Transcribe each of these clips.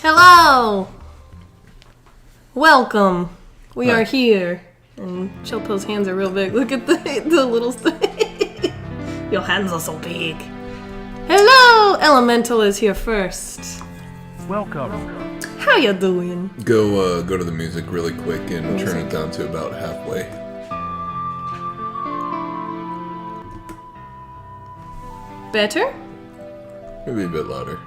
Hello! Welcome. We are here. And Chilpo's hands are real big. Look at the little Your hands are so big. Hello! Elemental is here first. Welcome. How you doing? Go to the music really quick and turn it down to about halfway. Better? Maybe a bit louder.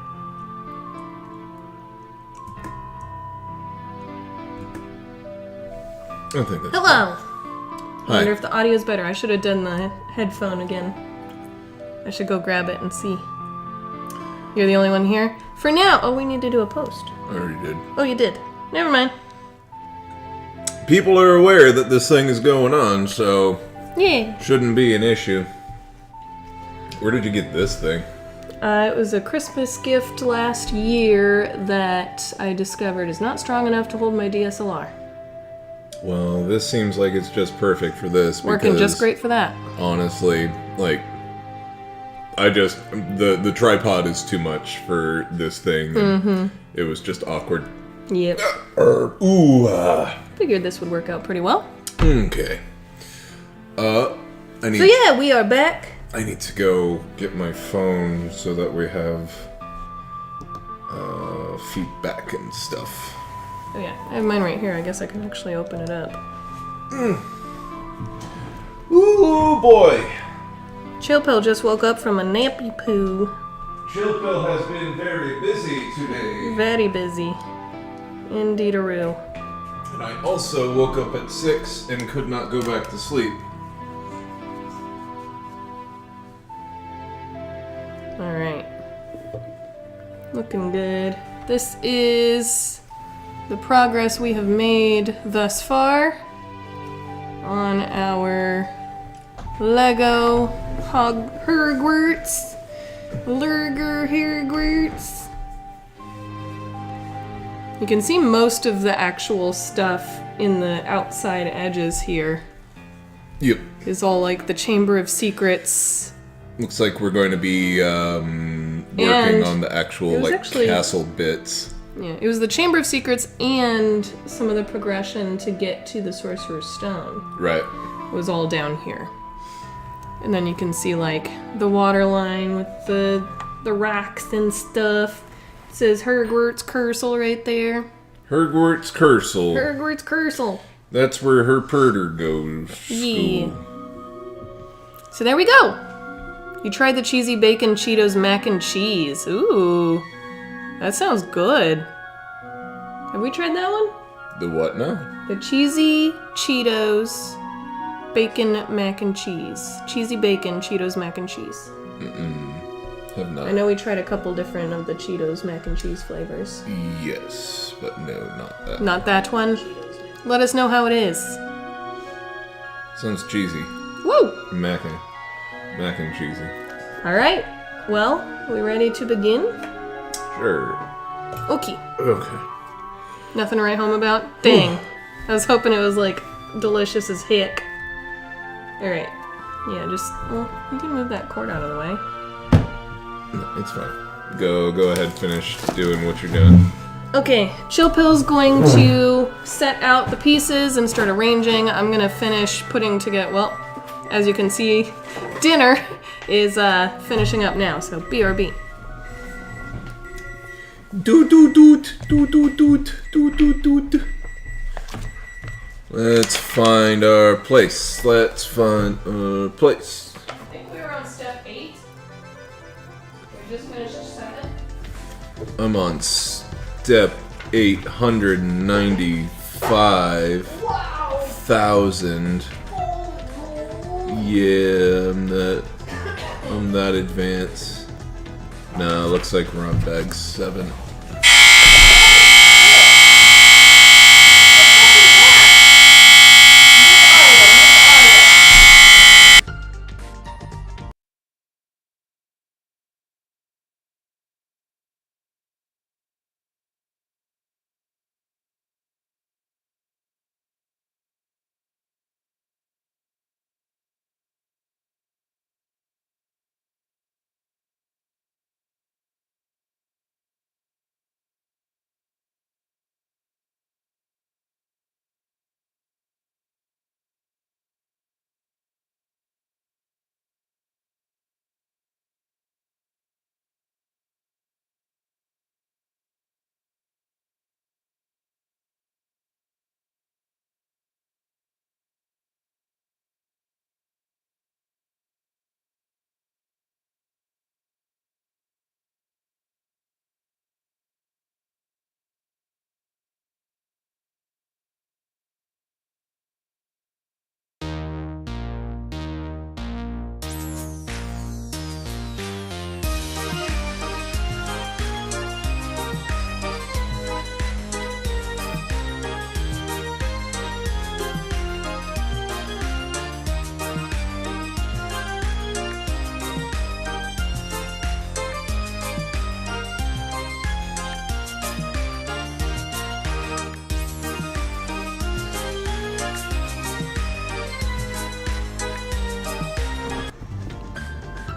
I think that's Hello! fine. I wonder if the audio is better. I should have done the headphone again. I should go grab it and see. You're the only one here? For now! Oh, we need to do a post. I already did. Oh, you did. Never mind. People are aware that this thing is going on, so Yeah. Shouldn't be an issue. Where did you get this thing? It was a Christmas gift last year that I discovered is not strong enough to hold my DSLR. Well, this seems like it's just perfect for this. Working because, just great for that. Honestly, like, the tripod is too much for this thing. And it was just awkward. Yep. Figured this would work out pretty well. Okay. So yeah, we are back. I need to go get my phone so that we have feedback and stuff. Oh yeah, I have mine right here. I guess I can actually open it up. Ooh boy! Chill-Pill just woke up from a nappy poo. Chill-Pill has been very busy today. Very busy. Indeed-a-roo. And I also woke up at 6 and could not go back to sleep. Alright. Looking good. This is the progress we have made thus far on our Lego Hogwarts. Hogwarts. You can see most of the actual stuff in the outside edges here. Yep. Is all like the Chamber of Secrets. Looks like we're going to be working on the actual castle bits. Yeah, it was the Chamber of Secrets and some of the progression to get to the Sorcerer's Stone. Right. It was all down here. And then you can see like the water line with the rocks and stuff. It says Hogwarts Cursal right there. Hogwarts Cursal. Hogwarts Cursal. That's where her perder goes. Yeah. So there we go. You tried the cheesy bacon Cheetos mac and cheese. Ooh. That sounds good. Have we tried that one? The what now? The cheesy Cheetos bacon mac and cheese. Cheesy bacon Cheetos mac and cheese. Have not. I know we tried a couple different of the Cheetos mac and cheese flavors. Yes, but no, not that. Not that one? Let us know how it is. Sounds cheesy. Woo! Mac and cheesy. Alright. Well, we ready to begin? Sure. Okay. Okay. Nothing to write home about? Dang. I was hoping it was like delicious as heck. Alright. Yeah, well, you can move that cord out of the way. No, it's fine. Go ahead, finish doing what you're doing. Okay, Chill-Pill's going to set out the pieces and start arranging. I'm gonna finish putting together, well, as you can see, dinner is finishing up now, so BRB. Doot. Let's find our place. I think we were on step 8. We just finished 7. I'm on step 895,000. Yeah, I'm that advanced. Nah, looks like we're on bag 7.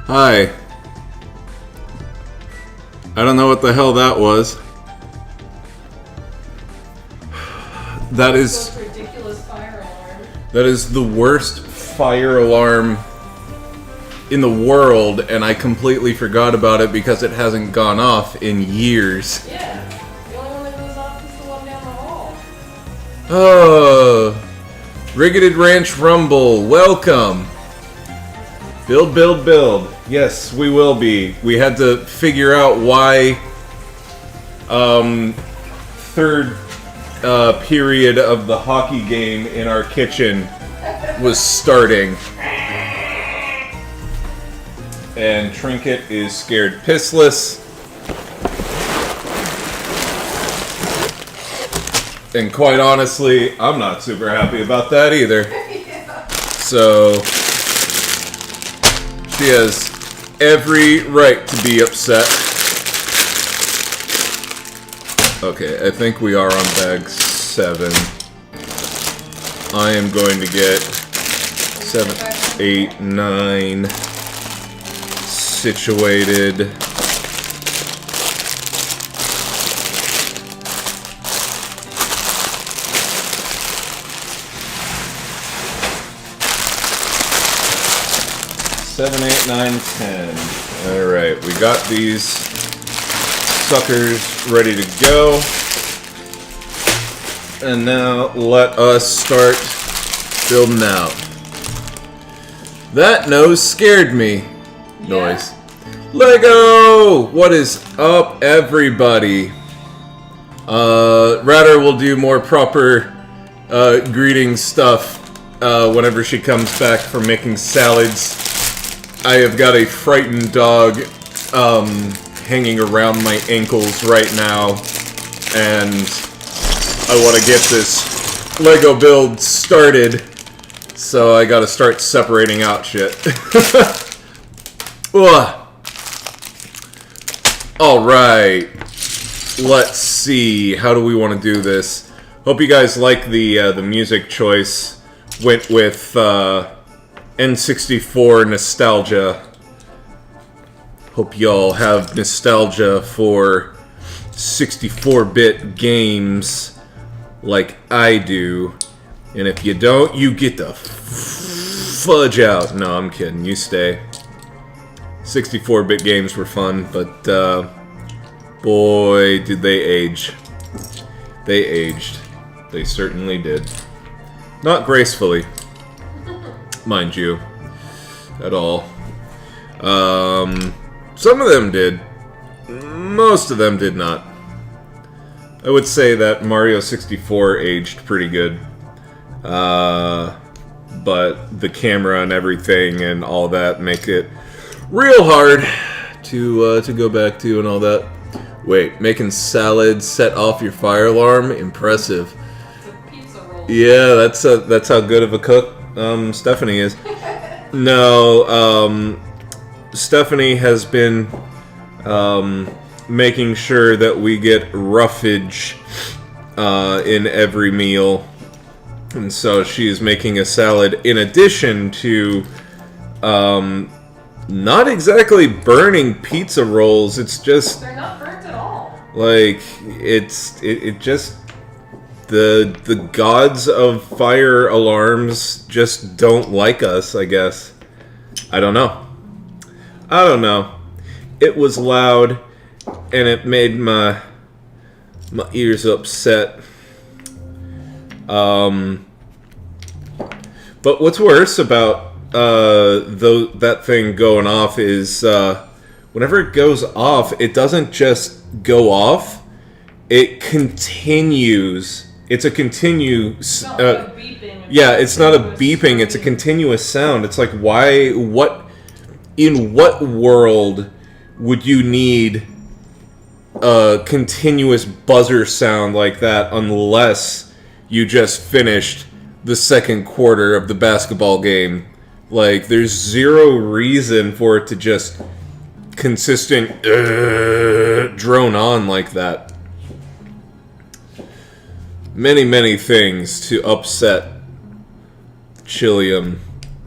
Hi. I don't know what the hell that was. That is ridiculous fire alarm. That is the worst fire alarm in the world, and I completely forgot about it because it hasn't gone off in years. Yeah, the only one that goes off is the one down the hall. Oh, Rigged Ranch Rumble, welcome. Build, build, build. Yes, we will be. We had to figure out why third period of the hockey game in our kitchen was starting. And Trinket is scared pissless. And quite honestly, I'm not super happy about that either. Yeah. So she has every right to be upset. Okay, I think we are on bag 7. I am going to get 7, 8, 9 situated. Seven, 8, 9, 10. Alright, we got these suckers ready to go. And now let us start building out. That nose scared me. Noise. Lego! What is up, everybody? Ratter will do more proper greeting stuff whenever she comes back from making salads. I have got a frightened dog hanging around my ankles right now, and I want to get this Lego build started, so I gotta start separating out shit. Alright, let's see, how do we want to do this? Hope you guys like the music choice. Went with N64 nostalgia. Hope y'all have nostalgia for 64-bit games like I do. And if you don't, you get the fudge out. No, I'm kidding. You stay. 64-bit games were fun, but boy, did they age. They aged. They certainly did. Not gracefully, mind you, at all. Some of them did. Most of them did not. I would say that Mario 64 aged pretty good. But the camera and everything and all that make it real hard to go back to and all that. Wait, making salad set off your fire alarm? Impressive. It's a pizza roll. Yeah, that's how good of a cook Stephanie is. No, Stephanie has been making sure that we get roughage in every meal. And so she is making a salad in addition to not exactly burning pizza rolls. It's just They're not burnt at all. like it just the gods of fire alarms just don't like us, I guess. I don't know. It was loud and it made my ears upset. But what's worse about that thing going off is whenever it goes off, it doesn't just go off; it continues. It's a It's not like a beeping. yeah, it's not a beeping. It's a continuous sound. It's like, why? In what world would you need a continuous buzzer sound like that unless you just finished the second quarter of the basketball game? Like, there's zero reason for it to just consistent drone on like that. Many things to upset Chilliam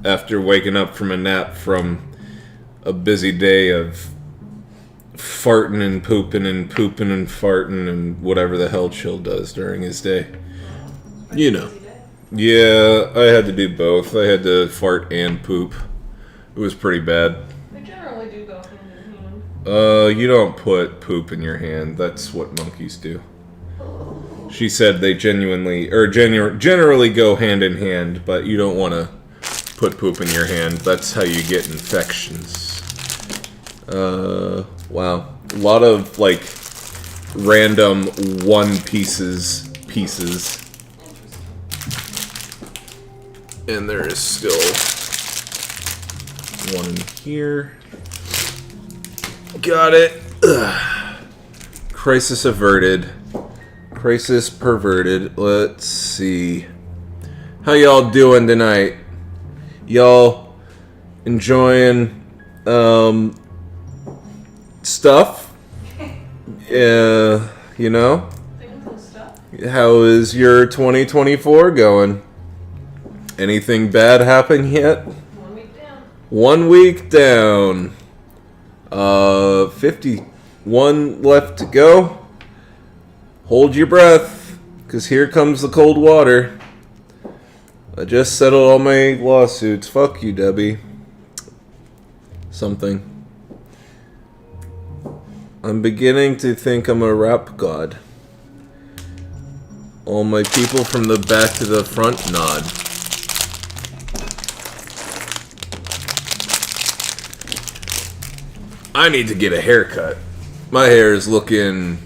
after waking up from a nap from a busy day of farting and pooping and farting and whatever the hell Chill does during his day. You know. Yeah, I had to do both. I had to fart and poop. It was pretty bad. They generally do go hand in hand. You don't put poop in your hand. That's what monkeys do. She said they generally go hand in hand, but you don't want to put poop in your hand. That's how you get infections. Wow. A lot of, like, random one pieces. And there is still one in here. Got it. Ugh. Crisis averted. Crisis perverted. Let's see. How y'all doing tonight? Y'all enjoying stuff? Yeah, you know? Things and stuff. How is your 2024 going? Anything bad happen yet? 1 week down. 1 week down. 51 left to go. Hold your breath, because here comes the cold water. I just settled all my lawsuits. Fuck you, Debbie. Something. I'm beginning to think I'm a rap god. All my people from the back to the front nod. I need to get a haircut. My hair is looking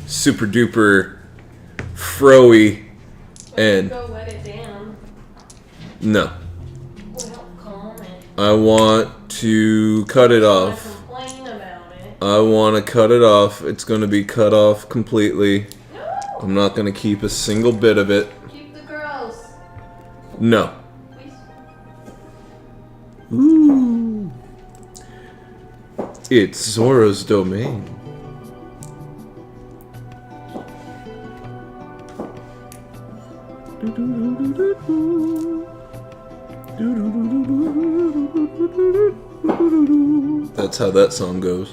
super duper froey and Go wet it down. no. Well, calm it. I want to cut it off. Complain about it. I want to cut it off. It's going to be cut off completely. No. I'm not going to keep a single bit of it. Keep the girls. No. Please. Ooh. It's Zora's domain. That's how that song goes.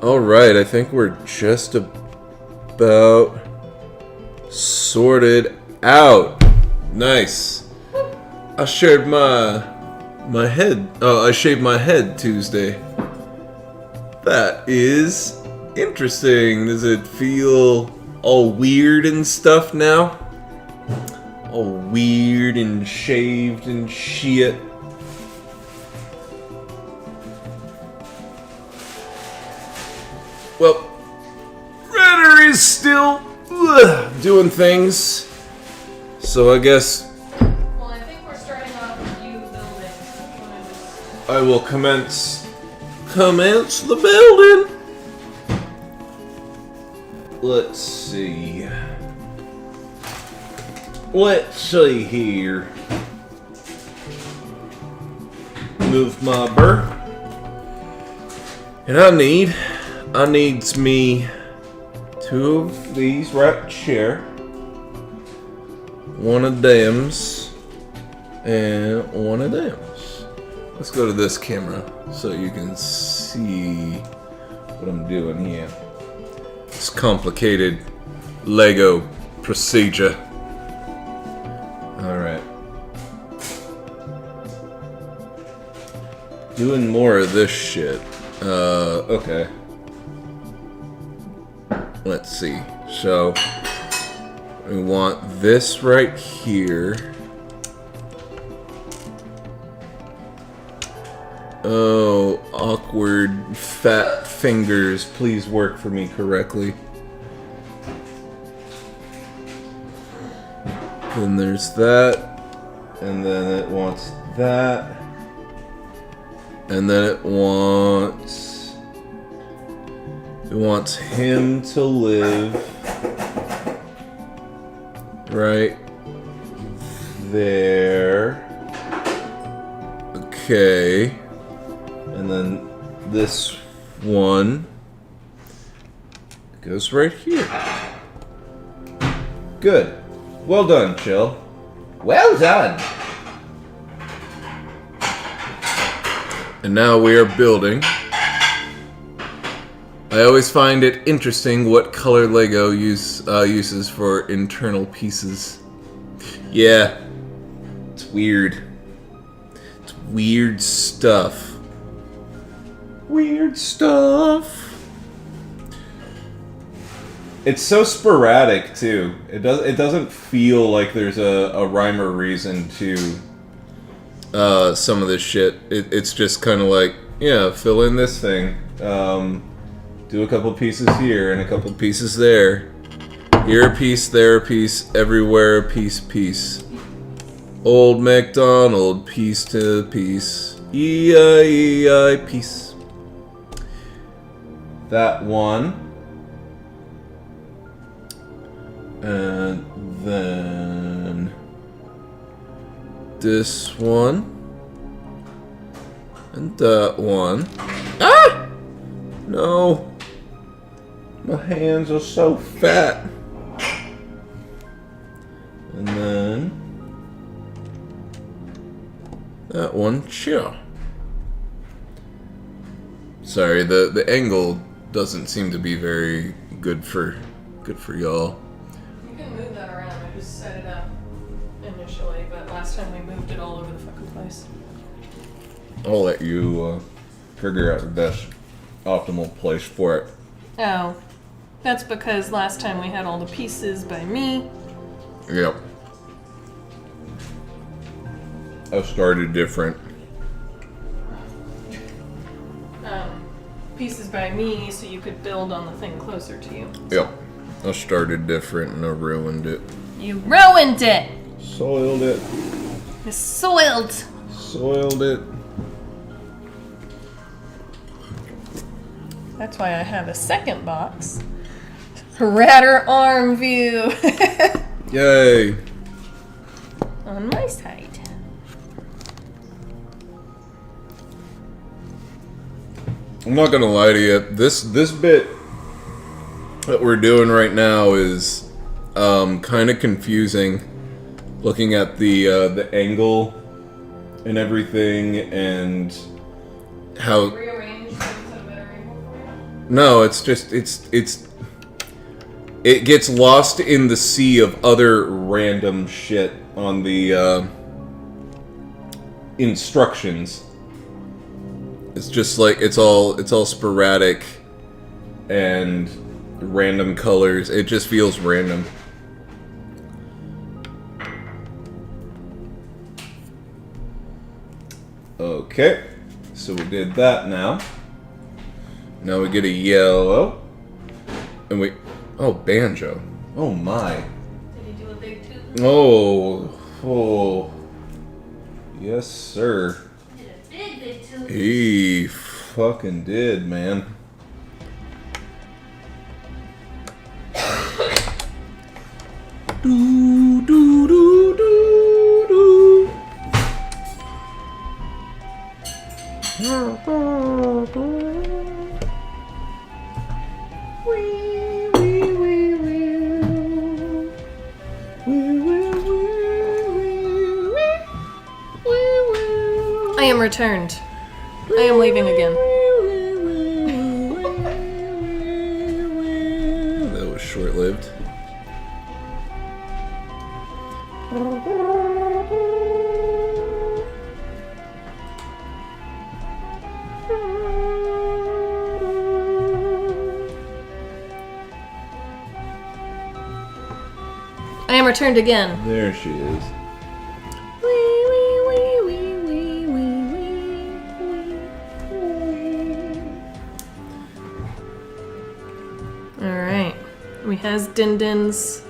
Alright, I think we're just about sorted out. Nice. I shared my head. Oh, I shaved my head Tuesday. That is interesting. Does it feel all weird and stuff now? All weird and shaved and shit. Well, Redder is still doing things. So I guess Well, I think we're starting off with you building. I will commence the building. Let's see. Let's see here. Move my burr. And I needs me 2 of these right here. 1 of them's and 1 of them's. Let's go to this camera so you can see what I'm doing here. It's complicated Lego procedure. Alright. Doing more of this shit. Okay. Let's see. So, we want this right here. Oh, awkward fat fingers. Please work for me correctly. Then there's that. And then it wants that. And then it wants him to live right there. Okay. And then this one goes right here. Good. Well done, Chill. Well done. And now we are building. I always find it interesting what color Lego uses for internal pieces. Yeah. It's weird. It's weird stuff. Weird stuff. It's so sporadic too. It doesn't feel like there's a rhyme or reason to some of this shit. It's just kind of like, yeah, fill in this thing. Do a couple pieces here and a couple pieces there. Here a piece, there a piece, everywhere a piece. Old MacDonald, piece to piece. E-I-E-I, piece. That one. And then this one. And that one. Ah! No. My hands are so fat. And then that one, sure. Sorry, the angle doesn't seem to be very good for y'all. You can move that around. I just set it up initially, but last time we moved it all over the fucking place. I'll let you figure out the best optimal place for it. Oh, that's because last time we had all the pieces by me. Yep. I started different. Pieces by me, so you could build on the thing closer to you. Yep. I started different and I ruined it. You ruined it! Soiled it. You soiled! Soiled it. That's why I have a second box. Radar arm view! Yay! On my side. I'm not gonna lie to you. This bit that we're doing right now is kind of confusing. Looking at the angle and everything, and how. Rearrange things at a better angle for you? No, it's just it gets lost in the sea of other random shit on the instructions. It's just like it's all sporadic and random colors. It just feels random. Okay, so we did that now. Now we get a yellow. And we... Oh, banjo. Oh my. Did you do a big tooth? Oh. Yes, sir. Did a big tooth. He fucking did, man. Do, do, do, do, do. I am returned. I am leaving again. That was short-lived. I am returned again. There she is. Alright. We has din-dins.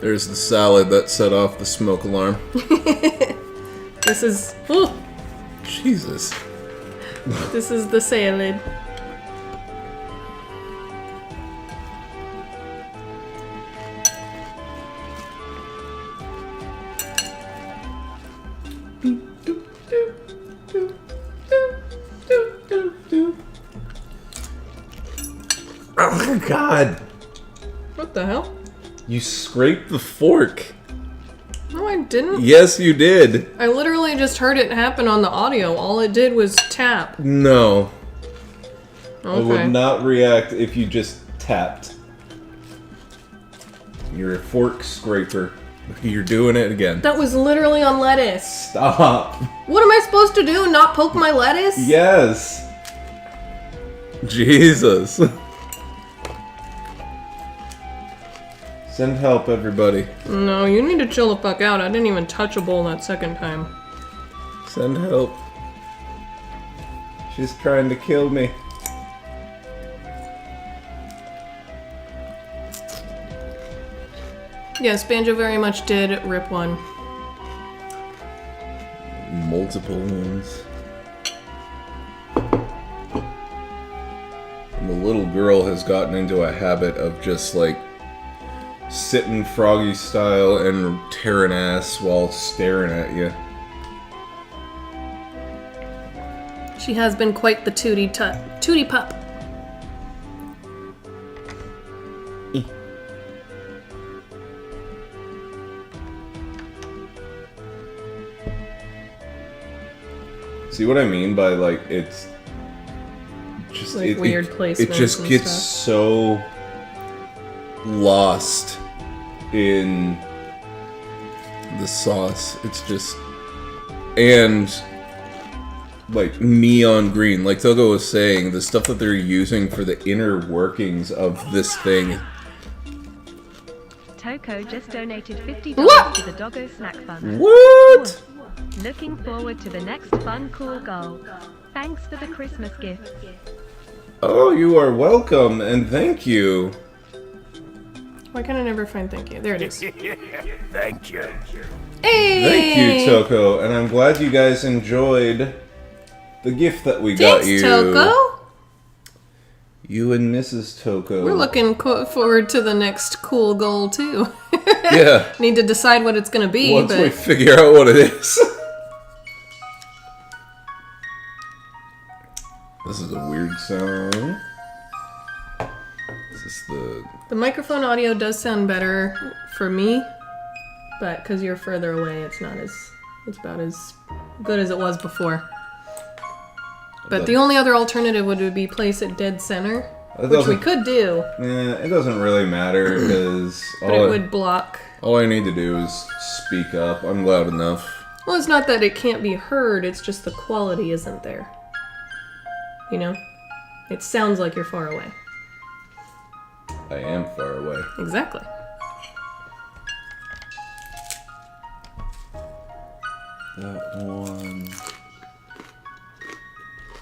There's the salad that set off the smoke alarm. This is... Ooh, Jesus. this is the salad. Oh my god. What the hell? You scraped the fork. No, I didn't. Yes, you did. I literally literally just heard it happen on the audio. All it did was tap. No. Okay. I would not react if you just tapped. You're a fork scraper. You're doing it again. That was literally on lettuce. Stop. What am I supposed to do? Not poke my lettuce? Yes. Jesus. Send help, everybody. No, you need to chill the fuck out. I didn't even touch a bowl that second time. Send help. She's trying to kill me. Yes, Banjo very much did rip one. Multiple ones. And the little girl has gotten into a habit of just like sitting froggy style and tearing ass while staring at you. She has been quite the tootie pup. See what I mean by like it's just Like weird placements. It just and gets stuff. so lost in the sauce. It's just and like neon green. Like Togo was saying, the stuff that they're using for the inner workings of this thing. Toko just donated $50 What? to the Doggo Snack Fund. What? Looking forward to the next fun, cool goal. Thanks for the Christmas gifts. Oh, you are welcome and thank you. Why can I never find thank you? There it is. Thank you. Hey! Thank you, Toko, and I'm glad you guys enjoyed the gift that we got Thanks, you. Toko. You and Mrs. Toko. We're looking forward to the next cool goal, too. Yeah. Need to decide what it's going to be, Once but... we figure out what it is. This is a weird sound. Is this the... The microphone audio does sound better for me, but because you're further away, it's not as... It's about as good as it was before. But the only other alternative would be place it dead center, which we could do, Yeah, it doesn't really matter because but it would block... all I need to do is speak up. I'm loud enough. Well, it's not that it can't be heard, it's just the quality isn't there. You know? It sounds like you're far away. I am far away. Exactly. That one...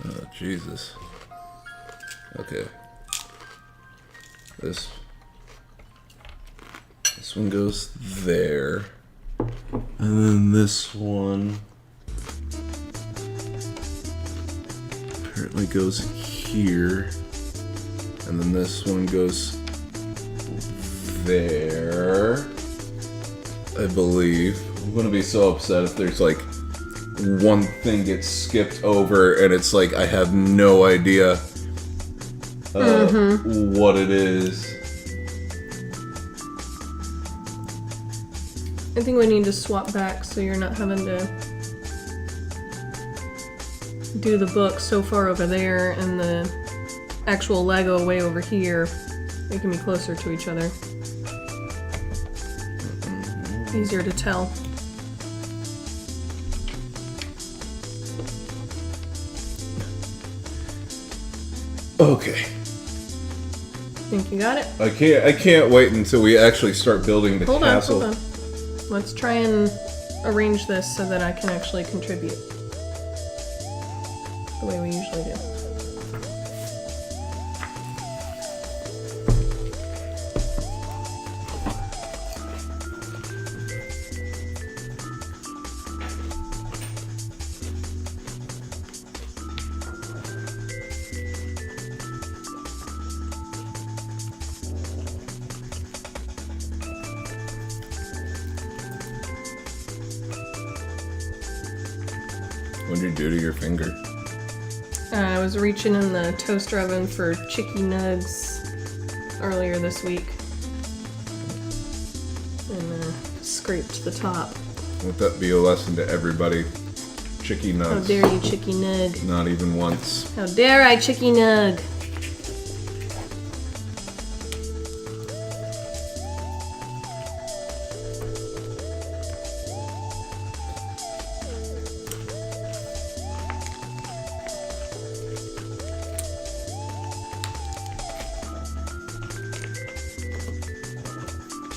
Oh, Jesus. Okay. This one goes there. And then this one apparently goes here. And then this one goes there. I believe. I'm gonna be so upset if there's like one thing gets skipped over and it's like I have no idea what it is. I think we need to swap back so you're not having to do the book so far over there and the actual Lego way over here. They can be closer to each other. Easier to tell. Okay. Think you got it? I can't wait until we actually start building the castle. Hold on. Let's try and arrange this so that I can actually contribute. The way we usually do. What'd you do to your finger? I was reaching in the toaster oven for chicky nugs earlier this week. And scraped the top. Let that be a lesson to everybody. chicky How nugs. dare you, Chicky Nug? Not even once. How dare I, Chicky Nug?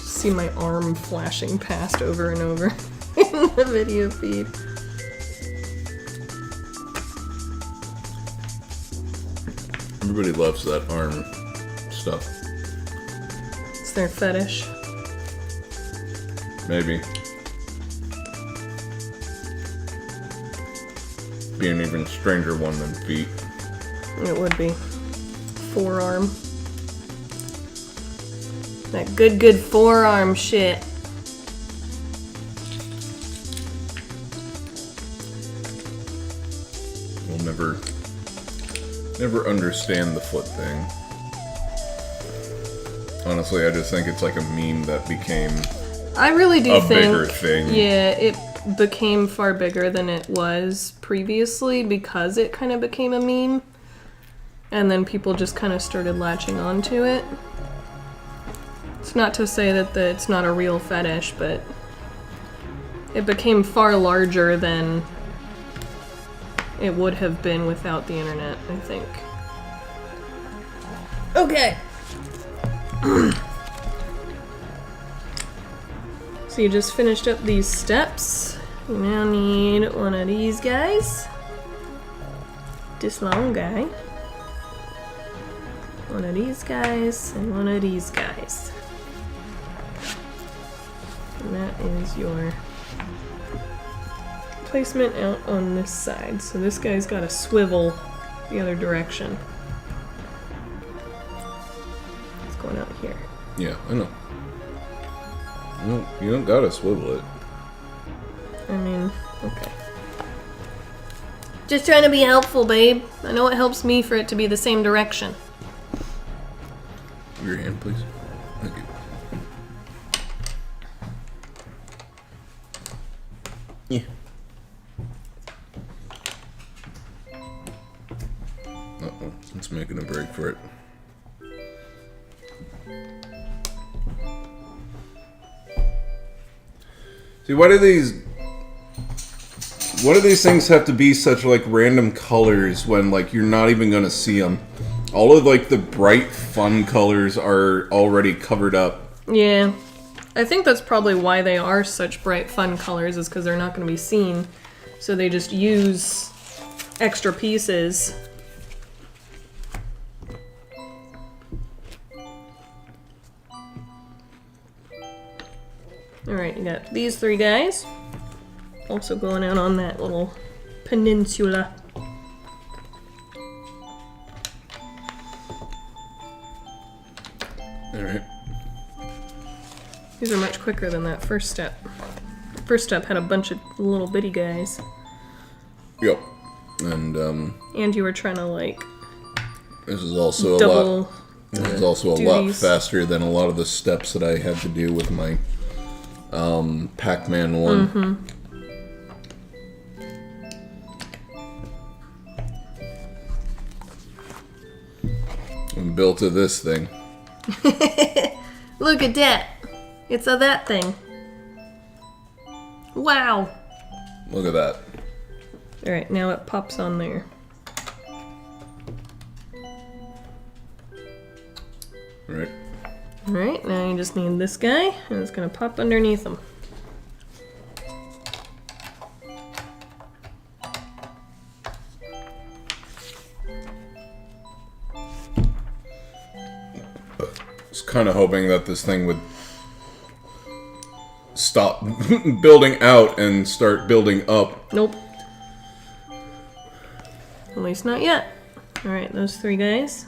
See my arm flashing past over and over in the video feed. Everybody loves that arm stuff. It's their fetish. Maybe. Be an even stranger one than feet. It would be. Forearm. That good forearm shit. We'll never understand the foot thing. Honestly, I just think it's like a meme that became I really do a think bigger thing. Yeah, it became far bigger than it was previously because it kind of became a meme. And then people just kind of started latching onto it. It's not to say that it's not a real fetish, but it became far larger than it would have been without the internet, I think. Okay. So you just finished up these steps. You now need one of these guys. This long guy. One of these guys and one of these guys. And that is your placement out on this side. So this guy's got to swivel the other direction. It's going out here. Yeah, I know. No, you don't gotta swivel it. I mean, okay. Just trying to be helpful, babe. I know it helps me for it to be the same direction. Your hand, please. Thank you. Yeah. Uh-oh, it's making a break for it. See, why do these things have to be such like random colors when like you're not even gonna see them? All of like the bright fun colors are already covered up. Yeah. I think that's probably why they are such bright fun colors, is because they're not going to be seen. So they just use extra pieces. Alright, you got these three guys. Also going out on that little peninsula. Alright. These are much quicker than that first step. First step had a bunch of little bitty guys. Yep. And you were trying to like this is also double This is also a lot faster than a lot of the steps that I had to do with my Pac-Man one. Mm-hmm. I'm built to this thing. Look at that. It's a that thing. Wow. Look at that. Alright, now it pops on there. Right. Alright, now you just need this guy, and it's gonna pop underneath him. I was kind of hoping that this thing would stop building out and start building up. Nope. At least not yet. Alright, those three guys.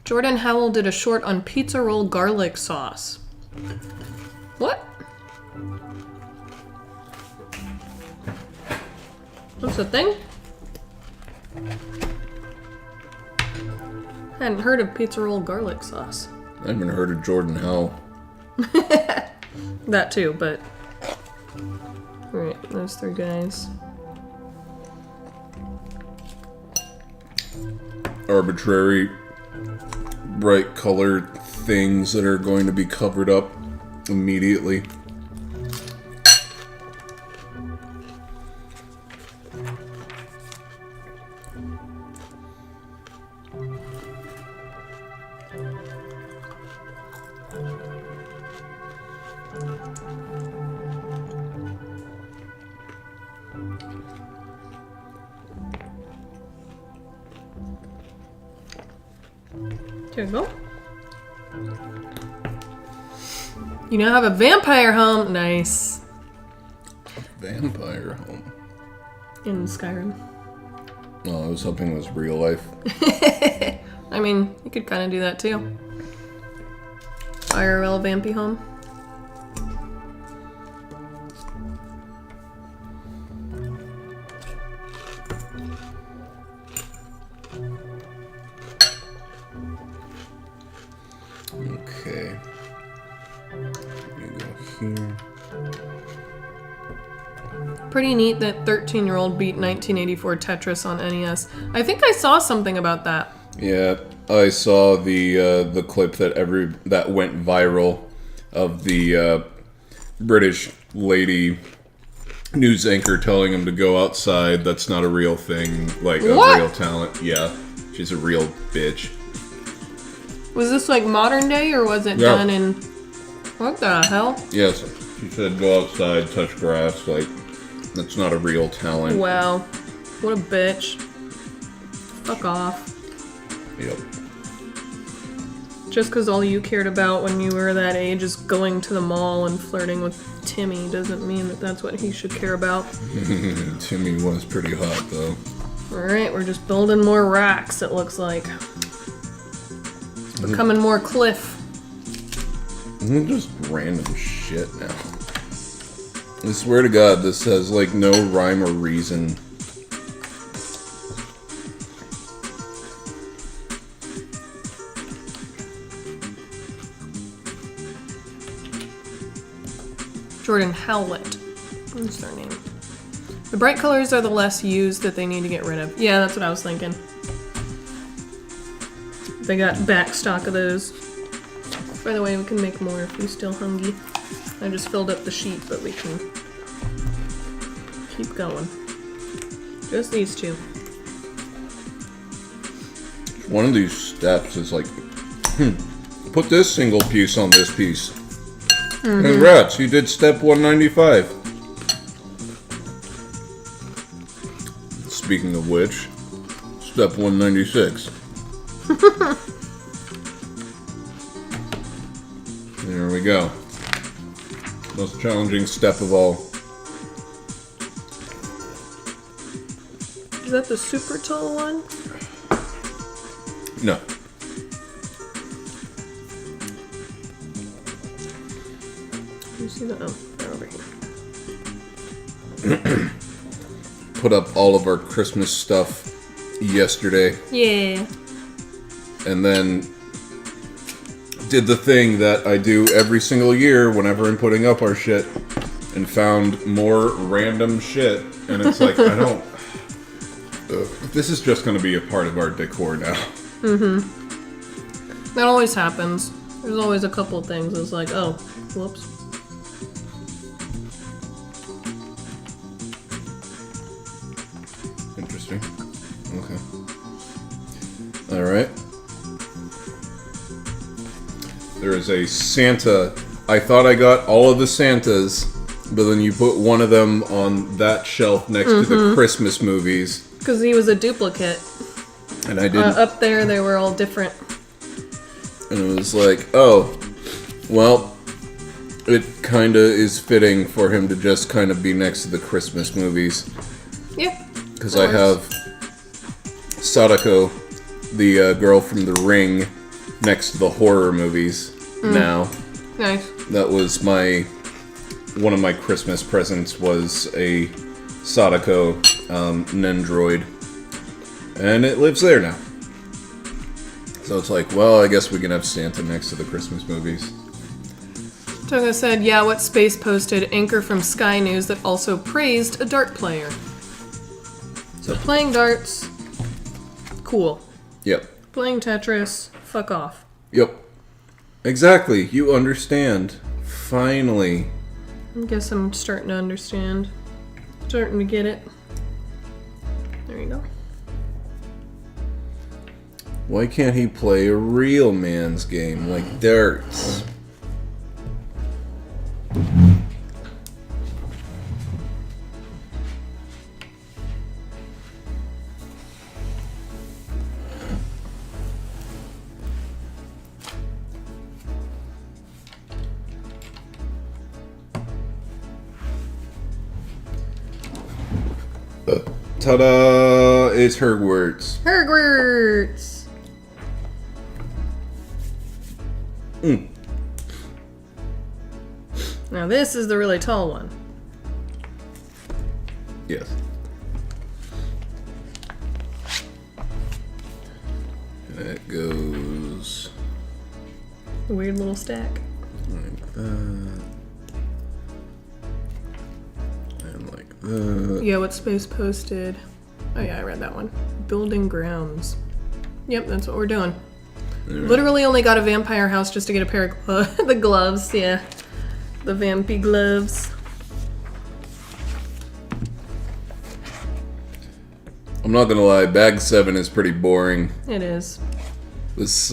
Jordan Howell did a short on pizza roll garlic sauce. What? What's the thing? Hadn't heard of pizza roll garlic sauce. I haven't heard of Jordan Hell. That too, but... Alright, those three guys. Arbitrary, bright colored things that are going to be covered up immediately. Here we go. You now have a vampire home. Nice. Vampire home. In Skyrim. Oh, I was hoping it was real life. I mean, you could kind of do that too. IRL vampy home. Okay. You go here. Pretty neat that 13-year-old beat 1984 Tetris on NES. I think I saw something about that. Yeah, I saw the clip that went viral of the British lady news anchor telling him to go outside. That's not a real thing, like What? a real talent. Yeah, she's a real bitch. Was this like modern day or was it Yeah. done in... What the hell? Yes, she said go outside, touch grass. Like, that's not a real talent. Wow. What a bitch. Fuck off. Yep. Just because all you cared about when you were that age is going to the mall and flirting with Timmy doesn't mean that that's what he should care about. Timmy was pretty hot, though. Alright, we're just building more racks, it looks like. It's becoming more cliff. Just random shit now. I swear to God, this has, like, no rhyme or reason. Jordan Howlett. What's their name? The bright colors are the less used that they need to get rid of. Yeah, that's what I was thinking. They got back stock of those. By the way, we can make more if you're still hungry. I just filled up the sheet, but we can keep going. Just these two. One of these steps is like, put this single piece on this piece. Congrats, you did step 195. Speaking of which, step 196. There we go. Most challenging step of all. Is that the super tall one? No. You see that? Oh, they're over here. Put up all of our Christmas stuff yesterday. Yeah. And then did the thing that I do every single year whenever I'm putting up our shit, and found more random shit. And it's like, I don't... this is just going to be a part of our decor now. Mm-hmm. That always happens. There's always a couple of things that's like, oh, whoops. Interesting. Okay. Alright. There is a Santa. I thought I got all of the Santas, but then you put one of them on that shelf next to the Christmas movies. Because he was a duplicate. And I didn't. Up there, they were all different. And it was like, oh, well, it kind of is fitting for him to just kind of be next to the Christmas movies. Yeah. Because I have Sadako, the girl from The Ring, next to the horror movies now. Nice. That was one of my Christmas presents was a Sadako Nendroid. And it lives there now. So it's like, well, I guess we can have Santa next to the Christmas movies. Toga said, yeah, what Space posted, anchor from Sky News that also praised a dart player. So playing darts, cool. Yep. Playing Tetris, fuck off. Yep. Exactly. You understand. Finally. I guess I'm starting to understand. Starting to get it. There you go. Why can't he play a real man's game like darts? Ta-da! It's Hogwarts. Hogwarts! Now this is the really tall one. Yes. And it goes A weird little stack. like that. And like that. Yeah, what Space posted. Oh yeah, I read that one. Building grounds. Yep, that's what we're doing. Literally only got a vampire house just to get a pair of the gloves, yeah. The vampy gloves. I'm not gonna lie, bag 7 is pretty boring. It is. This,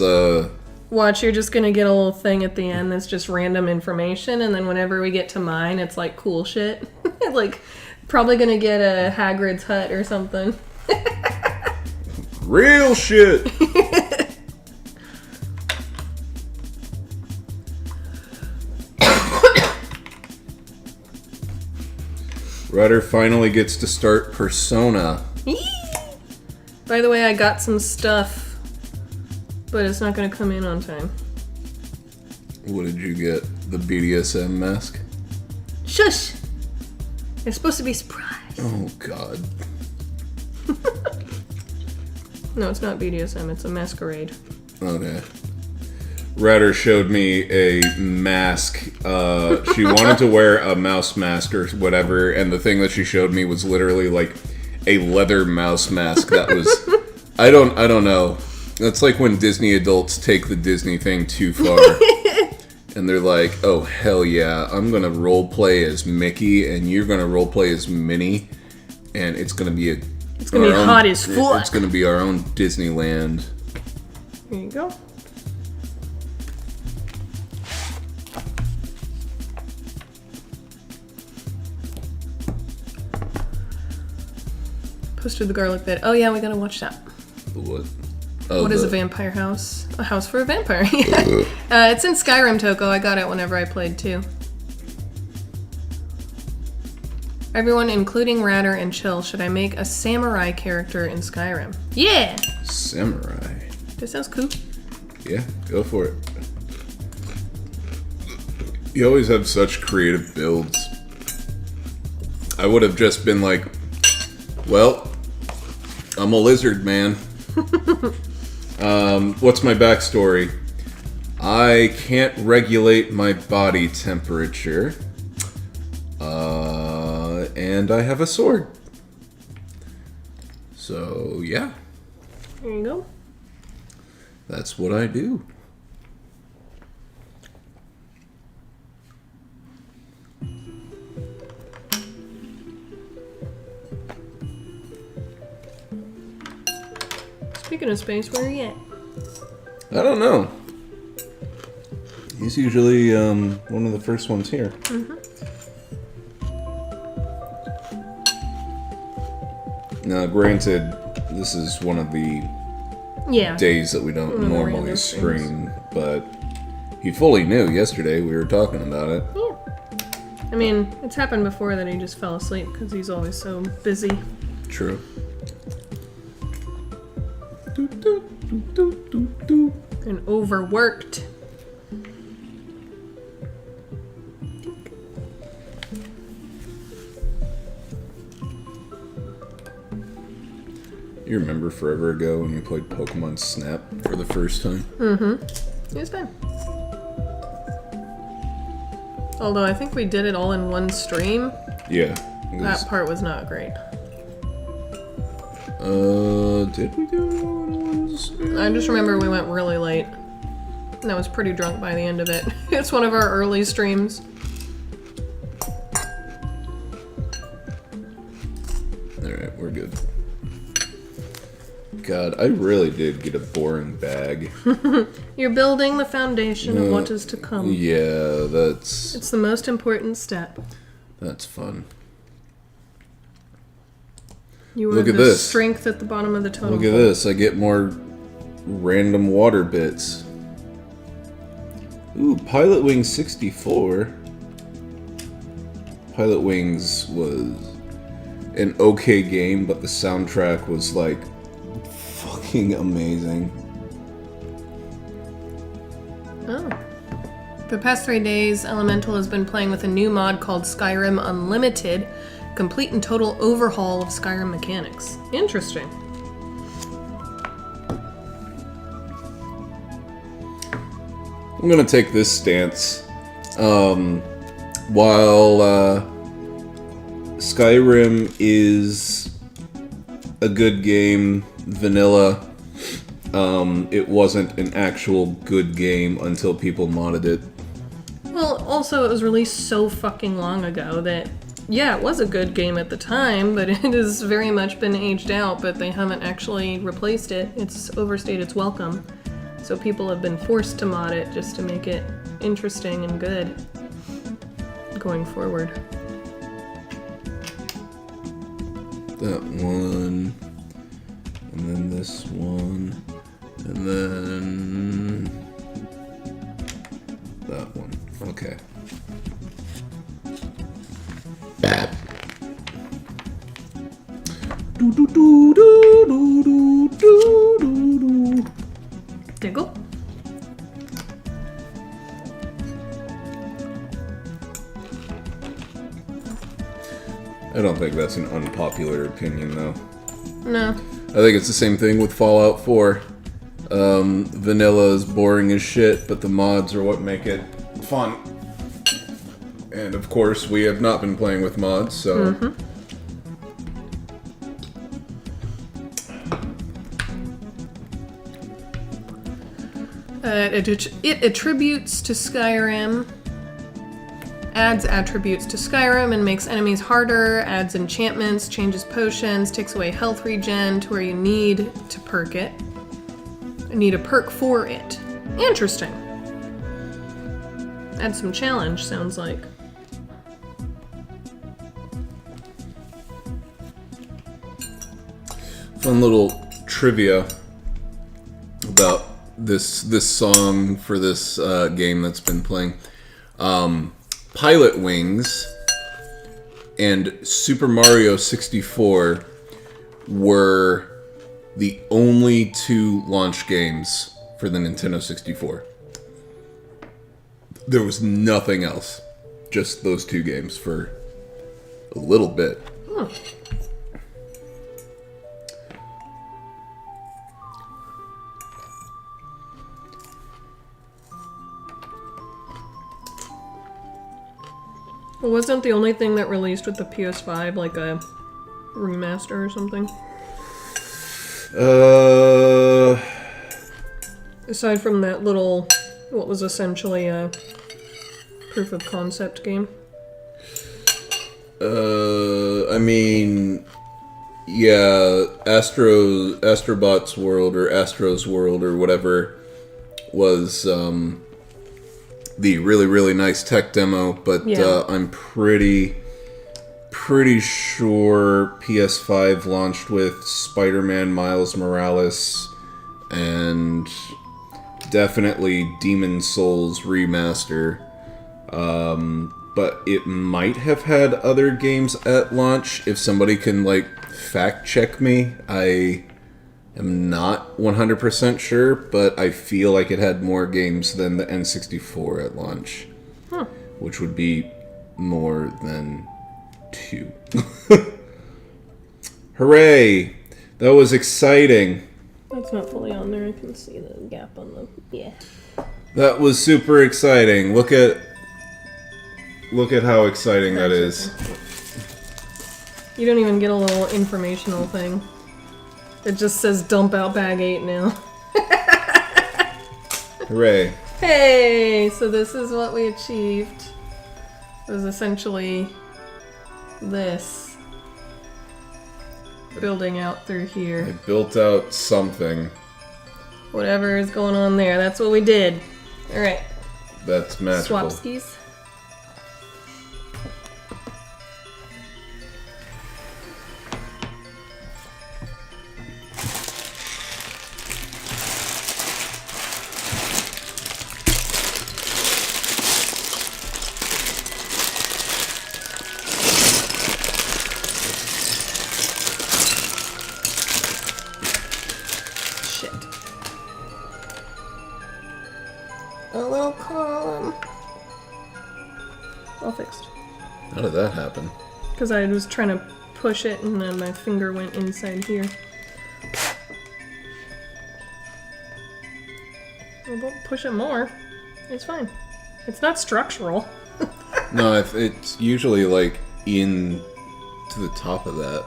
Watch, you're just gonna get a little thing at the end that's just random information, and then whenever we get to mine, it's like cool shit. Like, probably gonna get a Hagrid's hut or something. real shit! Ryder finally gets to start Persona. By the way, I got some stuff, but it's not gonna come in on time. What did you get? The BDSM mask? Shush! It's supposed to be a surprise. Oh god. No, it's not BDSM, it's a masquerade. Okay. Ryder showed me a mask. She wanted to wear a mouse mask or whatever, and the thing that she showed me was literally like a leather mouse mask that was I don't know. That's like when Disney adults take the Disney thing too far. And they're like, oh hell yeah, I'm gonna role play as Mickey and you're gonna role play as Minnie, and it's gonna be hot as fuck. It's gonna be our own Disneyland. Here you go. Posted the garlic bit. Oh yeah, we gotta watch that. What? Oh, What is a vampire house? A house for a vampire. It's in Skyrim, Toko. I got it whenever I played too. Everyone, including Radder and Chill, should I make a samurai character in Skyrim? Yeah! Samurai. That sounds cool. Yeah, go for it. You always have such creative builds. I would have just been like, well, I'm a lizard man. What's my backstory? I can't regulate my body temperature. And I have a sword. So, yeah. There you go. That's what I do. Speaking of Space, where are you at? I don't know. He's usually one of the first ones here. Mm-hmm. Now, granted, this is one of the days that we don't One of the normally random stream, but he fully knew yesterday. We were talking about it. Yeah. I mean, it's happened before that he just fell asleep because he's always so busy True. and overworked. You remember forever ago when we played Pokemon Snap for the first time? It was fun. Although I think we did it all in one stream. Yeah. That part was not great. Did we do it all in one stream? I just remember we went really late. And I was pretty drunk by the end of it. It's one of our early streams. Alright, we're good. God, I really did get a boring bag. You're building the foundation of what is to come. Yeah, that's... It's the most important step. That's fun. You were Look at the this. strength at the bottom of the totem Look at pole. this. I get more random water bits. Ooh, Pilot Wings 64. Pilot Wings was an okay game, but the soundtrack was like fucking amazing. Oh. For the past 3 days, Elemental has been playing with a new mod called Skyrim Unlimited, complete and total overhaul of Skyrim mechanics. Interesting. I'm gonna take this stance. While Skyrim is a good game, vanilla, it wasn't an actual good game until people modded it. Well, also, it was released so fucking long ago that, yeah, it was a good game at the time, but it has very much been aged out, but they haven't actually replaced it. It's overstayed its welcome. So people have been forced to mod it just to make it interesting and good going forward. That one, and then this one, and then that one. Okay. Do do do do do do do do. Diggle? I don't think that's an unpopular opinion, though. No. I think it's the same thing with Fallout 4. Vanilla is boring as shit, but the mods are what make it fun. And of course, we have not been playing with mods, so... It attributes to Skyrim, adds attributes to Skyrim and makes enemies harder, adds enchantments, changes potions, takes away health regen to where you need to perk it. You need a perk for it. Interesting. Add some challenge, sounds like. Fun little trivia about this song for this game that's been playing. Pilot Wings and Super Mario 64 were the only two launch games for the Nintendo 64. There was nothing else. Just those two games for a little bit. Huh. Well, wasn't the only thing that released with the PS5 like a remaster or something? Aside from that little, what was essentially a proof of concept game. I mean, yeah, Astrobot's World or Astro's World or whatever was the really, really nice tech demo, but Yeah. I'm pretty sure PS5 launched with Spider-Man Miles Morales and definitely Demon Souls Remaster. But it might have had other games at launch. If somebody can, fact check me, I am not 100% sure, but I feel like it had more games than the N64 at launch. Huh. Which would be more than 2. Hooray! That was exciting. That's not fully on there. I can see the gap on the... Yeah. That was super exciting. Look at how exciting that is. You don't even get a little informational thing. It just says dump out bag 8 now. Hooray. Hey! So this is what we achieved. It was essentially this. Building out through I here. built out something. Whatever is going on there, that's what we did. Alright. That's magical. Swapskis. Shit. A little column. All fixed. How did that happen? Because I was trying to push it and then my finger went inside here. Well, don't push it more. It's fine. It's not structural. No, it's usually like in to the top of that.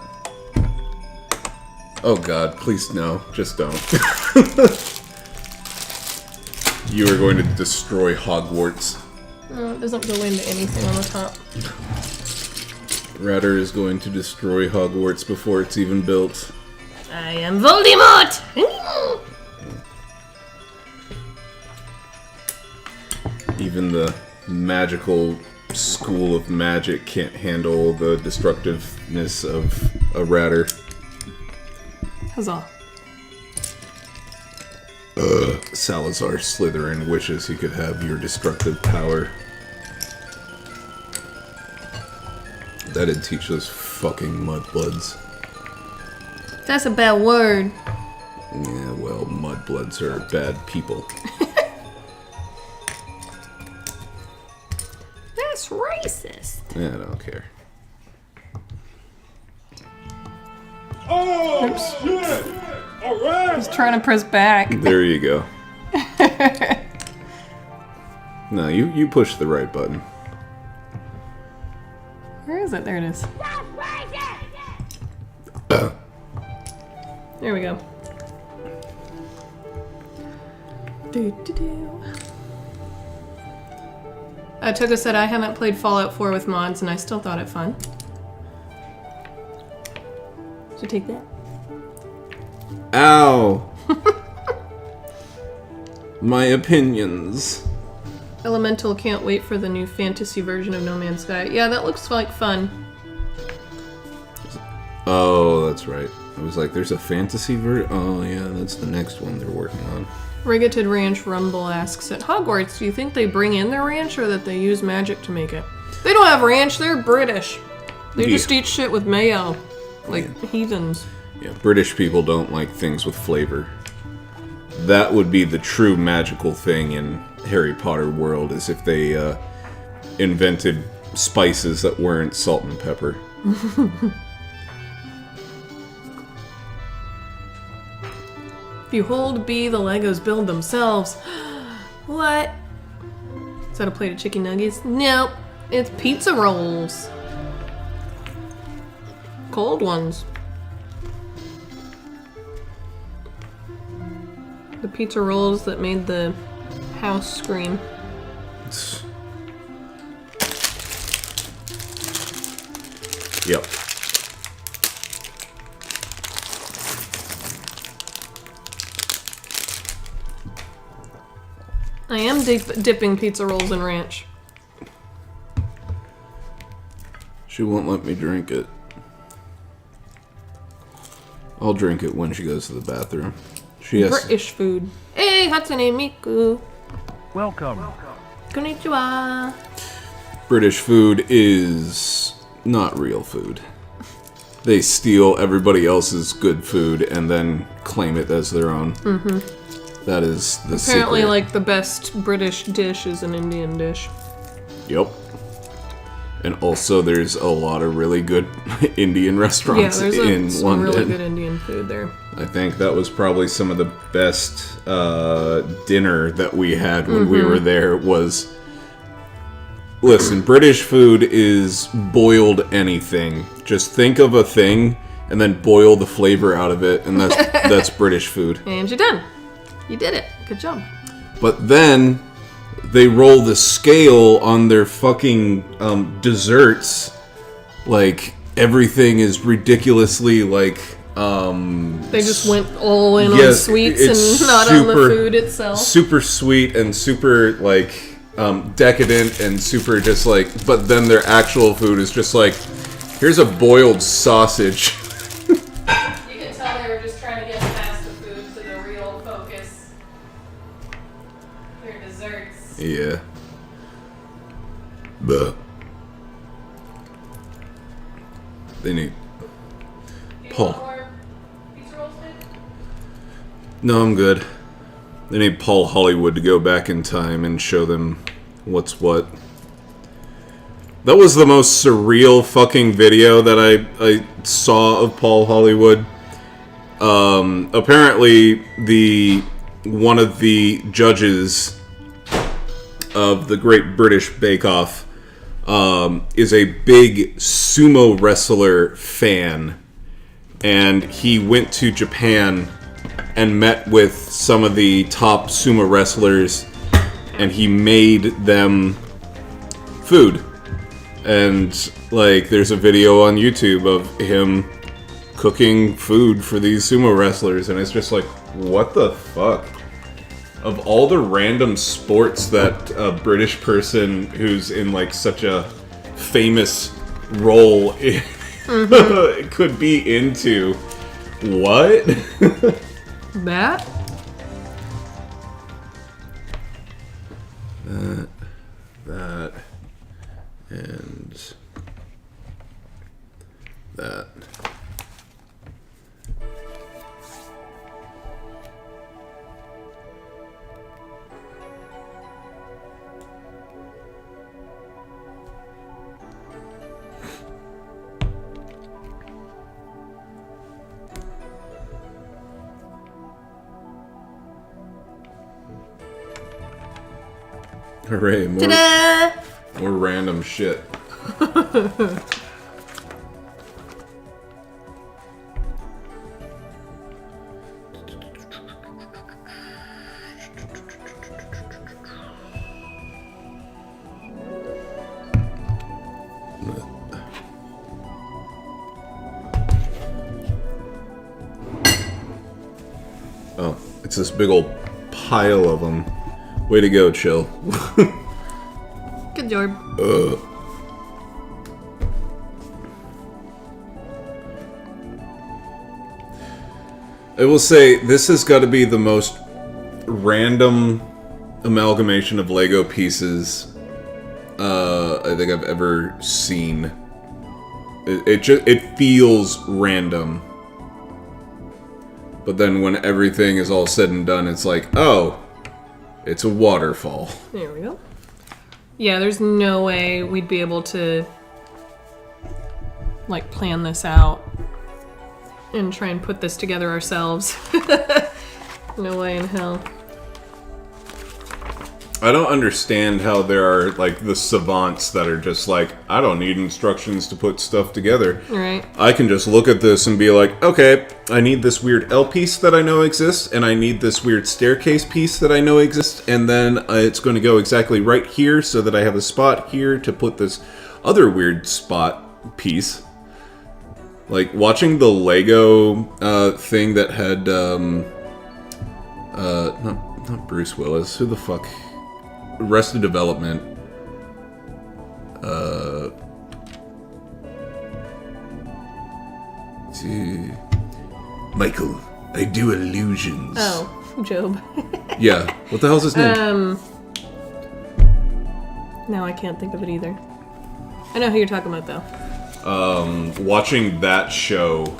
Oh god, please no. Just don't. You are going to destroy Hogwarts. No, it doesn't go into anything on the top. Ratter is going to destroy Hogwarts before it's even built. I am Voldemort! Even the magical school of magic can't handle the destructiveness of a Ratter. Huzzah. Salazar Slytherin wishes he could have your destructive power. That'd teach those fucking mudbloods. That's a bad word. Yeah, well, mudbloods are bad people. That's racist. Yeah, I don't care. Oh, shit! Alright! I was trying to press back. There you go. No, you push the right button. Where is it? There it is. There we go. Toga said I haven't played Fallout 4 with mods and I still thought it fun. So take that. Ow! My opinions. Elemental can't wait for the new fantasy version of No Man's Sky. Yeah, that looks like fun. Oh, that's right. I was like, there's a fantasy version? Oh, yeah, that's the next one they're working on. Rigoted Ranch Rumble asks, at Hogwarts, do you think they bring in their ranch or that they use magic to make it? They don't have ranch, they're British. They just eat shit with mayo. Like heathens. Yeah, British people don't like things with flavor. That would be the true magical thing in Harry Potter world, is if they invented spices that weren't salt and pepper. If you hold B, the Legos build themselves. What? Is that a plate of chicken nuggets? Nope. It's pizza rolls. Cold ones. The pizza rolls that made the house scream. Yep. I am dipping pizza rolls in ranch. She won't let me drink it. I'll drink it when she goes to the bathroom. She has British food. Hey, Hatsune Miku. Welcome. Konnichiwa. British food is not real food. They steal everybody else's good food and then claim it as their own. Mm-hmm. That is the Apparently, secret. like, the best British dish is an Indian dish. Yep. And also, there's a lot of really good Indian Yeah, restaurants there's in some London. really good Indian food there. I think that was probably some of the best dinner that we had when we were there was... Listen, British food is boiled anything. Just think of a thing and then boil the flavor out of it, and that's British food. And you're done. You did it. Good job. But then they roll the scale on their fucking desserts. Like, everything is ridiculously, like... They just went all in on sweets and not on the food itself. Super sweet and super, like... decadent and super just like, but then their actual food is just like, here's a boiled sausage. You can tell they were just trying to get past the food to the real focus. Their desserts. Yeah. But they need Paul. More pizza rolls, babe? No, I'm good. They need Paul Hollywood to go back in time and show them what's what. That was the most surreal fucking video that I saw of Paul Hollywood. Apparently, one of the judges of the Great British Bake Off is a big sumo wrestler fan. And he went to Japan and met with some of the top sumo wrestlers, and he made them food. And, like, there's a video on YouTube of him cooking food for these sumo wrestlers, and it's just like, what the fuck? Of all the random sports that a British person who's in, like, such a famous role could be into, what? That? That, and that. Hooray, more random shit. Oh, it's this big old pile of them. Way to go, Chill. Good job. I will say, this has got to be the most random amalgamation of Lego pieces I think I've ever seen. It feels random. But then when everything is all said and done, it's like, oh, it's a waterfall. There we go. Yeah, there's no way we'd be able to, like, plan this out and try and put this together ourselves. No way in hell. I don't understand how there are, like, the savants that are just like, I don't need instructions to put stuff together. Right. I can just look at this and be like, okay, I need this weird L piece that I know exists, and I need this weird staircase piece that I know exists, and then it's going to go exactly right here so that I have a spot here to put this other weird spot piece. Like, watching the Lego thing that had, not Bruce Willis, who the fuck? Arrested Development. Michael, I do illusions. Oh, Job. Yeah. What the hell's his name? No, I can't think of it either. I know who you're talking about, though. Watching that show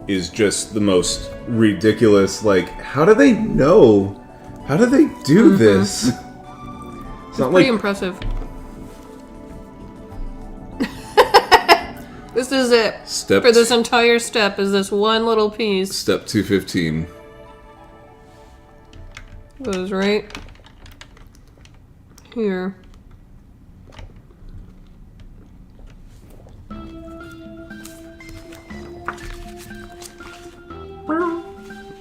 is just the most ridiculous. Like, how do they know? How do they do this? It's not Pretty like impressive. This is it. Step For this entire step is this one little piece. Step 215. Goes right here.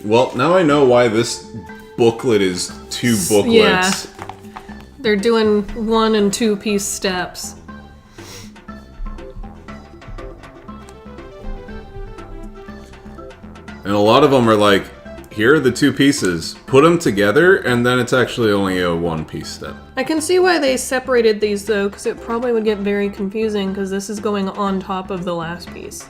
Well, now I know why this booklet is 2 booklets. Yeah. They're doing 1 and 2 piece steps. And a lot of them are like, here are the 2 pieces. Put them together, and then it's actually only a 1-piece step. I can see why they separated these though, because it probably would get very confusing because this is going on top of the last piece.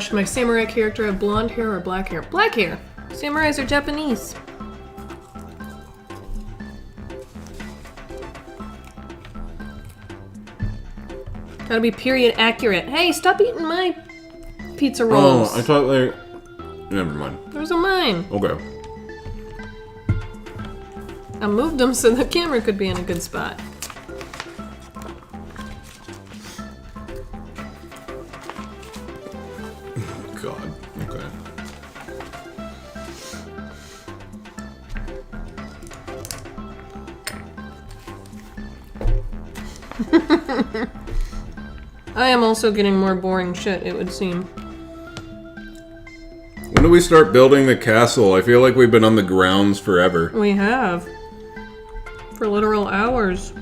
Should my samurai character have blonde hair or black hair? Black hair! Samurais are Japanese. Gotta be period accurate. Hey, stop eating my pizza rolls. Oh, I thought they... Never mind. Those are mine. Okay. I moved them so the camera could be in a good spot. God. Okay. I am also getting more boring shit, it would seem. When do we start building the castle? I feel like we've been on the grounds forever. We have. For literal hours.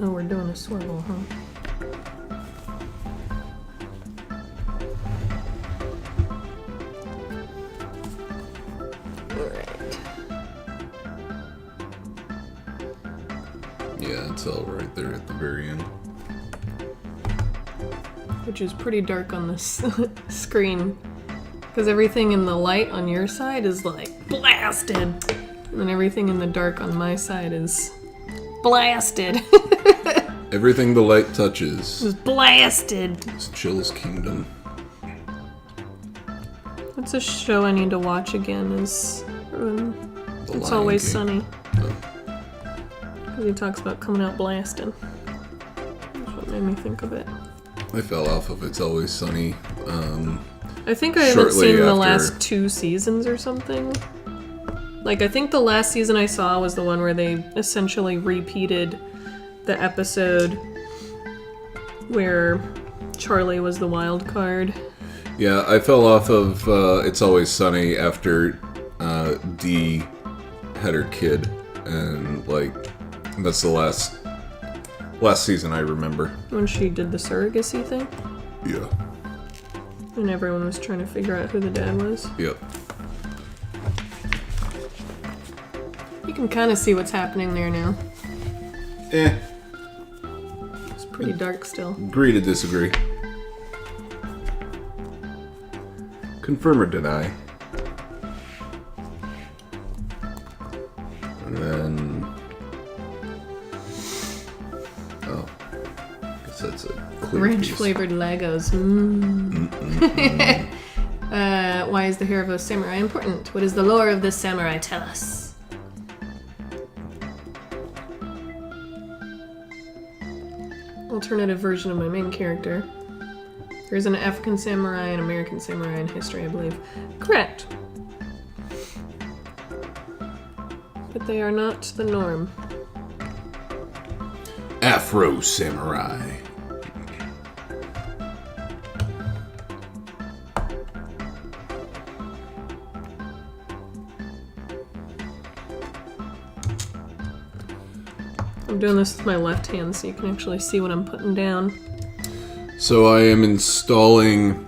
Oh, we're doing a swivel, huh? Alright. Yeah, it's all right there at the very end. Which is pretty dark on this screen. Because everything in the light on your side is like blasted. And then everything in the dark on my side is blasted. Everything the light touches is blasted. is Chill's Kingdom. What's a show I need to watch again is It's Lion Always King. Sunny. Oh. Because he talks about coming out blasting. That's what made me think of it. I fell off of It's Always Sunny. I think I haven't Shortly seen the after- last 2 seasons or something. Like, I think the last season I saw was the one where they essentially repeated the episode where Charlie was the wild card. Yeah, I fell off of It's Always Sunny after Dee had her kid, and like that's the last season I remember. When she did the surrogacy thing. Yeah. And everyone was trying to figure out who the dad was. Yep. You can kind of see what's happening there now. Eh. It's pretty dark still. Agree to disagree. Confirm or deny. And then... Oh. Guess that's a clear Ranch piece. flavored Legos. Why is the hair of a samurai important? What is the lore of this samurai? Tell us. Alternative version of my main character. There's an African samurai and American samurai in history, I believe. Correct. But they are not the norm. Afro Samurai. I'm doing this with my left hand so you can actually see what I'm putting down. So I am installing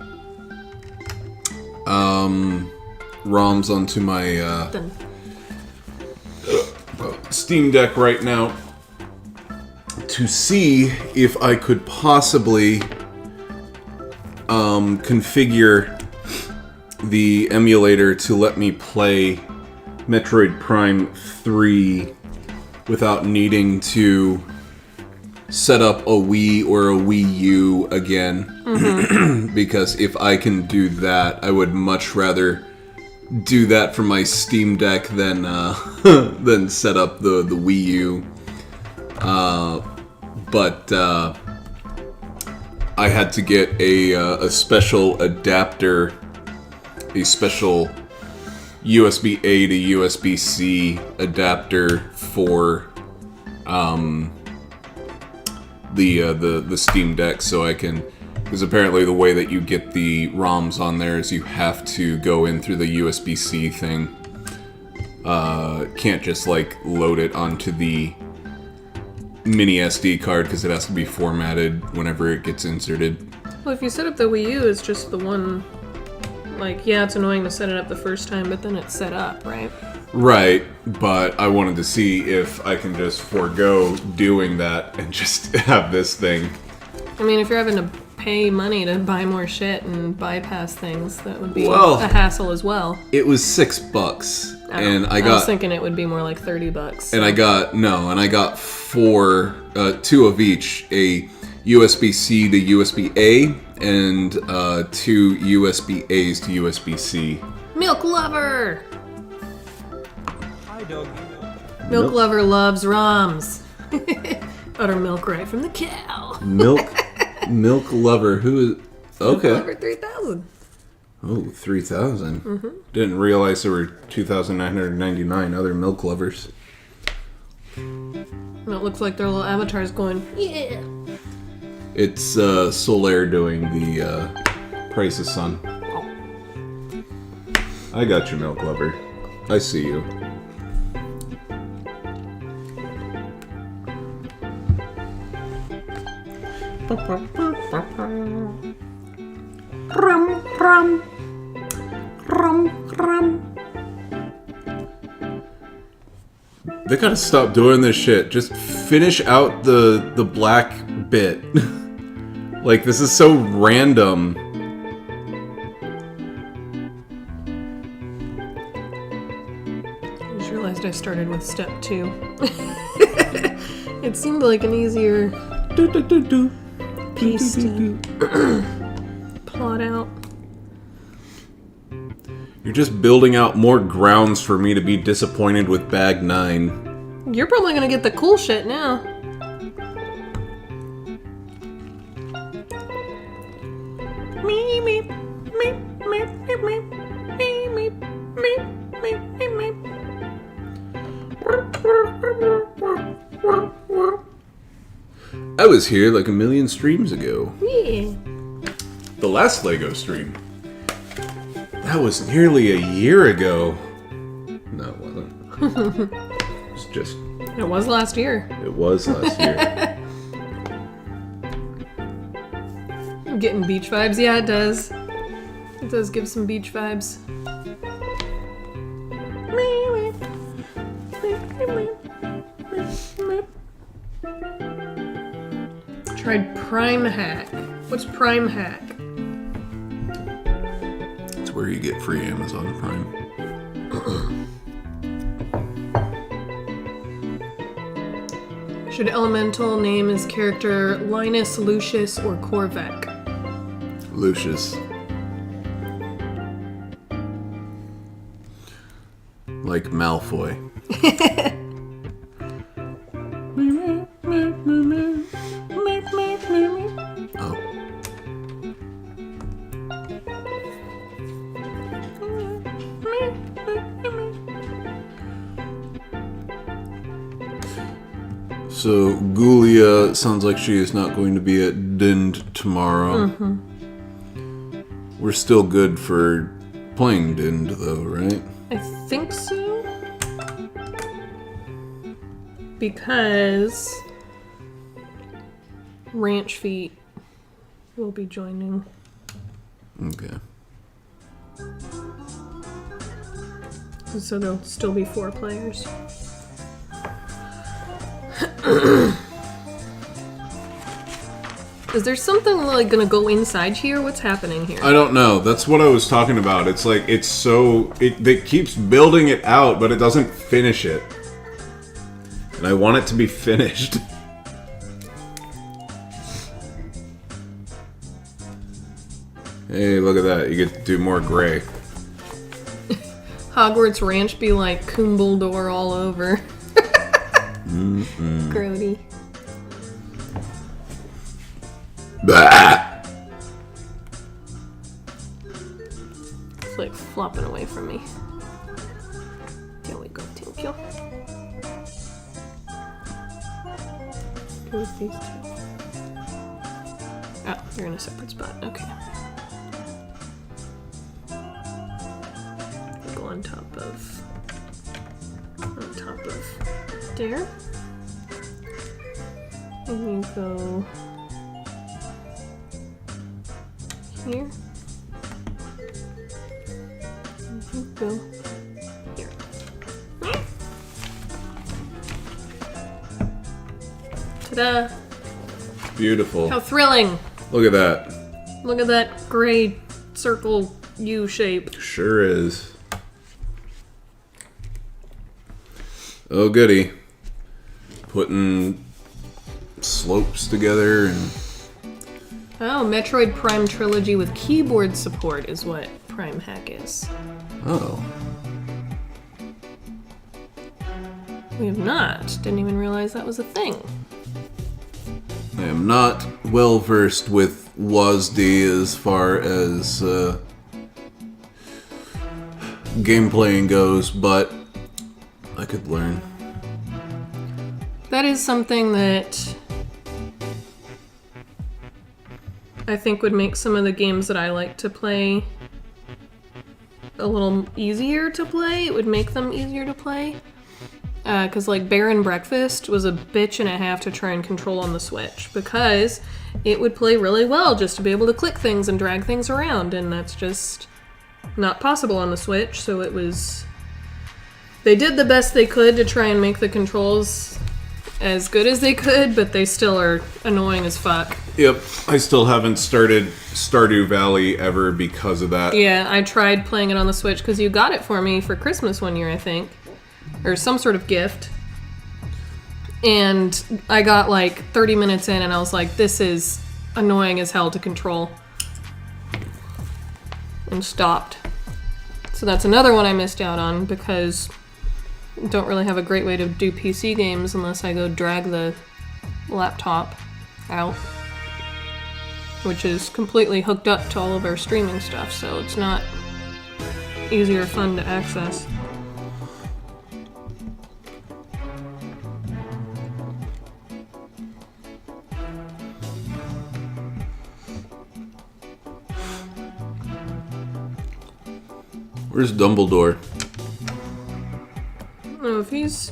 ROMs onto my Done. Steam Deck right now to see if I could possibly configure the emulator to let me play Metroid Prime 3 without needing to set up a Wii or a Wii U again. Because if I can do that, I would much rather do that for my Steam Deck than than set up the Wii U. But I had to get a special adapter, a special USB-A to USB-C adapter for the Steam Deck, so I can. Because apparently the way that you get the ROMs on there is you have to go in through the USB-C thing. Can't just like load it onto the mini SD card because it has to be formatted whenever it gets inserted. Well, if you set up the Wii U, it's just the one. Like, yeah, it's annoying to set it up the first time, but then it's set up, right? Right, but I wanted to see if I can just forego doing that and just have this thing. I mean, if you're having to pay money to buy more shit and bypass things, that would be Well, a hassle as well. It was $6, and I was got thinking it would be more like $30. and I got two of each, a USB-C to USB-A and 2 USB-As to USB-C. Milk lover. Hi, doggy. Milk lover loves ROMs. Buttermilk right from the cow. Milk lover, who is okay? Milk lover 3000. Oh, 3,000. Didn't realize there were 2,999 other milk lovers. And it looks like their little avatars going, yeah. It's Solaire doing the Price of Sun. I got you, milk lover. I see you. They gotta stop doing this shit. Just finish out the black bit. Like, this is so random. I just realized I started with step 2. It seemed like an easier piece to plot out. You're just building out more grounds for me to be disappointed with Bag 9. You're probably gonna get the cool shit now. I was here like a million streams ago. Yeah. The last LEGO stream. That was nearly a year ago. No, it wasn't. It's just... It was last year. It was last year. I'm getting beach vibes. Yeah, it does. It does give some beach vibes. Tried Prime Hack. What's Prime Hack? It's where you get free Amazon Prime. Should Elemental name his character Linus, Lucius, or Korvac? Lucius. Like Malfoy. Oh. So, Gulia sounds like she is not going to be at Dind tomorrow. We're still good for playing Dind, though, right? I think so. because Ranch Feet will be joining. Okay. So there'll still be 4 players. Is there something like gonna go inside here? What's happening here? I don't know. That's what I was talking about. It's like it keeps building it out, but it doesn't finish it. And I want it to be finished. Hey, look at that. You get to do more gray. Hogwarts Ranch be like Kumbledore all over. Grody. Bah! It's like flopping away from me. There we go, thank you. Go with these 2. Oh, you're in a separate spot. Okay. Go on top of there. And you go here. And you go here. Ta-da! Beautiful. How thrilling! Look at that. Look at that gray circle U shape. Sure is. Oh, goody. Putting slopes together and... Oh, Metroid Prime Trilogy with keyboard support is what Prime Hack is. Oh. We have not. Didn't even realize that was a thing. I am not well versed with WASD as far as gameplaying goes, but I could learn. That is something that I think would make some of the games that I like to play a little easier to play. It would make them easier to play. Because like Bear and Breakfast was a bitch and a half to try and control on the Switch, because it would play really well just to be able to click things and drag things around, and that's just not possible on the Switch. So it was... They did the best they could to try and make the controls as good as they could, but they still are annoying as fuck. Yep, I still haven't started Stardew Valley ever because of that. Yeah, I tried playing it on the Switch because you got it for me for Christmas one year, I think. Or some sort of gift. And I got like 30 minutes in and I was like, this is annoying as hell to control. And stopped. So that's another one I missed out on because I don't really have a great way to do PC games unless I go drag the laptop out. Which is completely hooked up to all of our streaming stuff, so it's not easy or fun to access. Where's Dumbledore? No, if he's...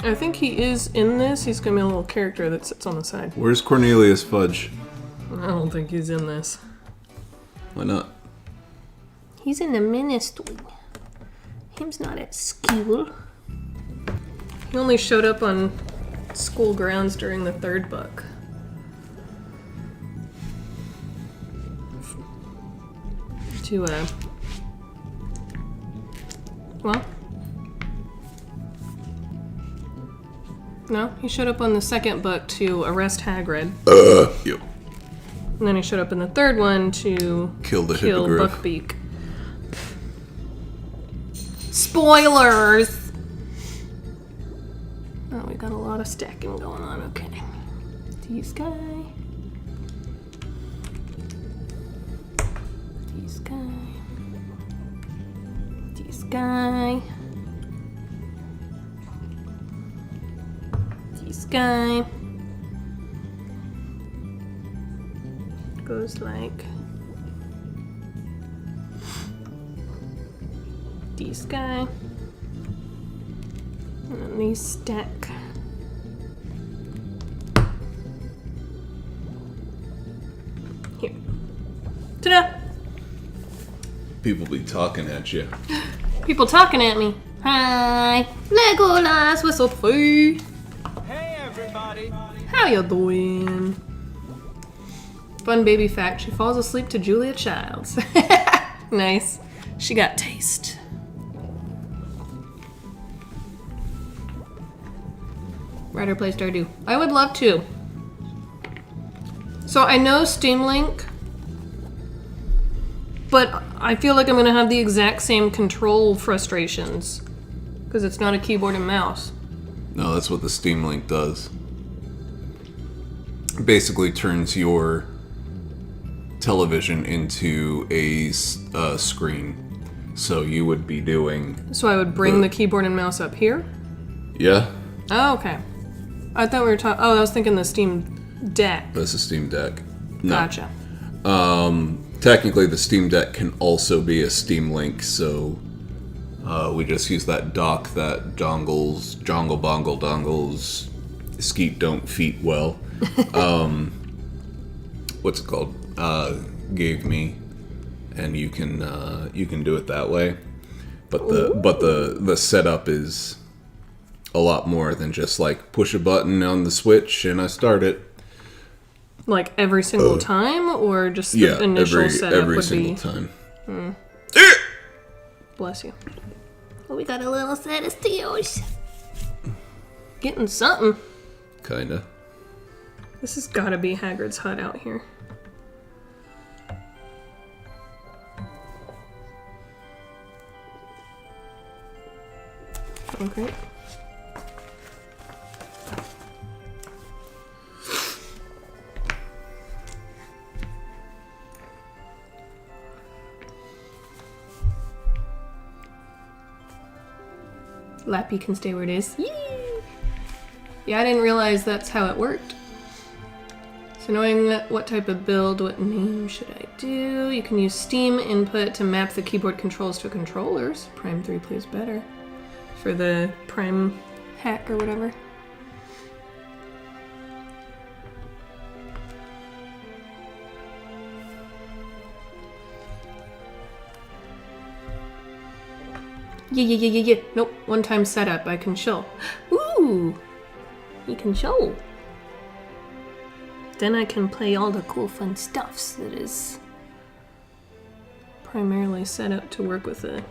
I think he is in this. He's gonna be a little character that sits on the side. Where's Cornelius Fudge? I don't think he's in this. Why not? He's in the ministry. Him's not at school. He only showed up on school grounds during the 3rd book. To, well... No, he showed up on the 2nd book to arrest Hagrid. Yep. And then he showed up in the 3rd one to Kill the hippogriff. Buckbeak. Spoilers! Oh, we got a lot of stacking going on, okay. T-Sky. T-Sky. T-Sky. T-Sky. Goes like D-Sky. And then these stack Ta-da! People be talking at you. People talking at me. Hi, Legolas with Sophie. Hey, everybody. How you doing? Fun baby fact, she falls asleep to Julia Childs. Nice. She got taste. Writer play Stardew. I would love to. So I know Steam Link, but I feel like I'm gonna have the exact same control frustrations because it's not a keyboard and mouse. No, that's what the Steam Link does. Basically turns your television into a screen. So you would be doing... So I would bring the keyboard and mouse up here? Yeah. Oh, okay. I thought we were talking... Oh, I was thinking the Steam Deck. That's a Steam Deck. No. Gotcha. Technically, the Steam Deck can also be a Steam Link, so we just use that dock that dongle bongle dongles skeet don't feet well. What's it called? Gave me, and you can do it that way. But the setup is a lot more than just like push a button on the Switch and I start it. Like every single time, or just the initial setup every would single be... time. Bless you. Oh, we got a little set of steals. Getting something. Kinda. This has got to be Hagrid's hut out here. Oh, great. Lappy can stay where it is. Yee! Yeah, I didn't realize that's how it worked. So knowing what type of build, what name should I do? You can use Steam input to map the keyboard controls to controllers. Prime 3 plays better. For the Prime hack or whatever. Yeah. Nope, one-time setup. I can show. Ooh! You can show. Then I can play all the cool fun stuffs that is primarily set up to work with a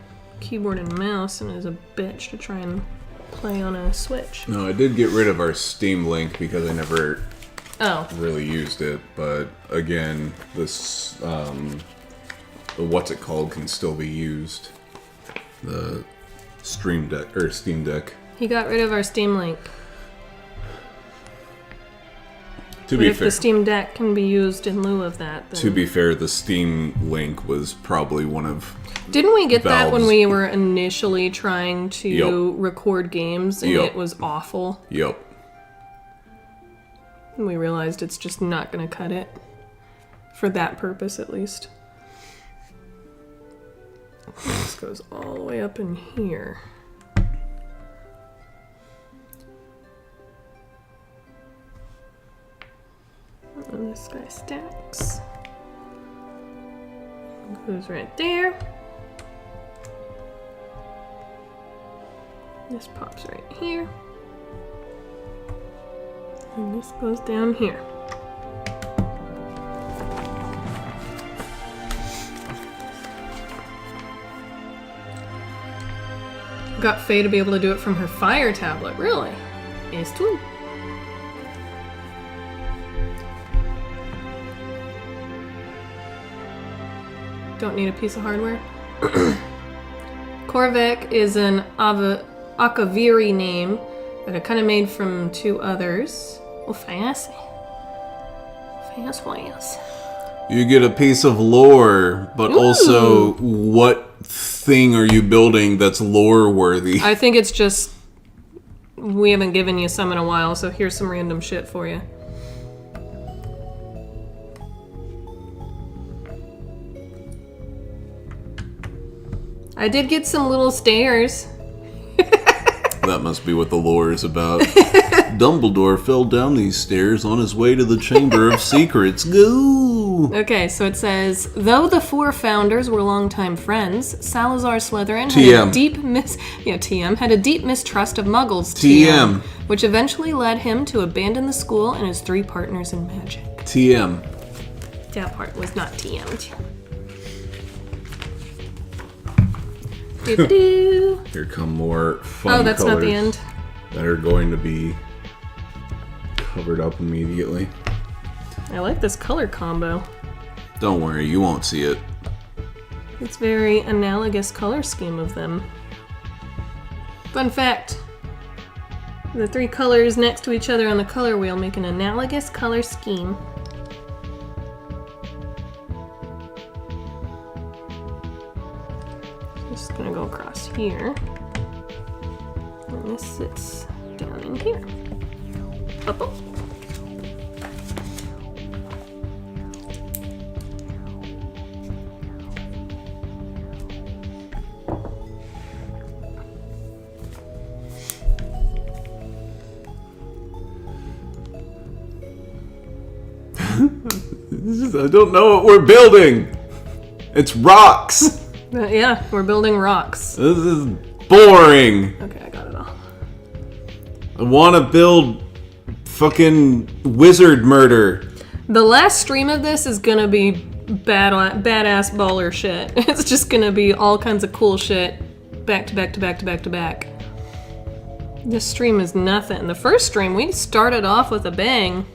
keyboard and mouse and is a bitch to try and play on a Switch. No, I did get rid of our Steam Link because I never really used it, but again, this the what's it called can still be used. The Stream Deck or Steam Deck. He got rid of our Steam Link. To But be if fair, the Steam Deck can be used in lieu of that, then... to be fair, the Steam Link was probably one of... Didn't we get that when Valve's- we were initially trying to Yup. record games and Yup. it was awful? Yup. And we realized it's just not going to cut it. For that purpose, at least. This goes all the way up in here. And this guy stacks. Goes right there. This pops right here. And this goes down here. Got Faye to be able to do it from her Fire tablet. Really? Yes, too. Don't need a piece of hardware. Korvek is an Akaviri name that I kind of made from two others. Oh, fancy. Fast. You get a piece of lore, but also what thing are you building that's lore worthy? I think it's just we haven't given you some in a while, so here's some random shit for you. I did get some little stairs. That must be what the lore is about. Dumbledore fell down these stairs on his way to the Chamber of Secrets. Go! Ooh. Okay, so it says, though the four founders were longtime friends, Salazar Slytherin TM. had a deep mistrust of Muggles. TM. Which eventually led him to abandon the school and his three partners in magic. TM. That part was not TM'd. Do-do. Here come more fun Oh, that's not the colors end. that are going to be covered up immediately. I like this color combo. Don't worry, you won't see it. It's very analogous color scheme of them. Fun fact. The three colors next to each other on the color wheel make an analogous color scheme. I'm just gonna go across here. And this sits down in here. Up, up. I don't know what we're building. It's rocks. Yeah, we're building rocks. This is boring. Okay, I got it all. I want to build fucking wizard murder. The last stream of this is gonna be badass baller shit. It's just gonna be all kinds of cool shit, back to back to back to back to back. This stream is nothing. The first stream, we started off with a bang.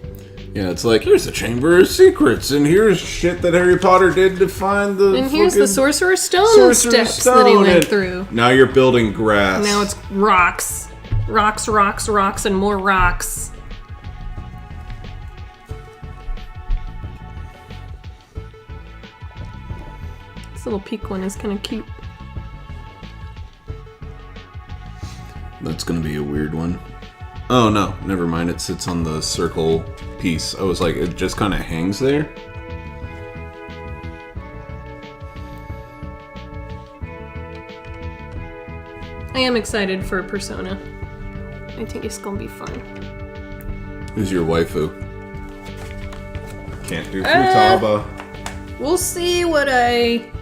Yeah, it's like, here's the Chamber of Secrets, and here's shit that Harry Potter did to find the And here's the fucking Sorcerer's Stone Sorcerer's steps that he Stone, went and through. Now you're building grass. Now it's rocks. Rocks, rocks, rocks, and more rocks. This little peak one is kind of cute. That's gonna be a weird one. Oh no, never mind. It sits on the circle piece. I was like, it just kind of hangs there. I am excited for Persona. I think it's gonna be fun. Who's your waifu? Can't do Futaba. We'll see what I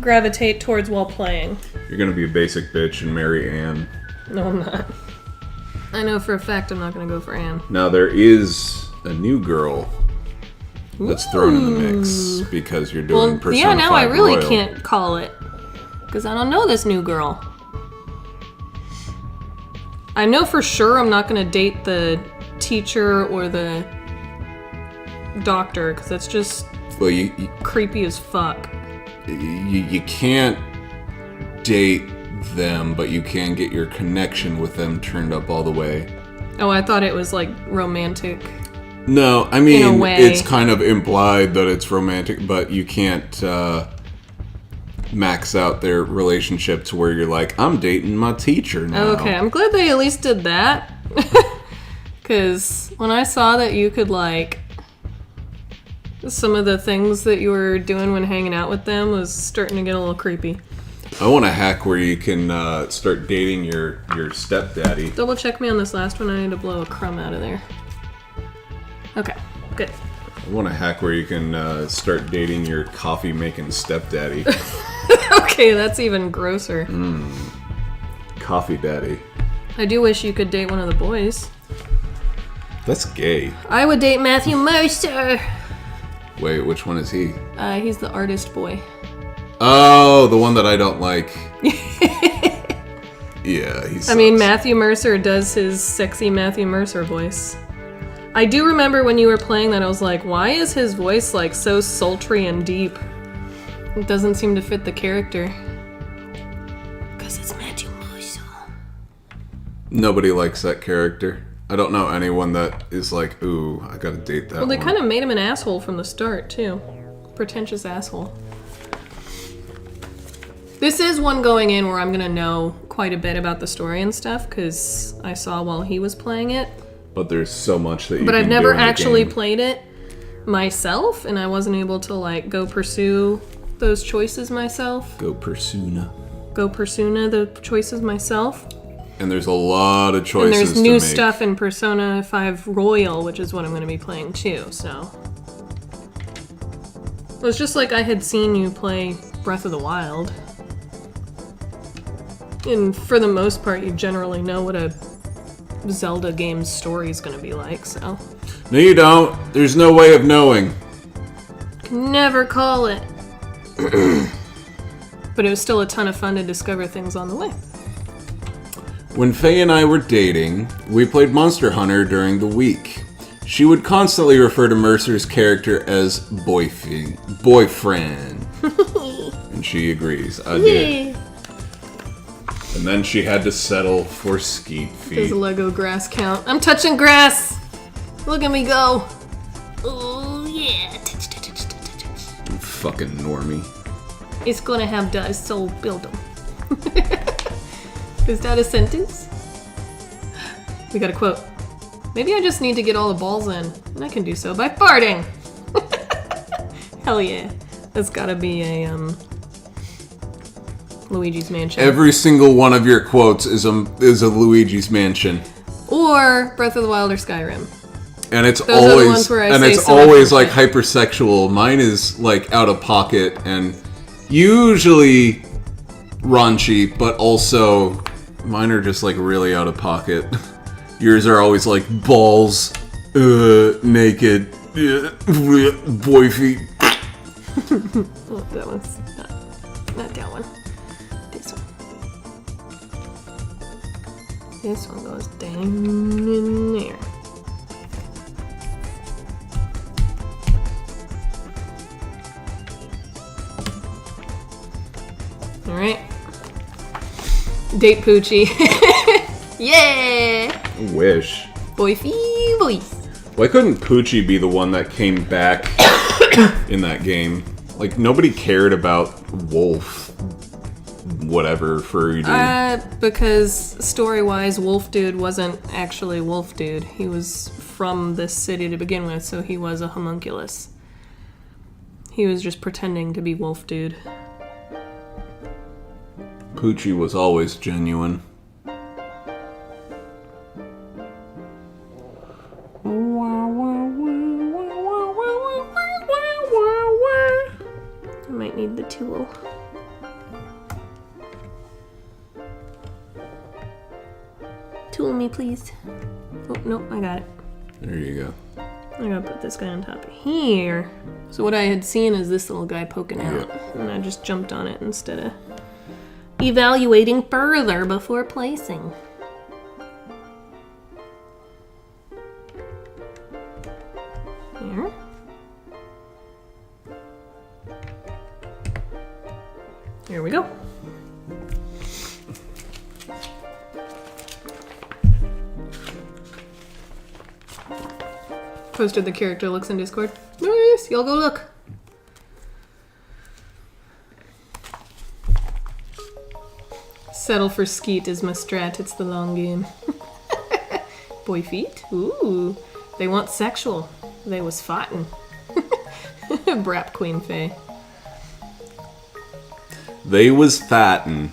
gravitate towards while playing. You're gonna be a basic bitch and marry Anne. No, I'm not. I know for a fact I'm not gonna go for Anne. Now there is a new girl that's thrown in the mix because you're doing Persona 5 yeah, now I really Royal. can't call it. Because I don't know this new girl. I know for sure I'm not gonna date the teacher or the doctor, because that's just Well, you creepy as fuck. can't date them, but you can get your connection with them turned up all the way. Oh, I thought it was like romantic. No, I In a mean, way. it's kind of implied that it's romantic, but you can't max out their relationship to where you're like, I'm dating my teacher now. Okay, I'm glad they at least did that. Because when I saw that you could, like, some of the things that you were doing when hanging out with them was starting to get a little creepy. I want a hack where you can start dating your stepdaddy. Double check me on this last one. I need to blow a crumb out of there. Okay, good. I want a hack where you can start dating your coffee-making stepdaddy. Okay, that's even grosser. Coffee daddy. I do wish you could date one of the boys. That's gay. I would date Matthew Mercer. Wait, which one is he? He's the artist boy. Oh, the one that I don't like. Yeah, he's. I mean, Matthew Mercer does his sexy Matthew Mercer voice. I do remember when you were playing that, I was like, why is his voice like so sultry and deep? It doesn't seem to fit the character. Because it's Matthew Mercer. Nobody likes that character. I don't know anyone that is like, ooh, I gotta date that Well, they one. kind of made him an asshole from the start, too. Pretentious asshole. This is one going in where I'm going to know quite a bit about the story and stuff, because I saw while he was playing it. But there's so much that you But can I've never do in the actually game. played it myself, and I wasn't able to, like, go pursue those choices myself. Go Persona. Go Persona the choices myself. And there's a lot of choices And there's to new make. stuff in Persona 5 Royal, which is what I'm going to be playing too, so. It was just like I had seen you play Breath of the Wild. And for the most part, you generally know what a Zelda game's story is going to be like, so... No, you don't. There's no way of knowing. Can never call it. But it was still a ton of fun to discover things on the way. When Faye and I were dating, we played Monster Hunter during the week. She would constantly refer to Mercer's character as boyfriend. And she agrees. I did. And then she had to settle for Skeet Feet. Does Lego grass count? I'm touching grass! Look at me go! Oh yeah! Touch, touch, touch, touch, touch, touch. You fucking normie. It's gonna have dice, so build them. Is that a sentence? We got a quote. Maybe I just need to get all the balls in, and I can do so by farting! Hell yeah. That's gotta be a, Luigi's Mansion. Every single one of your quotes is a Luigi's Mansion. Or Breath of the Wild or Skyrim. And it's Those are the ones where I say so always much like hypersexual. Mine is like out of pocket and usually raunchy, but also mine are just like really out of pocket. Yours are always like balls, naked, boy feet. Oh, that one's not that one. This one. This one goes down in there. Alright. Date Poochie. Yeah! I wish. Boyfie voice. Why couldn't Poochie be the one that came back in that game? Like, nobody cared about Wolf. Whatever, furry dude. Because story-wise, Wolf Dude wasn't actually Wolf Dude. He was from this city to begin with, so he was a homunculus. He was just pretending to be Wolf Dude. Poochie was always genuine. I might need the tool. Tool me, please. Oh, nope, I got it. There you go. I gotta put this guy on top of here. So what I had seen is this little guy poking out, and I just jumped on it instead of evaluating further before placing. There. Here we go. Posted the character looks in Discord. Nice, y'all go look. Settle for Skeet is my strat, it's the long game. Boy feet? Ooh, they want sexual. They was fighting. Brap Queen Faye. They was fattin'.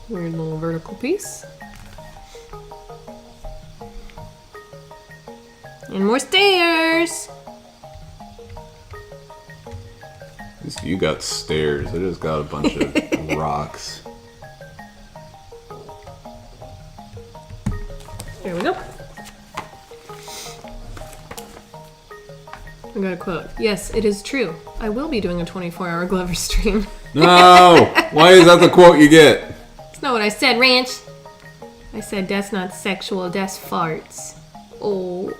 Weird little vertical piece. And more stairs! At least you got stairs. I just got a bunch of rocks. There we go. I got a quote. Yes, it is true. I will be doing a 24-hour Glover stream. No! Why is that the quote you get? That's not what I said, Ranch. I said that's not sexual, that's farts. Oh.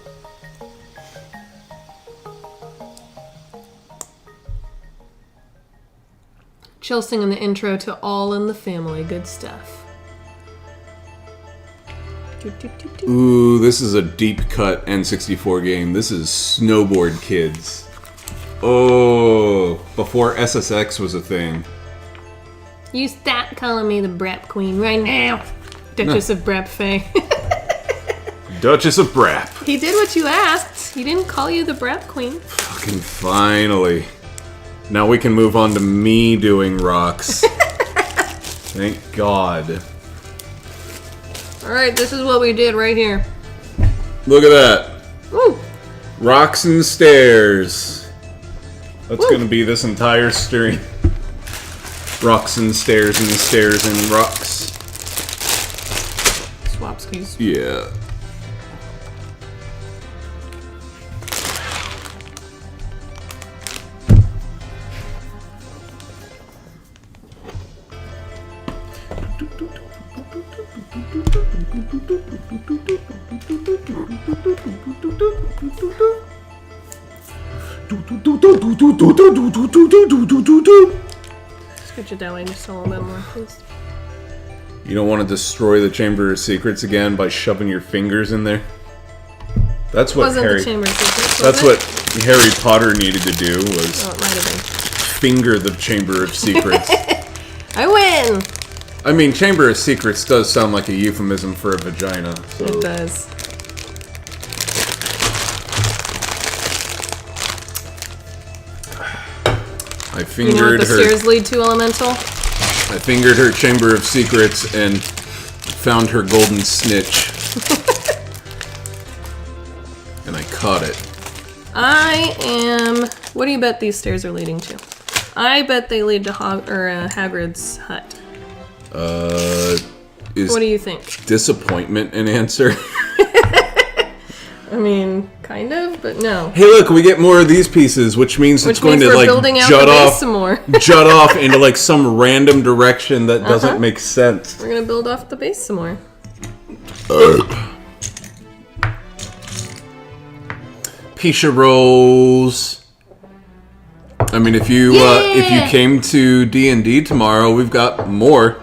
Chill singing the intro to All in the Family. Good stuff. Ooh, this is a deep cut N64 game. This is Snowboard Kids. Oh, before SSX was a thing. You stop calling me the Brap Queen right now. Duchess of Brap Faye. Duchess of Brap. He did what you asked. He didn't call you the Brap Queen. Fucking finally. Now we can move on to me doing rocks. Thank God. Alright, this is what we did right here. Look at that. Woo! Rocks and stairs. That's Woo. gonna be this entire stream. Rocks and stairs and stairs and rocks. Swapskis. Yeah. Scooch it that way just a little bit more, please. You don't want to destroy the Chamber of Secrets again by shoving your fingers in there? That's what Wasn't Harry... the Chamber of Secrets, That's was what Harry Potter needed to do, was Oh, it might have been. finger the Chamber of Secrets. I win! I mean, Chamber of Secrets does sound like a euphemism for a vagina. So. It does. I You fingered know what the her. stairs lead to, Elemental? I fingered her Chamber of Secrets and found her golden snitch. And I caught it. I am... What do you bet these stairs are leading to? I bet they lead to Hagrid's hut. Is What do you think? disappointment an answer? I mean, kind of, but no. Hey, look, we get more of these pieces, which means it's going means to we're like building out jut the base off, some more. jut off into like some random direction that doesn't make sense. We're gonna build off the base some more. Pisha rolls. I mean, if you came to D&D tomorrow, we've got more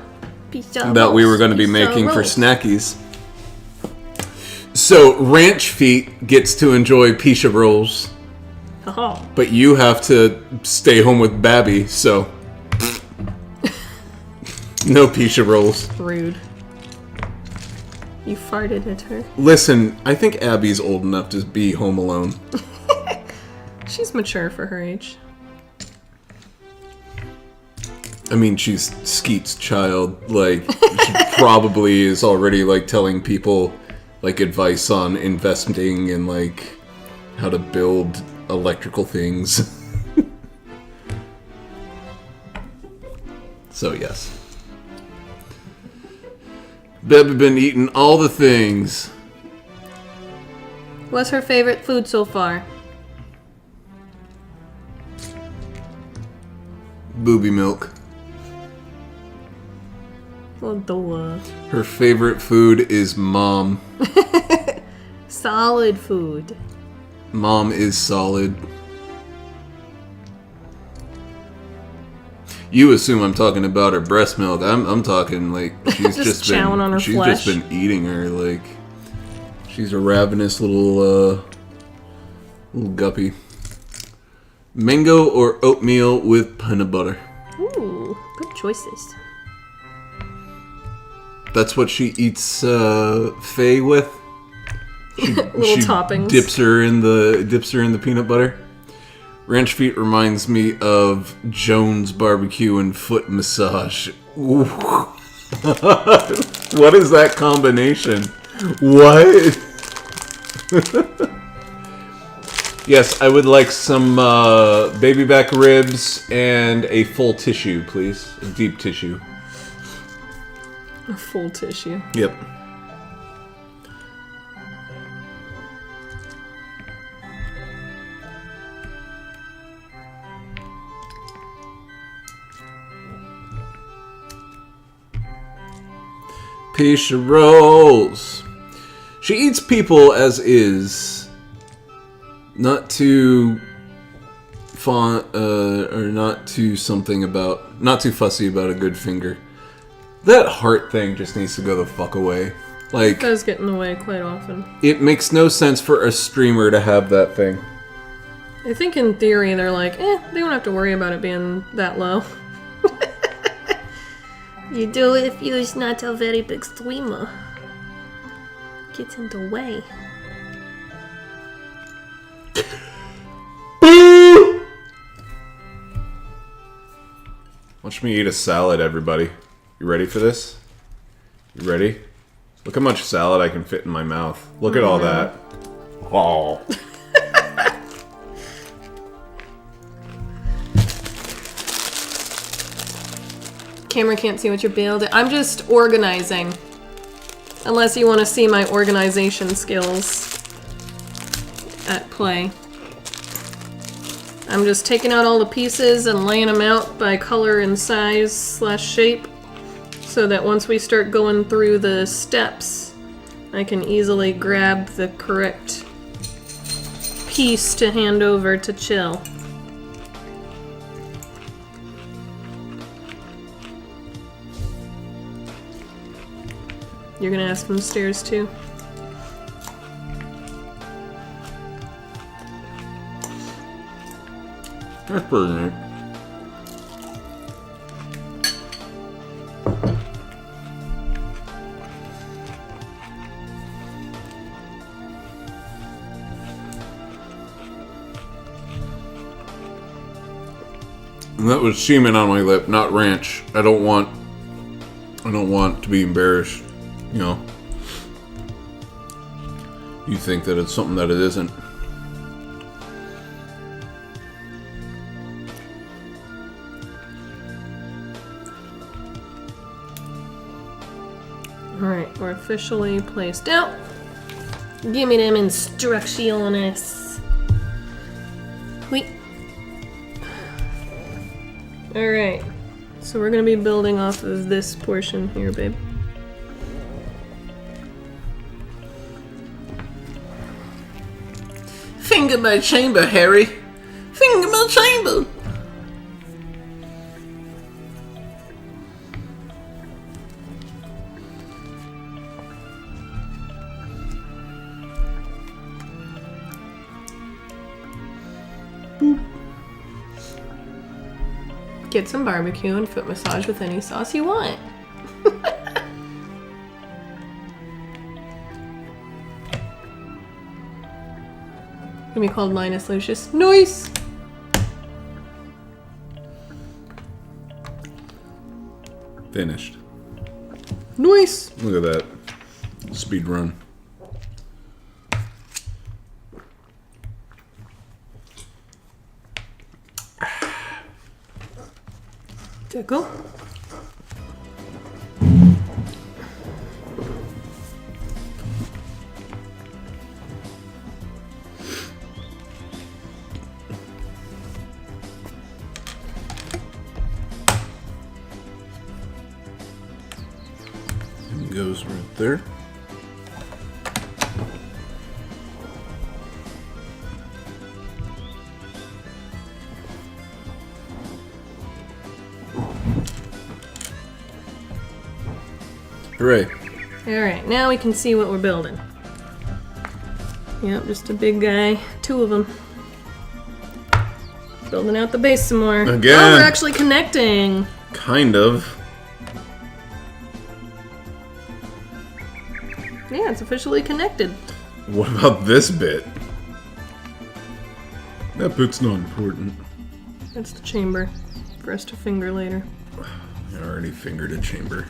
that we were going to be making for snackies. So Ranch Feet gets to enjoy Pisha rolls, Oh, but you have to stay home with Babby, so no Pisha rolls. rude. You farted at her. Listen, I think Abby's old enough to be home alone. She's mature for her age. I mean, she's Skeet's child. Like, she probably is already, like, telling people, like, advice on investing and, like, how to build electrical things. So, yes. Beb been eating all the things. What's her favorite food so far? Booby milk. Well, duh. Her favorite food is Mom. Solid food. Mom is solid. You assume I'm talking about her breast milk. I'm talking like she's Just been chowing on her she's flesh. just been eating her like she's a ravenous little guppy. Mango or oatmeal with peanut butter. Ooh, good choices. That's what she eats Faye with. Little toppings. Dips her in the peanut butter. Ranch Feet reminds me of Jones Barbecue and Foot Massage. Ooh. What is that combination? What? Yes, I would like some baby back ribs and a full tissue, please. A deep tissue. A full tissue. Yep. Pisha rolls. She eats people as is. Not too not too fussy about a good finger. That heart thing just needs to go the fuck away. Like, It does get in the way quite often. it makes no sense for a streamer to have that thing. I think in theory they're like, they don't have to worry about it being that low. You do it if you're not a very big streamer. Gets in the way. Watch me eat a salad, everybody. You ready for this? You ready? Look how much salad I can fit in my mouth. Look at all that. Oh. Camera can't see what you're building. I'm just organizing. Unless you want to see my organization skills at play. I'm just taking out all the pieces and laying them out by color and size / shape so that once we start going through the steps, I can easily grab the correct piece to hand over to Chill. You're gonna ask from the stairs too? That's pretty neat. And that was semen on my lip, not ranch. I don't want to be embarrassed. You know. You think that it's something that it isn't. Alright, we're officially placed out. Give me them instructions. Wait. Alright. So we're gonna be building off of this portion here, babe. Finger my chamber, Harry. Finger my chamber. Get some barbecue and foot massage with any sauce you want. Gonna be called Linus Lucius. Nice! Finished. Nice! Look at that. Speed run. Tickle. And goes right there. Hooray. Alright, now we can see what we're building. Yep, just a big guy. 2 of them. Building out the base some more. Again. Oh, we're actually connecting. Kind of. Yeah, it's officially connected. What about this bit? That bit's not important. That's the chamber for us to finger later. I already fingered a chamber.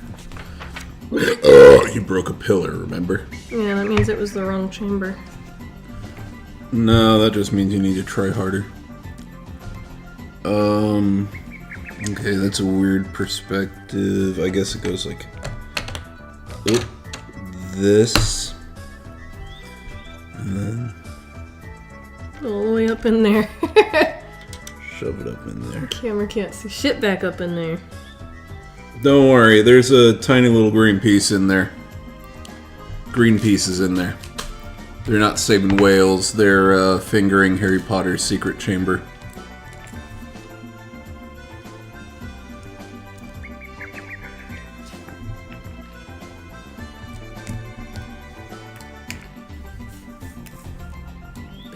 Oh, you broke a pillar, remember? Yeah, that means it was the wrong chamber. No, that just means you need to try harder. Okay, that's a weird perspective. I guess it goes like... Oop, this. And then... All the way up in there. Shove it up in there. Camera can't see shit back up in there. Don't worry, there's a tiny little green piece in there. Green pieces in there. They're not saving whales, they're fingering Harry Potter's secret chamber.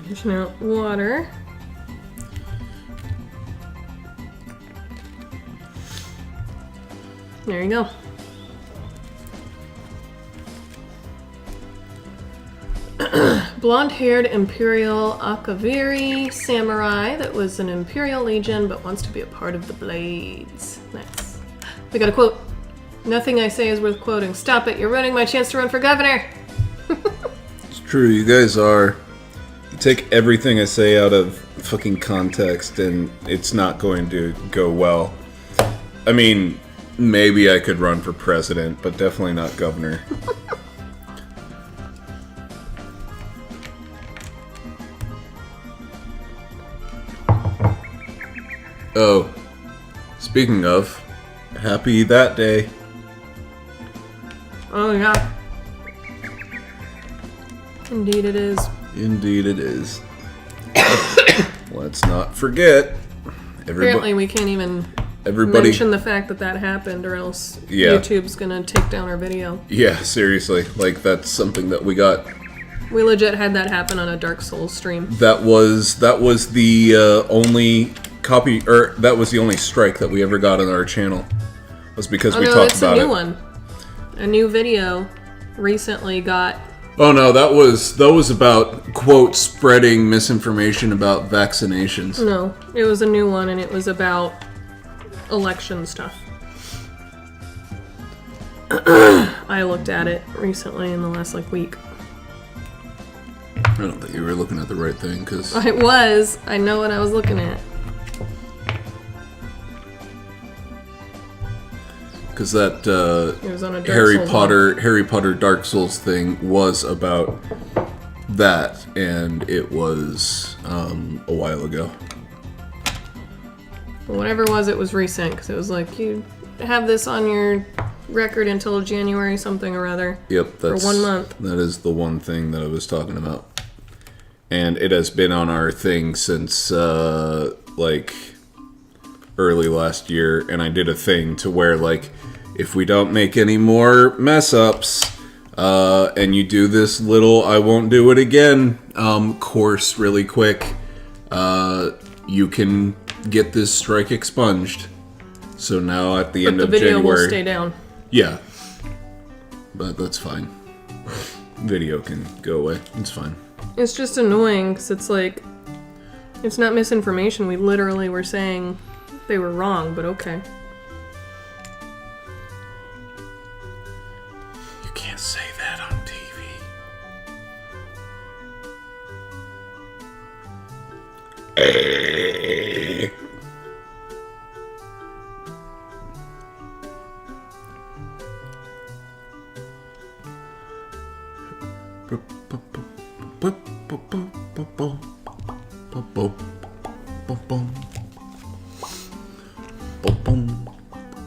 Finishing out water. There you go. Blonde-haired Imperial Akaviri samurai that was an Imperial Legion but wants to be a part of the Blades. Nice. We got a quote. Nothing I say is worth quoting. Stop it, you're ruining my chance to run for governor! It's true, you guys are. You take everything I say out of fucking context and it's not going to go well. I mean, maybe I could run for president, but definitely not governor. Oh, speaking of, happy that day. Oh, yeah. Indeed it is. Indeed it is. Let's not forget. Apparently we can't even mention the fact that that happened, or else YouTube's gonna take down our video. Yeah, seriously. Like, that's something that we got. We legit had that happen on a Dark Souls stream. That was the only copy, or that was the only strike that we ever got on our channel. Was because we talked about it. Oh no, it's a new one. A new video recently got... Oh no, that was about, quote, spreading misinformation about vaccinations. No, it was a new one, and it was about election stuff. I looked at it recently in the last, week. I don't think you were looking at the right thing, because... I was. I know what I was looking at. Because that it was on a Dark Harry Potter Dark Souls thing was about that, and it was a while ago. Well, whatever it was recent, because it was like, you have this on your record until January something or other. Yep, that's... For 1 month. That is the one thing that I was talking about. And it has been on our thing since, early last year, and I did a thing to where, if we don't make any more mess-ups, and you do this little I won't do it again course really quick, you can get this strike expunged. So now at the end of January... But the video will stay down. Yeah. But that's fine. Video can go away. It's fine. It's just annoying, because it's it's not misinformation. We literally were saying they were wrong, but okay. You can't say that on TV.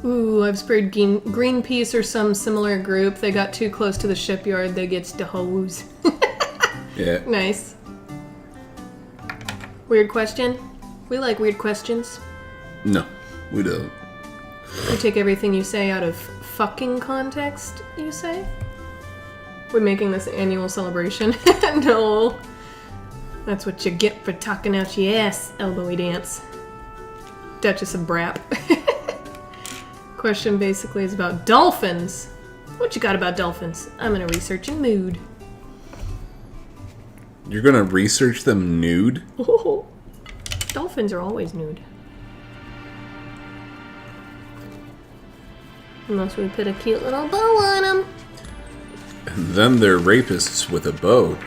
Ooh, I've sprayed Greenpeace or some similar group. They got too close to the shipyard, they gets the hose. Yeah. Nice. Weird question? We like weird questions. No, we don't. We take everything you say out of fucking context, you say? We're making this annual celebration. No. That's what you get for talking out your ass, elbowy dance. Duchess of Brap. Question basically is about dolphins. What you got about dolphins? I'm in a researching mood. You're gonna research them nude? Oh, dolphins are always nude. Unless we put a cute little bow on them. And then they're rapists with a bow.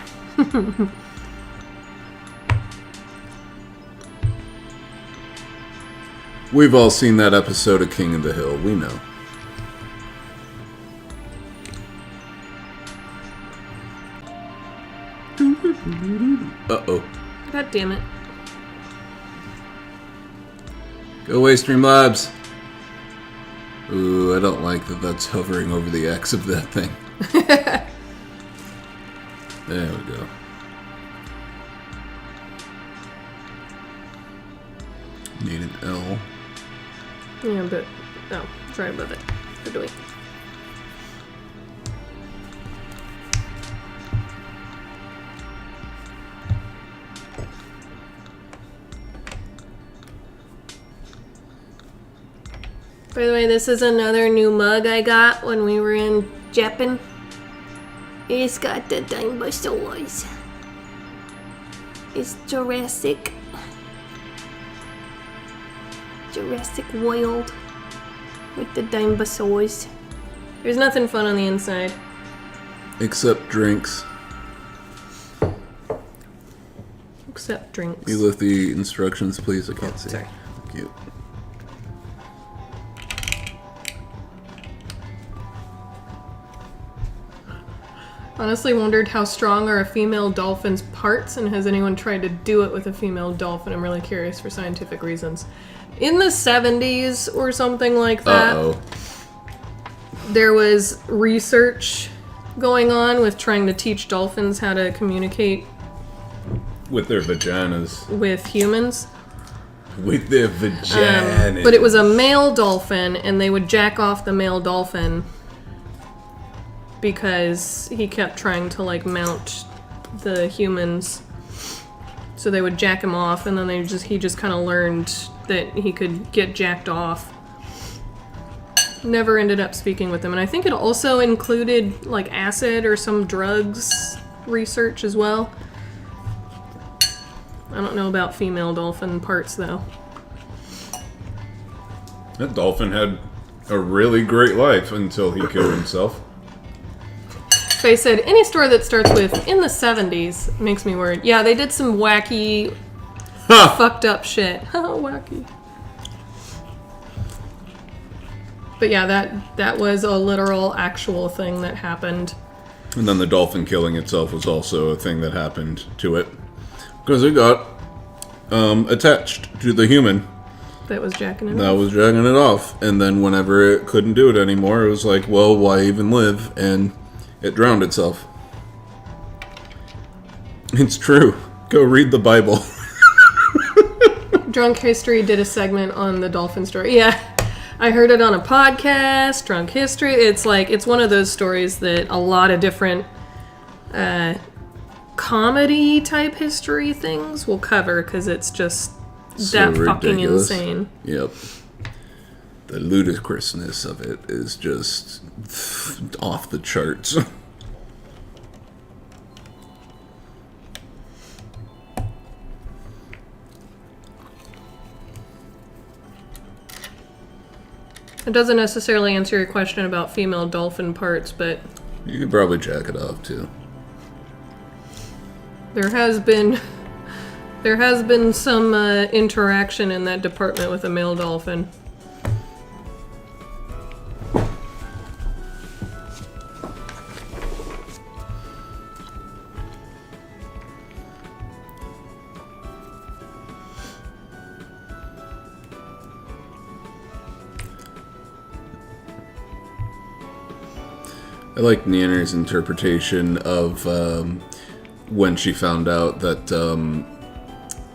We've all seen that episode of King of the Hill. We know. Uh-oh. God damn it. Go away, Streamlabs. Ooh, I don't like that that's hovering over the X of that thing. There we go. Need an L. Yeah, but... Oh, it's right above it. What do we... By the way, this is another new mug I got when we were in Japan. It's got the dinosaurs. It's Jurassic World with the dinosaurs. There's nothing fun on the inside. Except drinks. Except drinks. You lift the instructions, please. I can't see. Sorry. Thank you. Honestly wondered how strong are a female dolphin's parts, and has anyone tried to do it with a female dolphin? I'm really curious for scientific reasons. In the 70s or something like that, Uh-oh. there was research going on with trying to teach dolphins how to communicate With their vaginas. with humans. With their vaginas. But it was a male dolphin, and they would jack off the male dolphin because he kept trying to, like, mount the humans. So they would jack him off, and then he just kind of learned that he could get jacked off. Never ended up speaking with them. And I think it also included, like, acid or some drugs research as well. I don't know about female dolphin parts, though. That dolphin had a really great life until he killed himself. They said any store that starts with in the 70s makes me worried. Yeah, they did some wacky, fucked up shit. Wacky. But yeah, that was a literal, actual thing that happened. And then the dolphin killing itself was also a thing that happened to it. Because it got attached to the human That was jacking it that off. was dragging it off. And then whenever it couldn't do it anymore, it was like, well, why even live? And it drowned itself. It's true. Go read the Bible. Drunk History did a segment on the dolphin story. Yeah, I heard it on a podcast, Drunk History. It's like, it's one of those stories that a lot of different comedy type history things will cover, because it's just that fucking ridiculous. insane. Yep. The ludicrousness of it is just off the charts. It doesn't necessarily answer your question about female dolphin parts, but You could probably jack it off too. there has been some interaction in that department with a male dolphin. I like Nanner's interpretation of when she found out that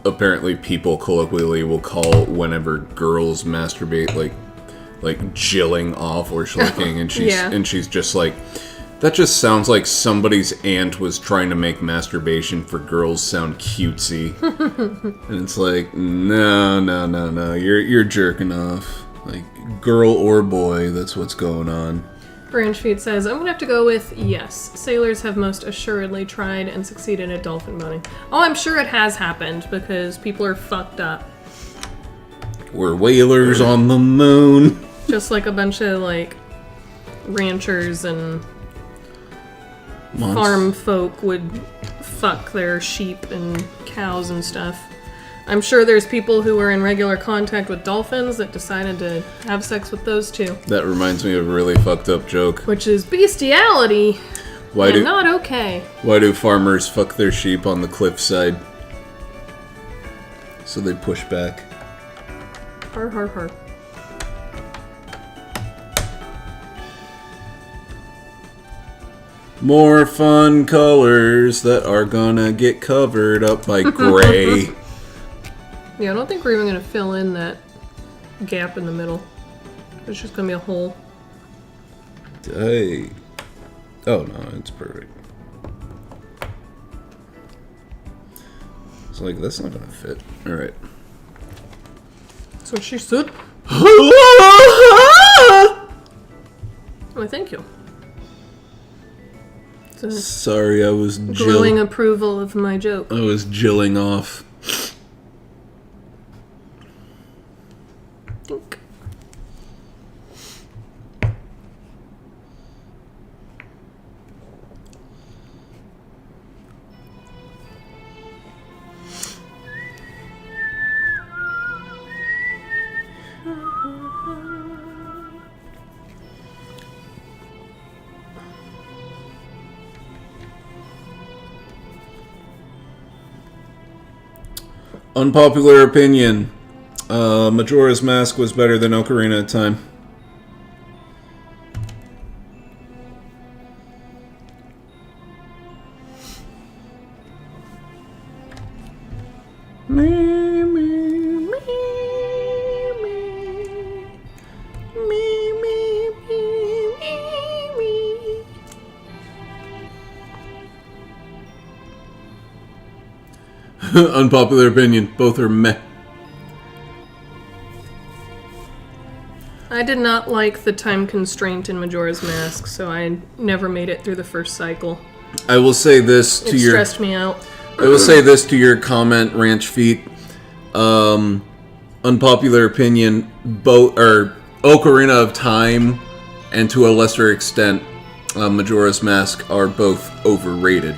apparently people colloquially will call whenever girls masturbate like jilling off or schlicking, and she's just like, that just sounds like somebody's aunt was trying to make masturbation for girls sound cutesy. And it's like, no, you're jerking off, like girl or boy, that's what's going on. Branch Feet says, I'm gonna have to go with yes. Sailors have most assuredly tried and succeeded at dolphin boning. Oh, I'm sure it has happened because people are fucked up. We're whalers on the moon. Just like a bunch of like ranchers and farm folk would fuck their sheep and cows and stuff. I'm sure there's people who are in regular contact with dolphins that decided to have sex with those too. That reminds me of a really fucked up joke. Which is bestiality and not okay. Why do farmers fuck their sheep on the cliffside? So they push back. Har har har. More fun colors that are gonna get covered up by gray. Yeah, I don't think we're even going to fill in that gap in the middle. It's just going to be a hole. Hey. Oh no, it's perfect. It's like, that's not gonna fit. Alright. That's what she said. Oh, thank you. It's a Sorry, I was glowing approval of my joke. I was jilling off. Think. Unpopular opinion. Majora's Mask was better than Ocarina of Time. Unpopular opinion. Both are meh. I did not like the time constraint in Majora's Mask, so I never made it through the first cycle. I will say this to It your. stressed me out. I will say this to your comment, Ranch Feet. Unpopular opinion. Both or Ocarina of Time, and to a lesser extent, Majora's Mask are both overrated.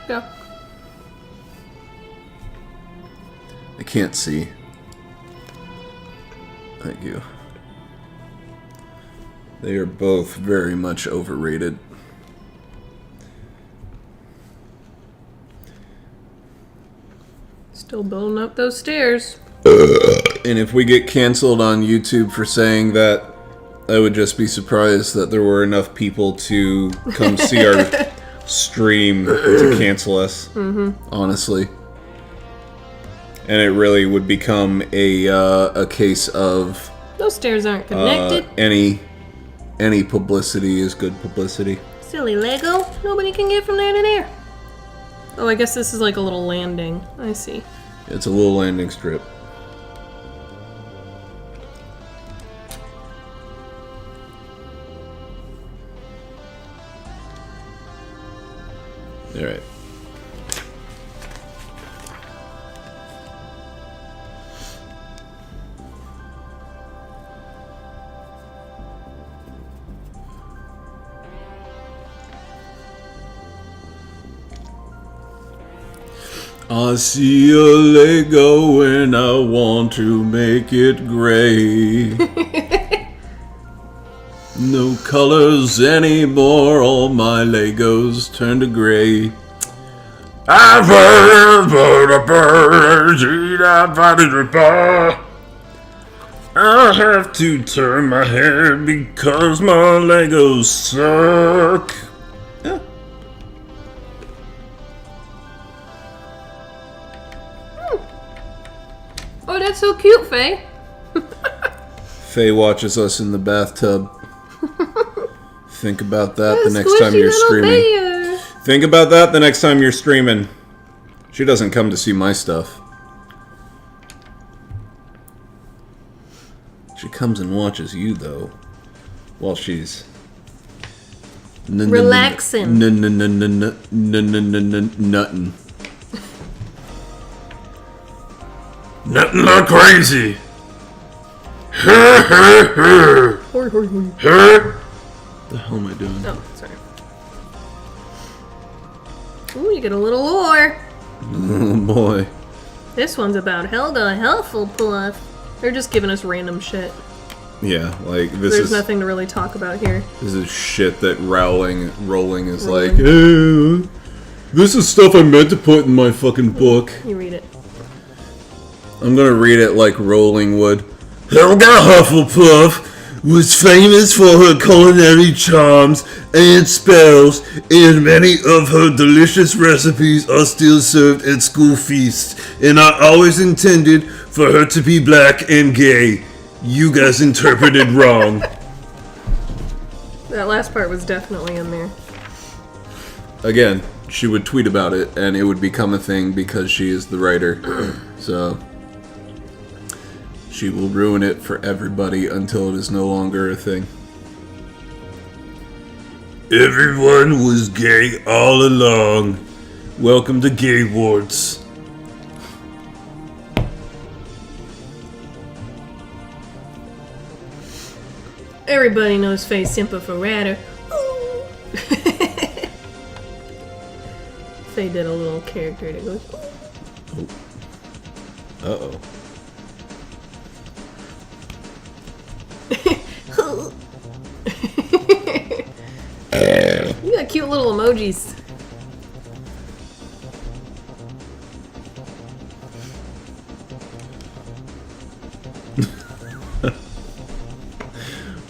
Yeah. I can't see. Thank you. They are both very much overrated. Still building up those stairs. And if we get canceled on YouTube for saying that, I would just be surprised that there were enough people to come see our stream to cancel us. Honestly. And it really would become a case of Those stairs aren't connected. any publicity is good publicity. Silly Lego. Nobody can get from there to there. Oh, I guess this is like a little landing. I see. It's a little landing strip. All right. I see a Lego and I want to make it gray. No colors anymore, all my Legos turn to gray. I have to turn my head because my Legos suck. Yeah. Oh, that's so cute, Faye. Faye watches us in the bathtub. Think about that the next Squishy time you're little streaming. bear. Think about that the next time you're streaming. She doesn't come to see my stuff. She comes and watches you, though, while she's Relaxing. Nuttin'. Nothing like crazy. Hoi, hoi, hoi. What the hell am I doing? Oh, sorry. Ooh, you get a little lore. Oh boy. This one's about Helga Hufflepuff. They're just giving us random shit. Yeah, like this There's is nothing to really talk about here. this is shit that rolling is Rolling. like. Hey, this is stuff I meant to put in my fucking book. You read it. I'm gonna read it like Rolling would. Helga Hufflepuff was famous for her culinary charms and spells, and many of her delicious recipes are still served at school feasts. And I always intended for her to be black and gay. You guys interpreted wrong. That last part was definitely in there. Again, she would tweet about it, and it would become a thing because she is the writer. So she will ruin it for everybody until it is no longer a thing. Everyone was gay all along. Welcome to Gay Warts. Everybody knows Faye Simpa for Ratter. Faye did a little character that goes. Uh-oh. You got cute little emojis.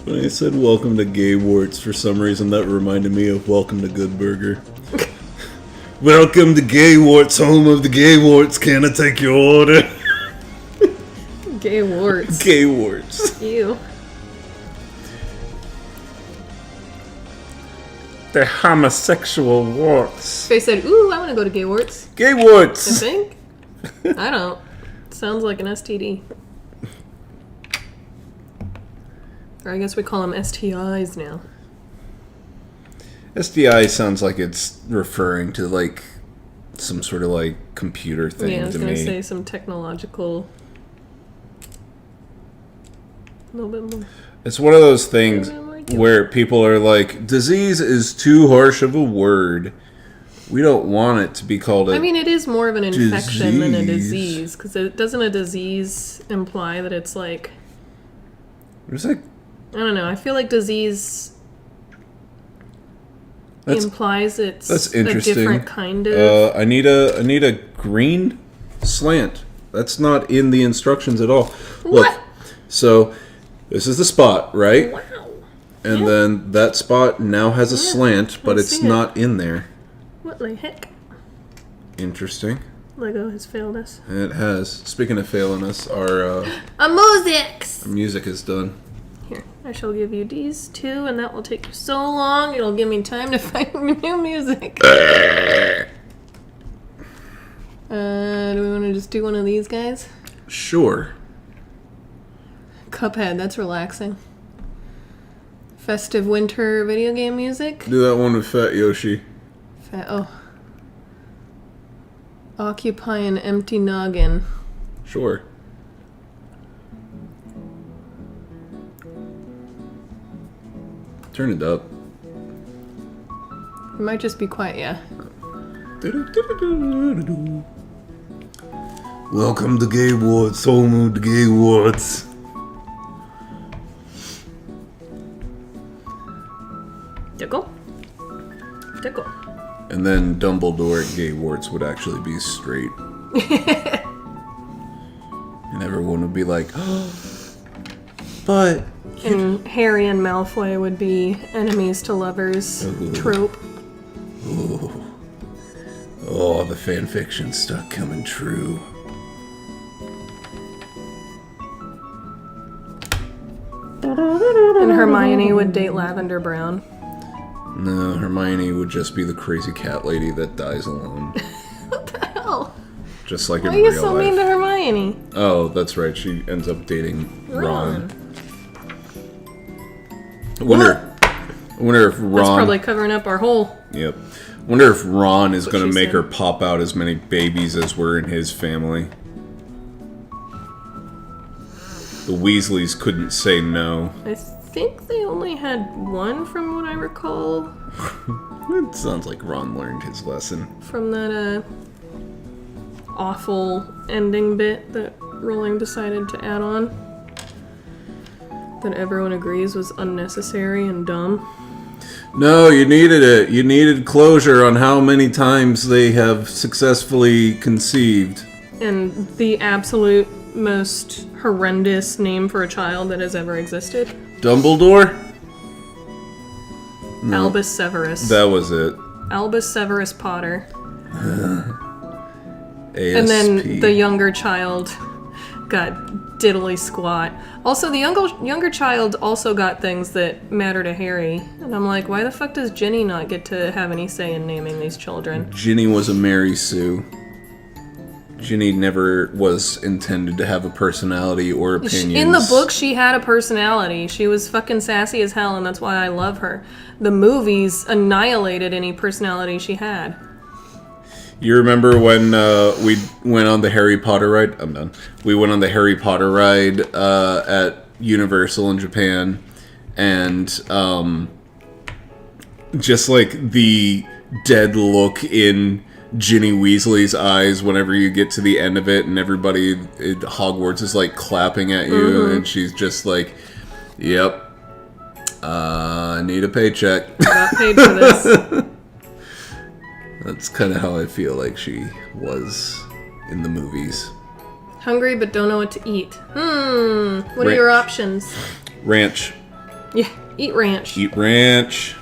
When I said welcome to Hogwarts, for some reason that reminded me of welcome to Good Burger. Welcome to Hogwarts, home of the Hogwarts. Can I take your order? Gay warts. Hogwarts. Ew. They're homosexual warts. Faye said, ooh, I want to go to gay warts. I Hogwarts. think. I don't. Sounds like an STD. Or I guess we call them STIs now. SDI sounds like it's referring to like some sort of like computer thing Yeah, I was to going to me. say some technological... A little bit more. It's one of those things Yeah, I like it. where people are like, disease is too harsh of a word. We don't want it to be called a... I mean, it is more of an infection than a Disease. disease. Because doesn't a disease imply that it's like... It's like... I don't know. I feel like disease implies it's that's a interesting. different kind of... I need a green slant. That's not in the instructions at all. Look, What? so this is the spot, right? Wow. And Yeah. then that spot now has a slant, but I it's see it. not in there. What the heck? Interesting. Lego has failed us. It has. Speaking of failing us, our A musics! music is done. Here, I shall give you these two, and that will take you so long, it'll give me time to find new music. Do we want to just do one of these guys? Sure. Cuphead, that's relaxing. Festive winter video game music. Do that one with Fat Yoshi. Oh. Occupy an empty noggin. Sure. Turn it up. It might just be quiet, yeah. Welcome to Hogwarts, home of the Hogwarts. Tickle. Tickle. And then Dumbledore at Hogwarts would actually be straight. And everyone would be like, oh, but... And Harry and Malfoy would be enemies to lovers trope. Oh, the fanfiction stuck coming true. And Hermione would date Lavender Brown. No, Hermione would just be the crazy cat lady that dies alone. What the hell? Just like Why in are you real so life. mean to Hermione? Oh, that's right. She ends up dating Ron. I wonder if Ron... That's probably covering up our hole. Yep. Wonder if Ron is going to she make said. her pop out as many babies as were in his family. The Weasleys couldn't say no. I think they only had one from what I recall It sounds like Ron learned his lesson. from that awful ending bit that Rowling decided to add on. That everyone agrees was unnecessary and dumb. No, you needed it. You needed closure on how many times they have successfully conceived. And the absolute most horrendous name for a child that has ever existed. Dumbledore? No, Albus Severus. that was it. Albus Severus Potter. ASP. And then the younger child got diddly squat. Also, the younger child also got things that matter to Harry. And I'm like, why the fuck does Ginny not get to have any say in naming these children? Ginny was a Mary Sue. Ginny never was intended to have a personality or opinions. In the book, she had a personality. She was fucking sassy as hell, and that's why I love her. The movies annihilated any personality she had. You remember when we went on the Harry Potter ride? I'm done. We went on the Harry Potter ride at Universal in Japan, and just like the dead look in Ginny Weasley's eyes whenever you get to the end of it, and everybody at Hogwarts is like clapping at you, and she's just like, "Yep, I need a paycheck." Got paid for this. That's kind of how I feel like she was in the movies. Hungry but don't know what to eat. What are Ranch. your options? Ranch. Yeah, eat ranch. Eat ranch.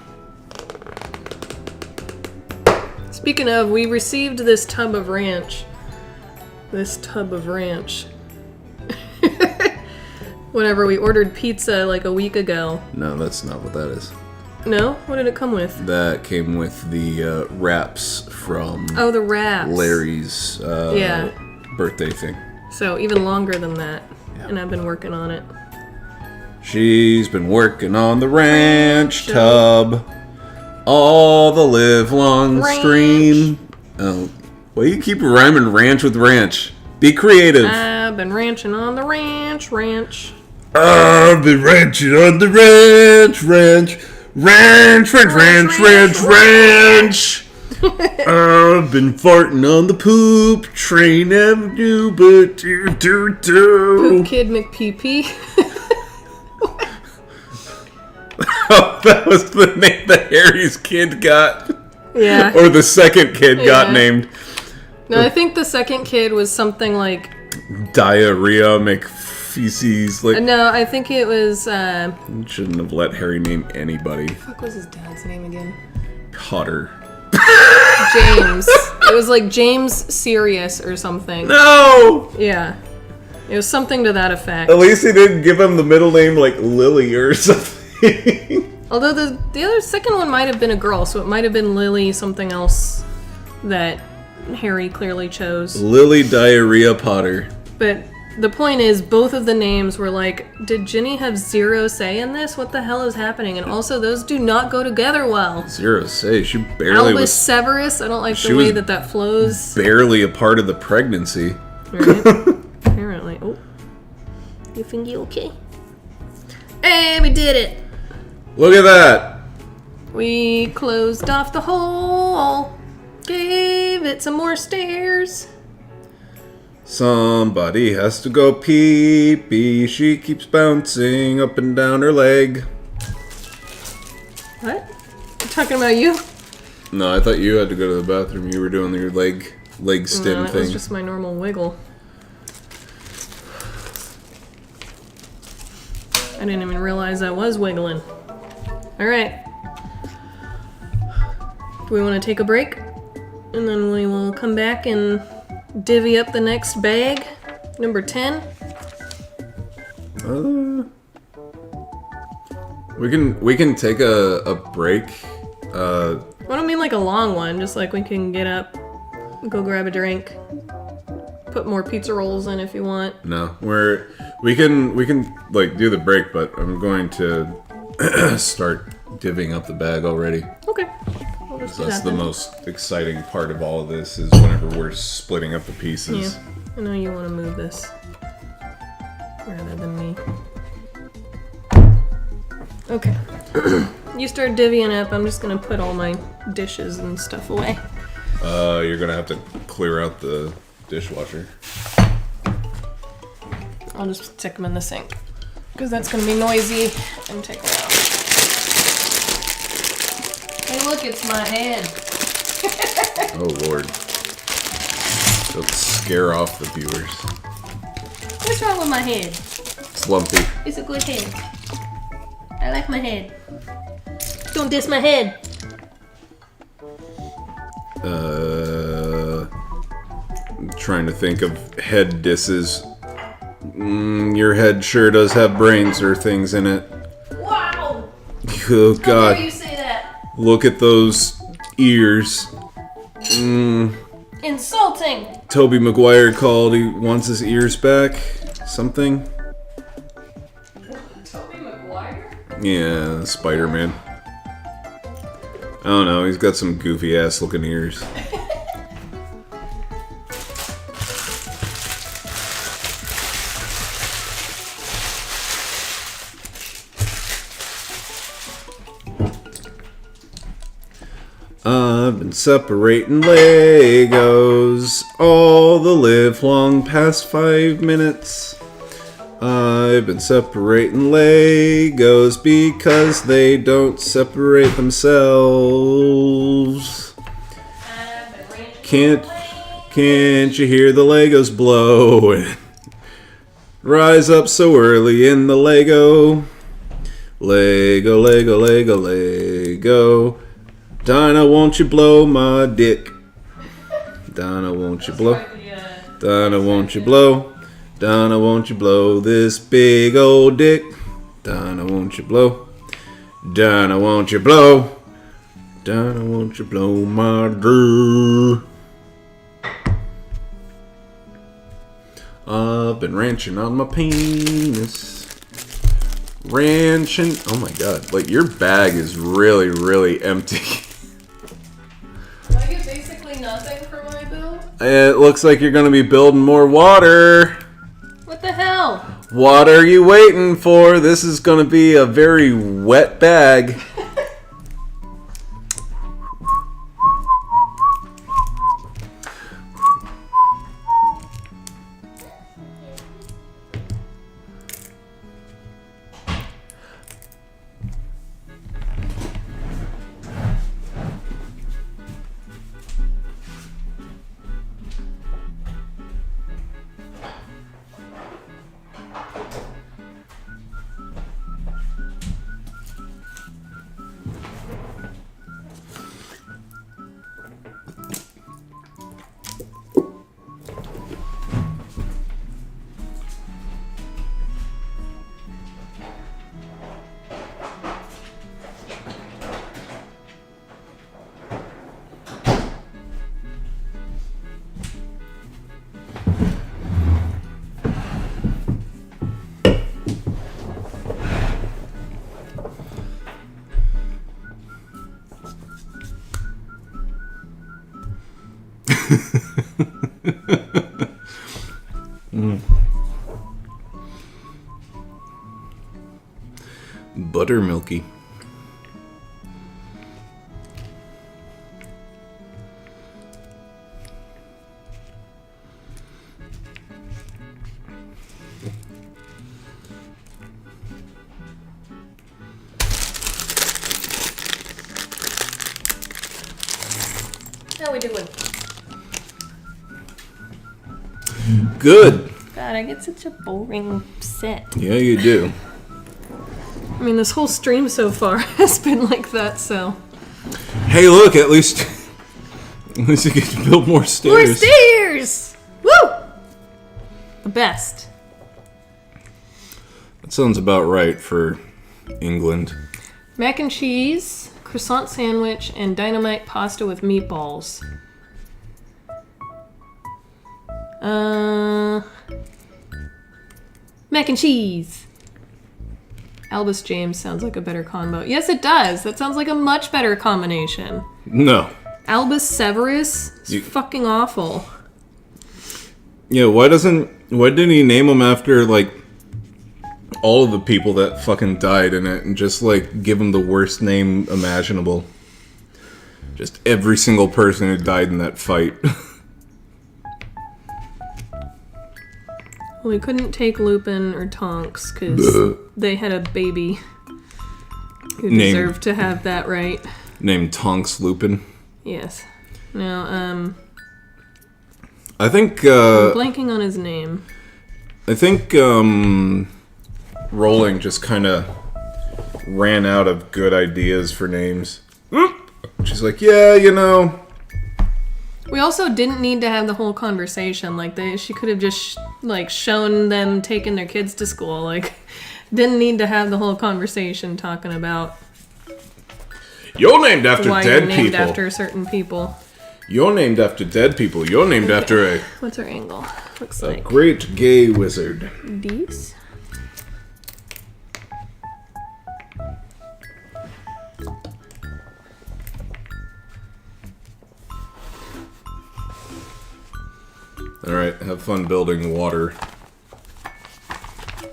Speaking of, we received this tub of ranch. Whenever we ordered pizza like a week ago. No, that's not what that is. No? What did it come with? That came with the wraps from Oh, the wraps. Larry's birthday thing. So even longer than that. Yeah. And I've been working on it. She's been working on the ranch tub all the live long stream. Oh, well, you keep rhyming ranch with ranch. Be creative. I've been ranching on the ranch. I've been ranching on the ranch. I've been farting on the poop train avenue, but do. Poop Kid McPee. Oh, that was the name that Harry's kid got. Yeah. Or the second kid got named. No, I think the second kid was something like Diarrhea McFeces. Like, no, I think it was shouldn't have let Harry name anybody. What was his dad's name again? Potter. James. It was like James Sirius or something. No! Yeah. It was something to that effect. At least he didn't give him the middle name like Lily or something. Although the other second one might have been a girl, so it might have been Lily something else that Harry clearly chose. Lily Diarrhea Potter. But the point is, both of the names were like, did Ginny have zero say in this? What the hell is happening? And also, those do not go together well. Zero say. She barely Albus was... Severus, I don't like the way that flows. Barely a part of the pregnancy. Right? Apparently. Oh. You think you okay? Hey, we did it! Look at that! We closed off the hole. Gave it some more stairs. Somebody has to go pee-pee. She keeps bouncing up and down her leg. What? You talking about you? No, I thought you had to go to the bathroom. You were doing your leg stim no, thing. That was just my normal wiggle. I didn't even realize I was wiggling. Alright. Do we want to take a break? And then we will come back and divvy up the next bag. Number 10. We can take a break. I don't mean like a long one, just like we can get up, go grab a drink, put more pizza rolls in if you want. No, we can like do the break, but I'm going to start divvying up the bag already. Okay. We'll just do That's that the then. most exciting part of all of this is whenever we're splitting up the pieces. Yeah, I know you want to move this rather than me. Okay. You start divvying up. I'm just gonna put all my dishes and stuff away. You're gonna have to clear out the dishwasher. I'll just stick them in the sink because that's gonna be noisy and take a while. Hey, look, it's my head. Oh Lord. Don't scare off the viewers. What's wrong with my head? It's lumpy. It's a good head. I like my head. Don't diss my head. I'm trying to think of head disses. Your head sure does have brains or things in it. Wow! Oh How God. dare you say that? Look at those ears. Insulting! Toby Maguire called. He wants his ears back. Something. Toby Maguire? Yeah, Spider-Man. I don't know. He's got some goofy ass looking ears. I've been separating Legos all the live long past 5 minutes. I've been separating Legos because they don't separate themselves. Can't you hear the Legos blowing? Rise up so early in the Lego Lego, Lego, Lego, Lego. Dinah, won't you blow my dick? Dinah, won't you blow? Dinah, won't you blow? Dinah, won't you blow this big old dick? Dinah, won't you blow? Dinah, won't you blow? Dinah, won't you blow my dick? I've been ranching on my penis. Ranching. Oh my god. Like, your bag is really, really empty. Do I get basically nothing for my build? It looks like you're gonna be building more water. What the hell? What are you waiting for? This is gonna be a very wet bag. Buttermilky. How we doing? Good. God, I get such a boring set. Yeah, you do. I mean, this whole stream so far has been like that, so. Hey, look, at least you get to build more stairs. More stairs! Woo! The best. That sounds about right for England. Mac and cheese, croissant sandwich, and dynamite pasta with meatballs. Mac and cheese. Albus James sounds like a better combo. Yes, it does. That sounds like a much better combination. No. Albus Severus is fucking awful. Yeah, why didn't he name him after, like, all of the people that fucking died in it and just, like, give him the worst name imaginable? Just every single person who died in that fight. Well, we couldn't take Lupin or Tonks because they had a baby who deserved to have that right. Named Tonks Lupin. Yes. Now, I think, I'm blanking on his name. I think, Rowling just kind of ran out of good ideas for names. She's like, yeah, you know. We also didn't need to have the whole conversation. Like, she could have just, shown them taking their kids to school. Like, didn't need to have the whole conversation talking about You're named after why dead you're named people. after certain people. You're named after dead people. You're named after a What's our angle? Looks like great gay wizard. these. Alright, have fun building water.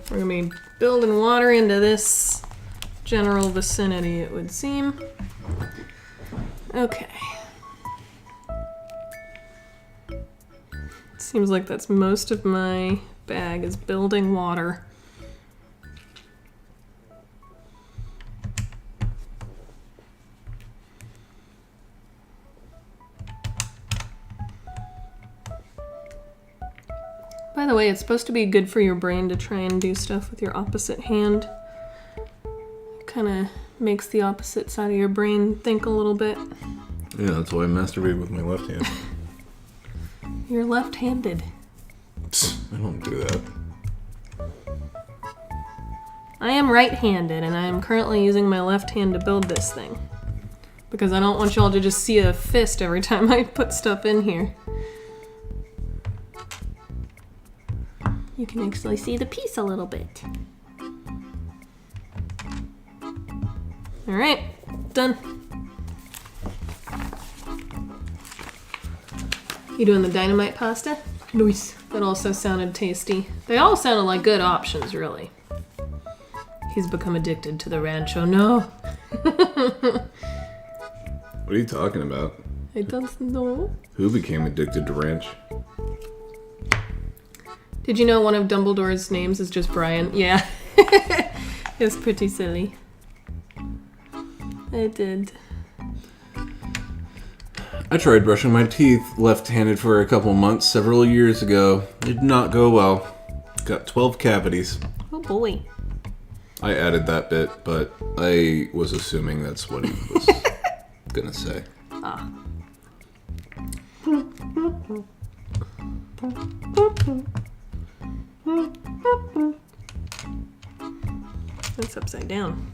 We're gonna be building water into this general vicinity, it would seem. Okay. Seems like that's most of my bag is building water. By the way, it's supposed to be good for your brain to try and do stuff with your opposite hand. kind of makes the opposite side of your brain think a little bit. Yeah, that's why I masturbate with my left hand. You're left-handed. I don't do that. I am right-handed, and I am currently using my left hand to build this thing. Because I don't want y'all to just see a fist every time I put stuff in here. You can actually see the piece a little bit. Alright, done. You doing the dynamite pasta? Nice. That also sounded tasty. They all sounded like good options, really. He's become addicted to the rancho. No. What are you talking about? I don't know. Who became addicted to ranch? Did you know one of Dumbledore's names is just Brian? Yeah. It's pretty silly. I did. I tried brushing my teeth left-handed for a couple months several years ago. It did not go well. Got 12 cavities. Oh boy. I added that bit, but I was assuming that's what he was gonna say. Ah. That's upside down.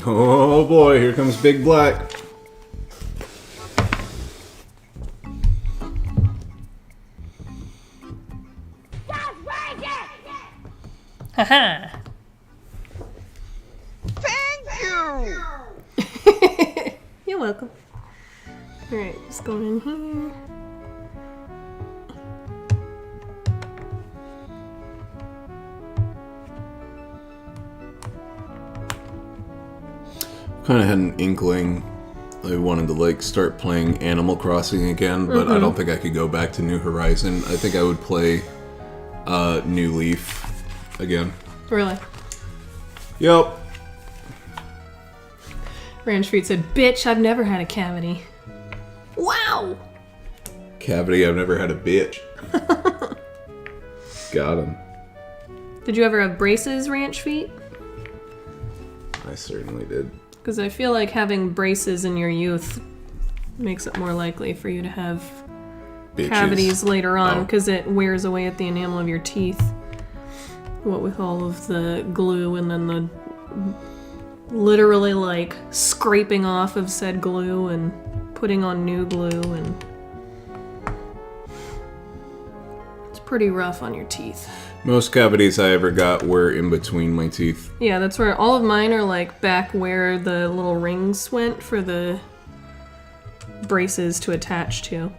Oh boy, here comes Big Black. Haha. Thank you! You're welcome. Alright, just going in here. Kind of had an inkling. I wanted to like start playing Animal Crossing again, but I don't think I could go back to New Horizon. I think I would play New Leaf again. Really? Yep. Ranch Street said, "Bitch, I've never had a cavity." Wow! Cavity, I've never had a bitch. Got him. Did you ever have braces, Ranch Feet? I certainly did. Because I feel like having braces in your youth makes it more likely for you to have Bitches. cavities later on, Oh. because it wears away at the enamel of your teeth. What with all of the glue and then the literally like scraping off of said glue and putting on new glue, and it's pretty rough on your teeth. Most cavities I ever got were in between my teeth. Yeah, that's where all of mine are, like back where the little rings went for the braces to attach to.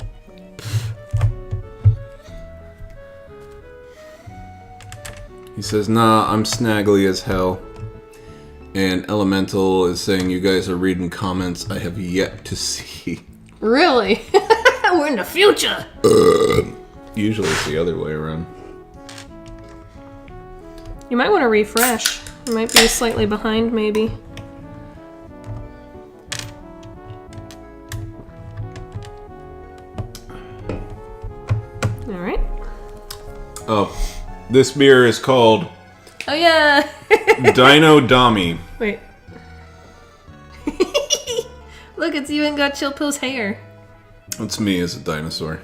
He says, nah, I'm snaggly as hell. And Elemental is saying, you guys are reading comments I have yet to see. Really? We're in the future! Usually it's the other way around. You might want to refresh. You might be slightly behind, maybe. Alright. Oh, this beer is called Oh yeah! Dino Dami. Wait. Look, it's even got Chill Pill's hair. That's me as a dinosaur.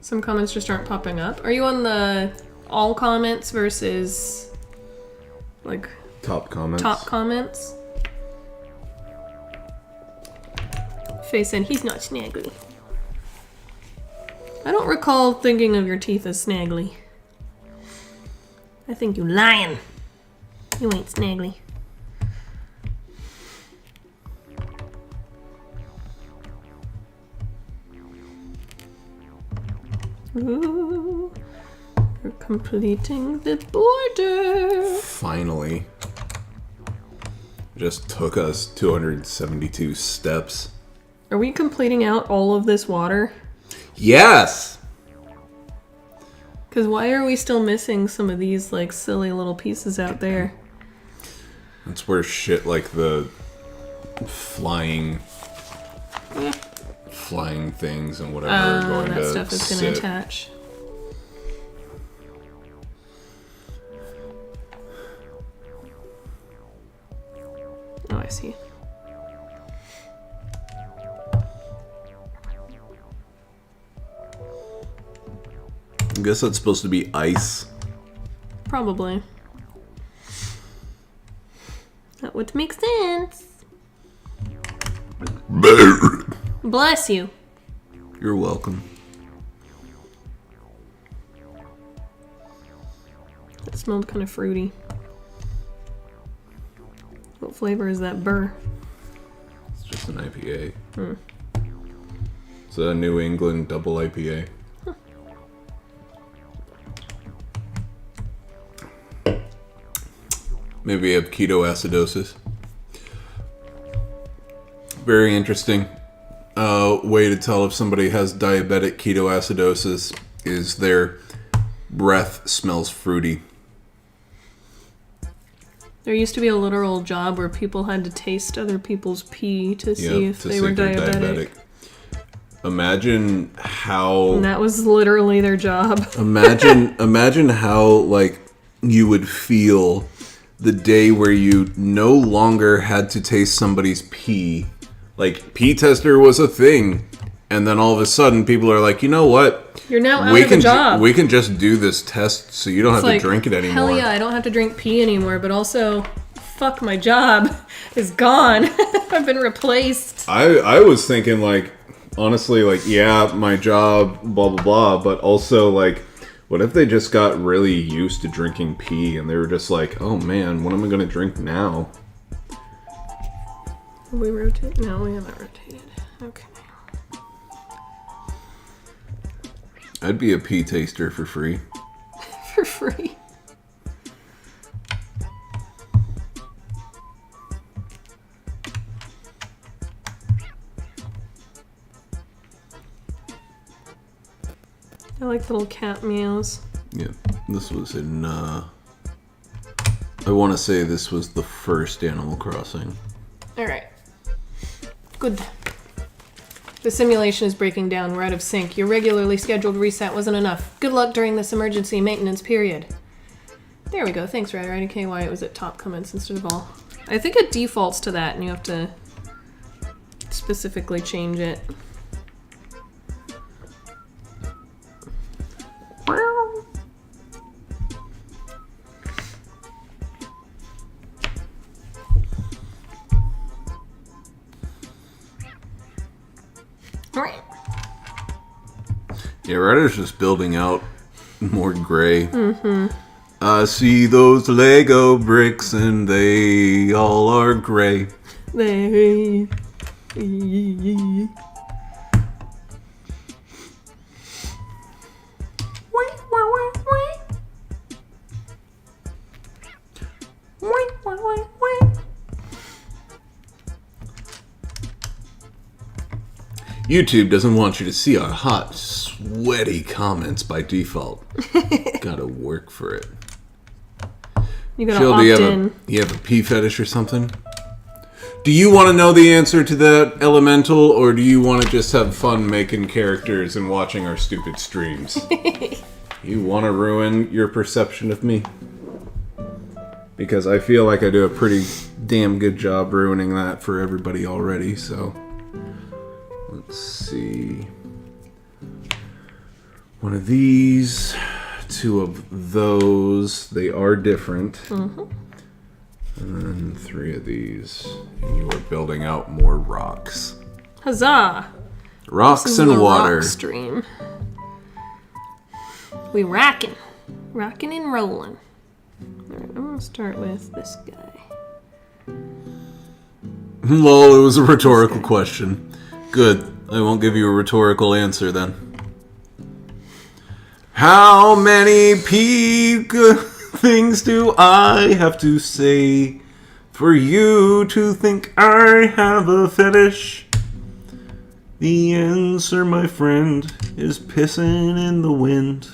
Some comments just aren't popping up. Are you on the all comments versus like Top comments. top comments? Faye said he's not snaggly. I don't recall thinking of your teeth as snaggly. I think you lying. You ain't snaggly. Ooh. We're completing the border. Finally. Just took us 272 steps. Are we completing out all of this water? Yes! Because why are we still missing some of these, like, silly little pieces out there? That's where shit like the flying things and whatever are going that to stuff is going to attach. Oh, I see. I guess that's supposed to be ice. Probably. That would make sense. Bless you. You're welcome. That smelled kind of fruity. What flavor is that burr? It's just an IPA. It's a New England double IPA. Maybe you have ketoacidosis. Very interesting. Way to tell if somebody has diabetic ketoacidosis is their breath smells fruity. There used to be a literal job where people had to taste other people's pee to see if they were diabetic. Imagine how... And that was literally their job. Imagine how, like, you would feel the day where you no longer had to taste somebody's pee. Like, pee tester was a thing. And then all of a sudden, people are like, you know what? You're now out of a job. We can just do this test so you don't have to drink it anymore. Hell yeah, I don't have to drink pee anymore. But also, fuck, my job is gone. I've been replaced. I was thinking, like, honestly, like, yeah, my job, blah, blah, blah. But also, like, what if they just got really used to drinking pee and they were just like, oh man, what am I going to drink now? Have we rotated? No, we haven't rotated. Okay. I'd be a pee taster for free. For free. I like little cat meows. Yeah, this was in, I want to say this was the first Animal Crossing. Alright. Good. The simulation is breaking down. We're out of sync. Your regularly scheduled reset wasn't enough. Good luck during this emergency maintenance period. There we go. Thanks, Ryder. IDK, why it was at top comments instead of all. I think it defaults to that, and you have to specifically change it. Yeah, Ryder's just building out more gray. I see those Lego bricks and they all are gray. They... YouTube doesn't want you to see our hot, sweaty comments by default. Gotta work for it. You gotta Jill, opt in. you have a pee fetish or something? Do you want to know the answer to that, Elemental, or do you want to just have fun making characters and watching our stupid streams? You want to ruin your perception of me? Because I feel like I do a pretty damn good job ruining that for everybody already, so... Let's see. One of these, two of those. They are different. And then three of these. And you are building out more rocks. Huzzah! Rocks This is and the water. rock stream. We rockin'. Rockin' and rollin'. Alright, I'm gonna start with this guy. Lol, it was a rhetorical question. Good. I won't give you a rhetorical answer then. How many things do I have to say for you to think I have a fetish? The answer, my friend, is pissing in the wind.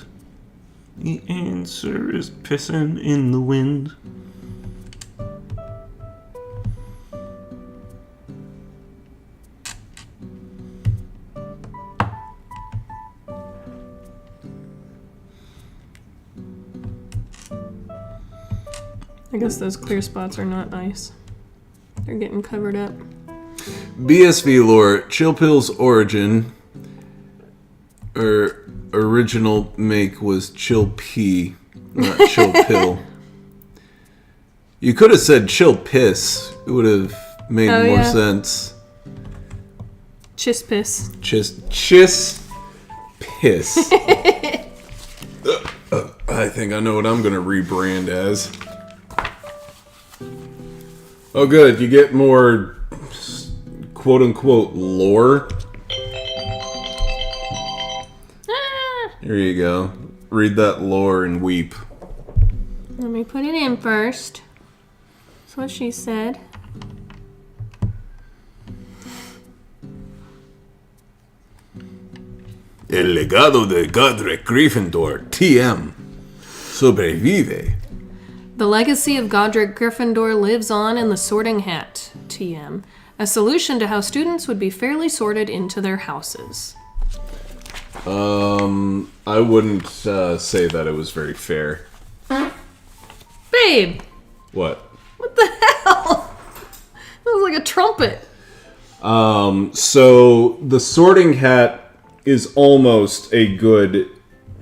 The answer is pissing in the wind. I guess those clear spots are not ice. They're getting covered up. BSV lore, Chill Pill's origin, original make was Chill P, not Chill Pill. You could have said Chill Piss. It would have made more sense. Chiss piss. Chiss Piss. I think I know what I'm going to rebrand as. Oh good, you get more quote-unquote lore. Here you go. Read that lore and weep. Let me put it in first. That's what she said. El legado de Godric Gryffindor, TM, sobrevive. The legacy of Godric Gryffindor lives on in the Sorting Hat, TM, a solution to how students would be fairly sorted into their houses. I wouldn't say that it was very fair. Babe! What? What the hell? That was like a trumpet. So the Sorting Hat is almost a good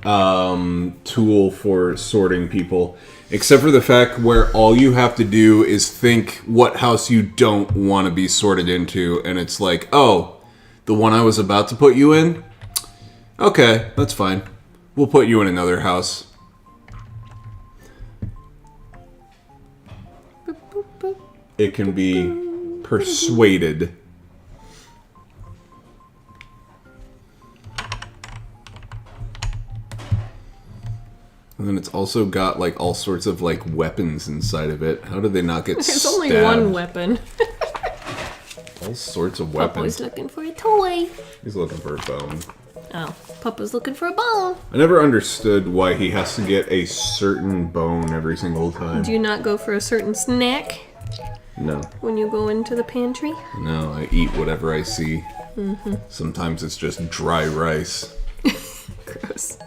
tool for sorting people. Except for the fact where all you have to do is think what house you don't want to be sorted into, and it's like, oh, the one I was about to put you in? Okay, that's fine. We'll put you in another house. It can be persuaded. And then it's also got like all sorts of like weapons inside of it. How did they not get There's stabbed? only one weapon. All sorts of Papa's weapons. looking for a toy. He's looking for a bone. Oh, Papa's looking for a bone. I never understood why he has to get a certain bone every single time. Do you not go for a certain snack No. when you go into the pantry? No, I eat whatever I see. Mm-hmm. Sometimes it's just dry rice. Gross.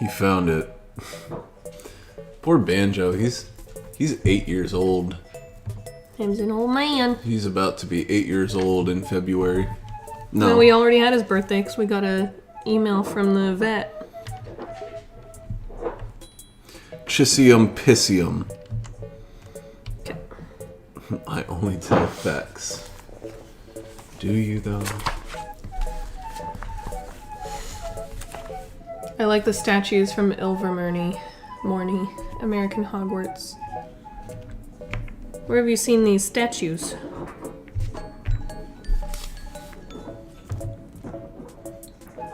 He found it. Poor Banjo, he's 8 years old. Him's an old man. He's about to be 8 years old in February. No. Well, we already had his birthday because we got a email from the vet. Chissium Pissium. Okay. I only tell facts. Do you though? I like the statues from Ilvermorny, American Hogwarts. Where have you seen these statues?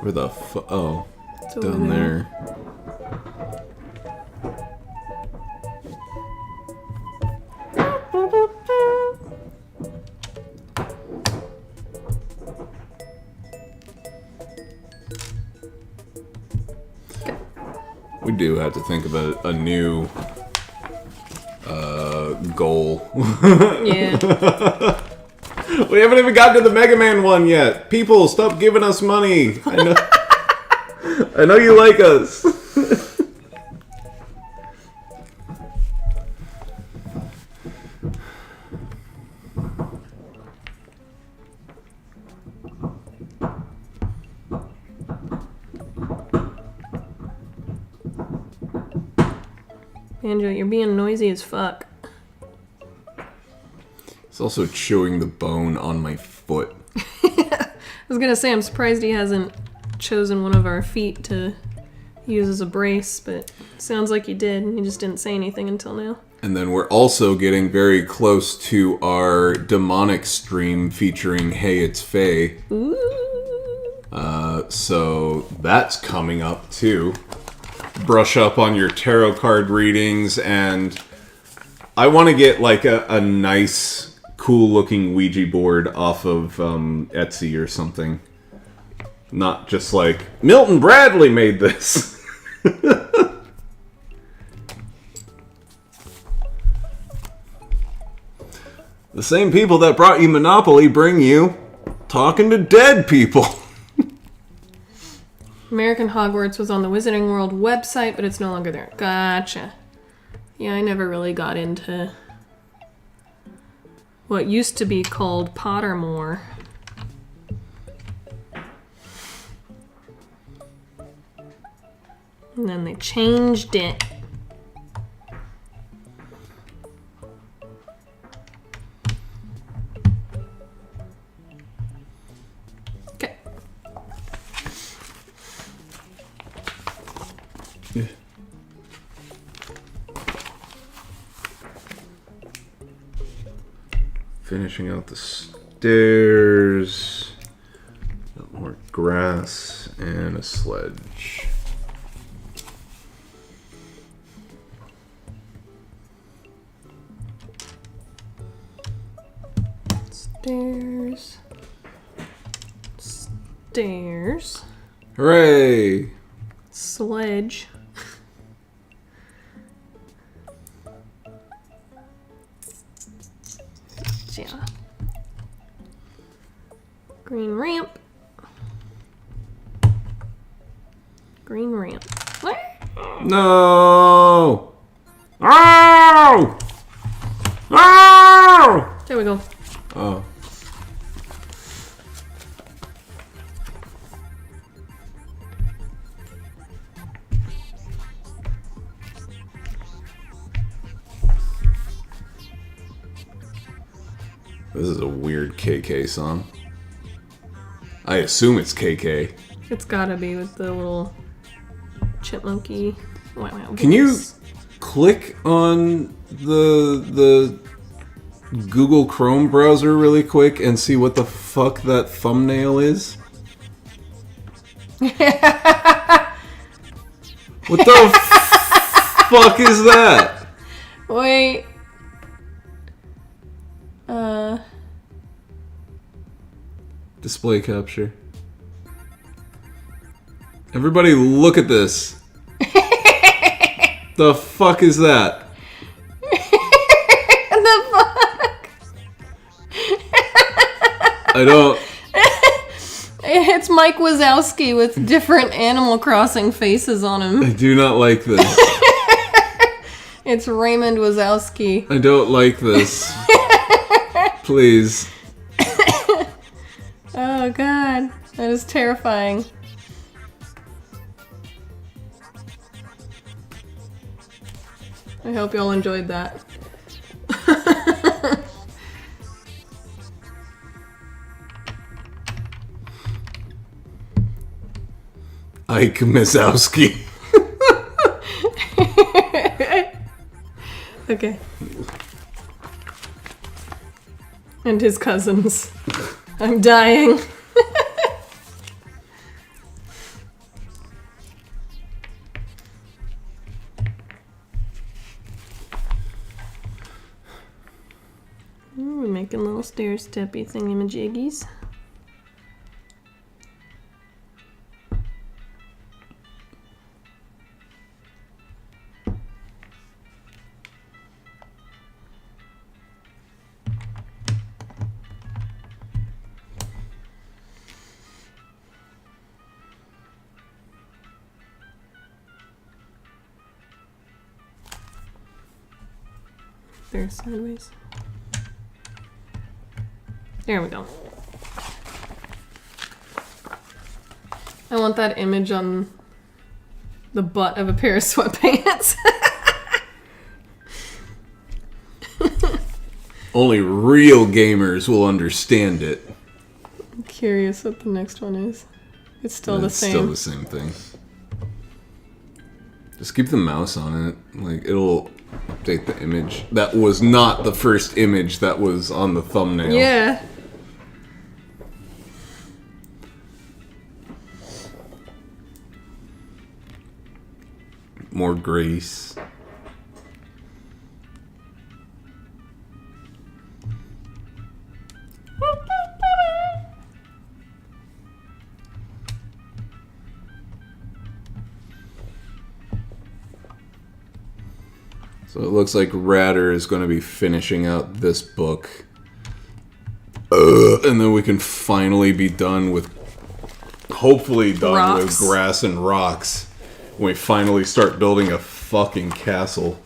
Where the oh, It's over down there. We do have to think about a new goal. Yeah. We haven't even gotten to the Mega Man one yet. People, stop giving us money. I know, I know you like us. Banjo, you're being noisy as fuck. It's also chewing the bone on my foot. I was gonna say, I'm surprised he hasn't chosen one of our feet to uses a brace, but sounds like he did. He just didn't say anything until now. And then we're also getting very close to our demonic stream featuring Hey It's Faye. Ooh. So that's coming up too. Brush up on your tarot card readings, and I want to get like a nice, cool looking Ouija board off of Etsy or something. Not just like, Milton Bradley made this. The same people that brought you Monopoly bring you Talking to Dead People. American Hogwarts was on the Wizarding World website, but it's no longer there. Gotcha. Yeah, I never really got into what used to be called Pottermore. And then they changed it. Okay. Yeah. Finishing out the stairs. More grass and a sledge. Stairs. Stairs. Hooray! Sledge. Yeah. Green ramp. Green ramp. What? No! Oh! Oh! There we go. Oh. This is a weird KK song. I assume it's KK. It's gotta be with the little chipmunky. Wow. Can you click on the Google Chrome browser really quick and see what the fuck that thumbnail is? What the fuck is that? Wait. Display capture. Everybody look at this. The fuck is that? The fuck? I don't... It's Mike Wazowski with different Animal Crossing faces on him. I do not like this. It's Raymond Wazowski. I don't like this. Please. Oh god, that is terrifying. I hope y'all enjoyed that. Ike Mizowski. Okay. And his cousins. I'm dying. Ooh, we're making little stair-steppy thingamajiggies. There, sideways. There we go. I want that image on the butt of a pair of sweatpants. Only real gamers will understand it. I'm curious what the next one is. It's still the It's same. still the same thing. Just keep the mouse on it. Like, it'll update the image. That was not the first image that was on the thumbnail. Yeah. More grace. So it looks like Radder is going to be finishing out this book. And then we can finally be done with... Hopefully done with Rocks. grass and rocks. When we finally start building a fucking castle.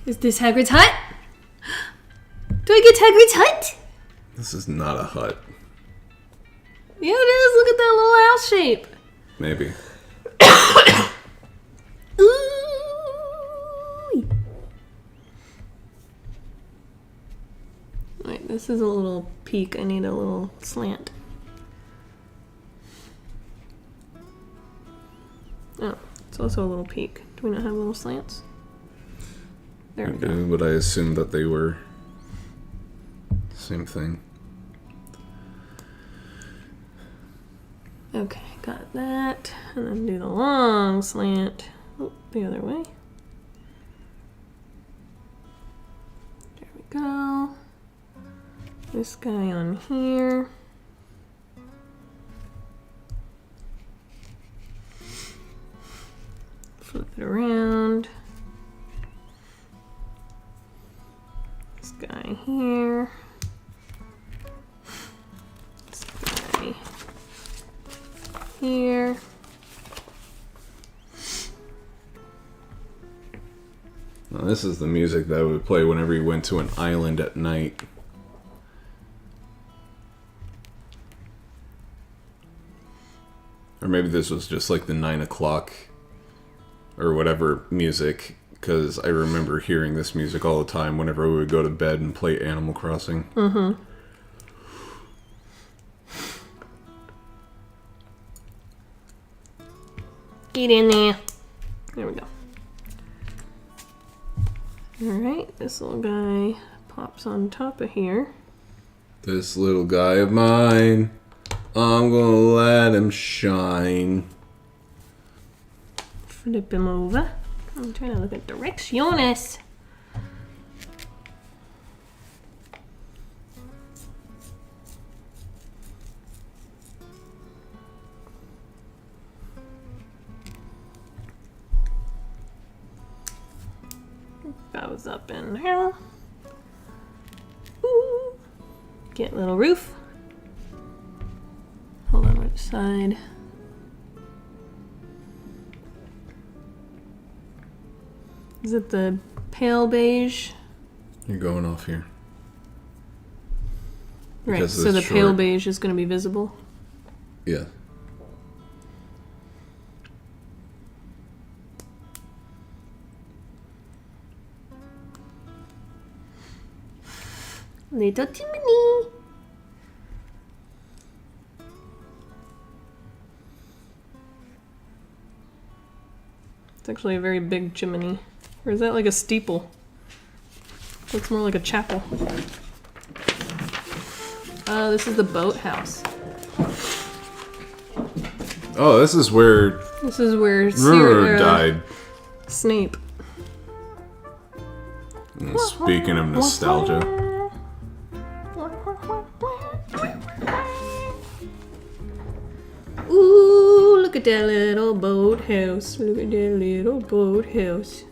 Is this Hagrid's hut? Do I get Hagrid's hut? This is not a hut. Yeah, it is. Look at that little house shape. Maybe. Ooh. Wait, this is a little peak. I need a little slant. Oh, it's also a little peak. Do we not have little slants? There we go. But I assumed that they were... Same thing. Okay, got that. And then do the long slant. Oh, the other way. There we go. This guy on here. Flip it around. This guy here. This guy here. Now, this is the music that I would play whenever you went to an island at night. Or maybe this was just like the 9 o'clock or whatever music, because I remember hearing this music all the time whenever we would go to bed and play Animal Crossing. Mm-hmm. Get in there. There we go. Alright, this little guy pops on top of here. This little guy of mine, I'm gonna let him shine. Flip him over. I'm trying to look at directions. Goes up in there. Ooh. Get little roof. Hold on, which side? Is it the pale beige? You're going off here. Right, Because so it's the pale short. beige is going to be visible. Yeah. Little chimney. It's actually a very big chimney. Or is that like a steeple? Looks more like a chapel. This is the boathouse. Oh, this is where This is where died. Snape. And speaking of nostalgia. Ooh, look at that little boathouse. Look at that little boathouse.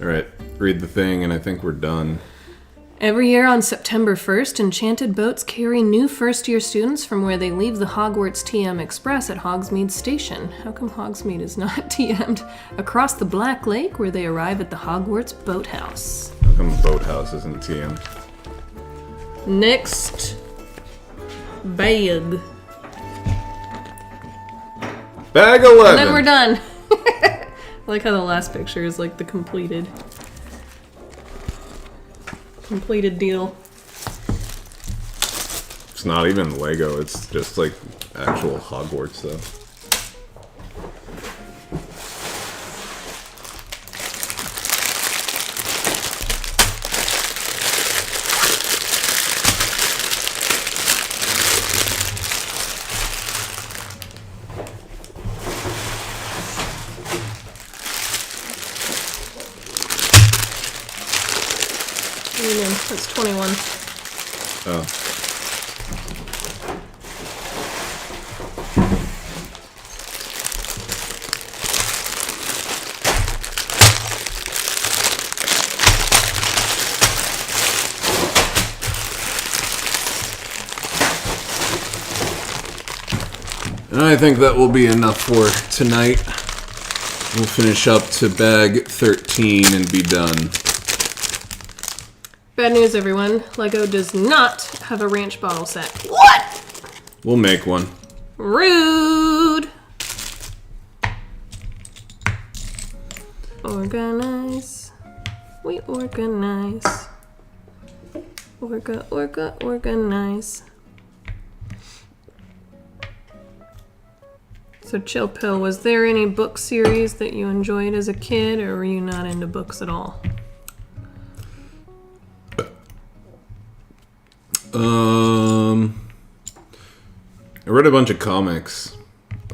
Alright, read the thing and I think we're done. Every year on September 1st, enchanted boats carry new first-year students from where they leave the Hogwarts TM Express at Hogsmeade Station. How come Hogsmeade is not TM'd? Across the Black Lake, where they arrive at the Hogwarts Boathouse. How come Boathouse isn't TM? Next bag. Bag 11! And then we're done. I like how the last picture is like the completed deal. It's not even Lego, it's just like actual Hogwarts though. 21. Oh. I think that will be enough for tonight. We'll finish up to bag 13 and be done. Bad news, everyone. Lego does not have a ranch bottle set. What? We'll make one. Rude. Organize. We organize. Organize. So Chill Pill, was there any book series that you enjoyed as a kid, or were you not into books at all? I read a bunch of comics.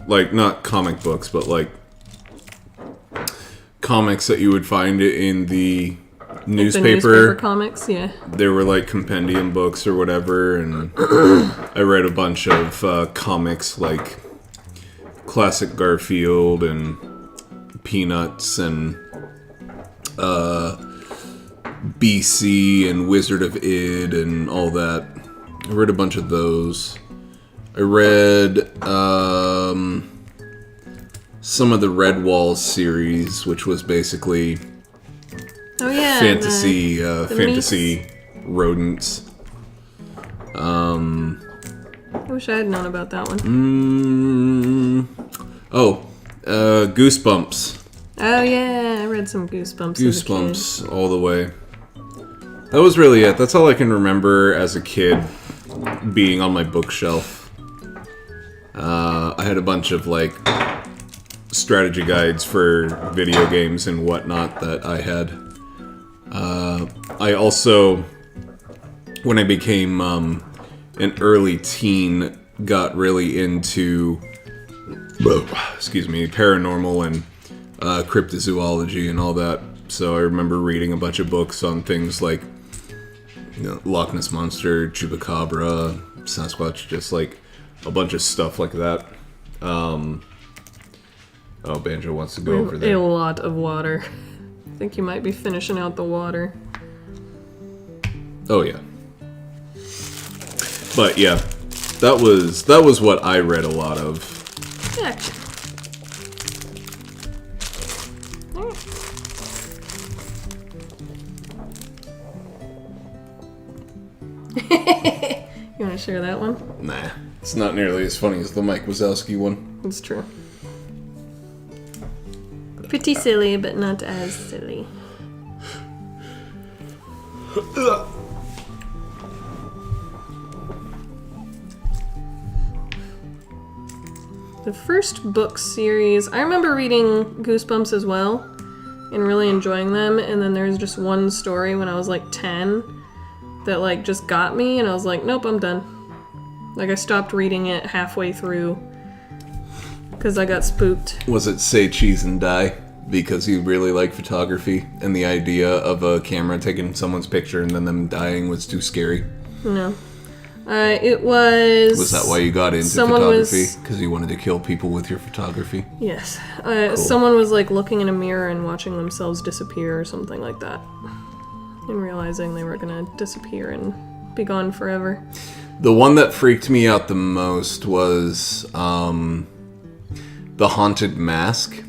Like, not comic books, but like comics that you would find in the newspaper. The newspaper comics, yeah. They were like compendium books or whatever, and I read a bunch of comics like Classic Garfield and Peanuts and BC and Wizard of Id and all that. I read a bunch of those. I read some of the Red Walls series, which was basically fantasy rodents. I wish I had known about that one. Goosebumps. Oh yeah, I read some Goosebumps. Goosebumps all the way. That was really it. That's all I can remember as a kid being on my bookshelf. I had a bunch of like strategy guides for video games and whatnot that I had. I also, when I became an early teen, got really into paranormal and cryptozoology and all that. So I remember reading a bunch of books on things like Loch Ness Monster, Chupacabra, Sasquatch, just like a bunch of stuff like that. Banjo wants to go over there. A lot of water. I think you might be finishing out the water. Oh yeah. But yeah, that was what I read a lot of. Gotcha. You want to share that one? Nah, it's not nearly as funny as the Mike Wazowski one. It's true. Pretty silly, but not as silly. The first book series, I remember reading Goosebumps as well and really enjoying them, and then there's just one story when I was like 10 that like just got me, and I was like, nope, I'm done. Like I stopped reading it halfway through because I got spooked. Was it Say Cheese and Die? Because you really like photography and the idea of a camera taking someone's picture and then them dying was too scary? No. It was... Was that why you got into photography? Because you wanted to kill people with your photography? Yes. Cool. Someone was like looking in a mirror and watching themselves disappear or something like that. And realizing they were going to disappear and be gone forever. The one that freaked me out the most was The Haunted Mask.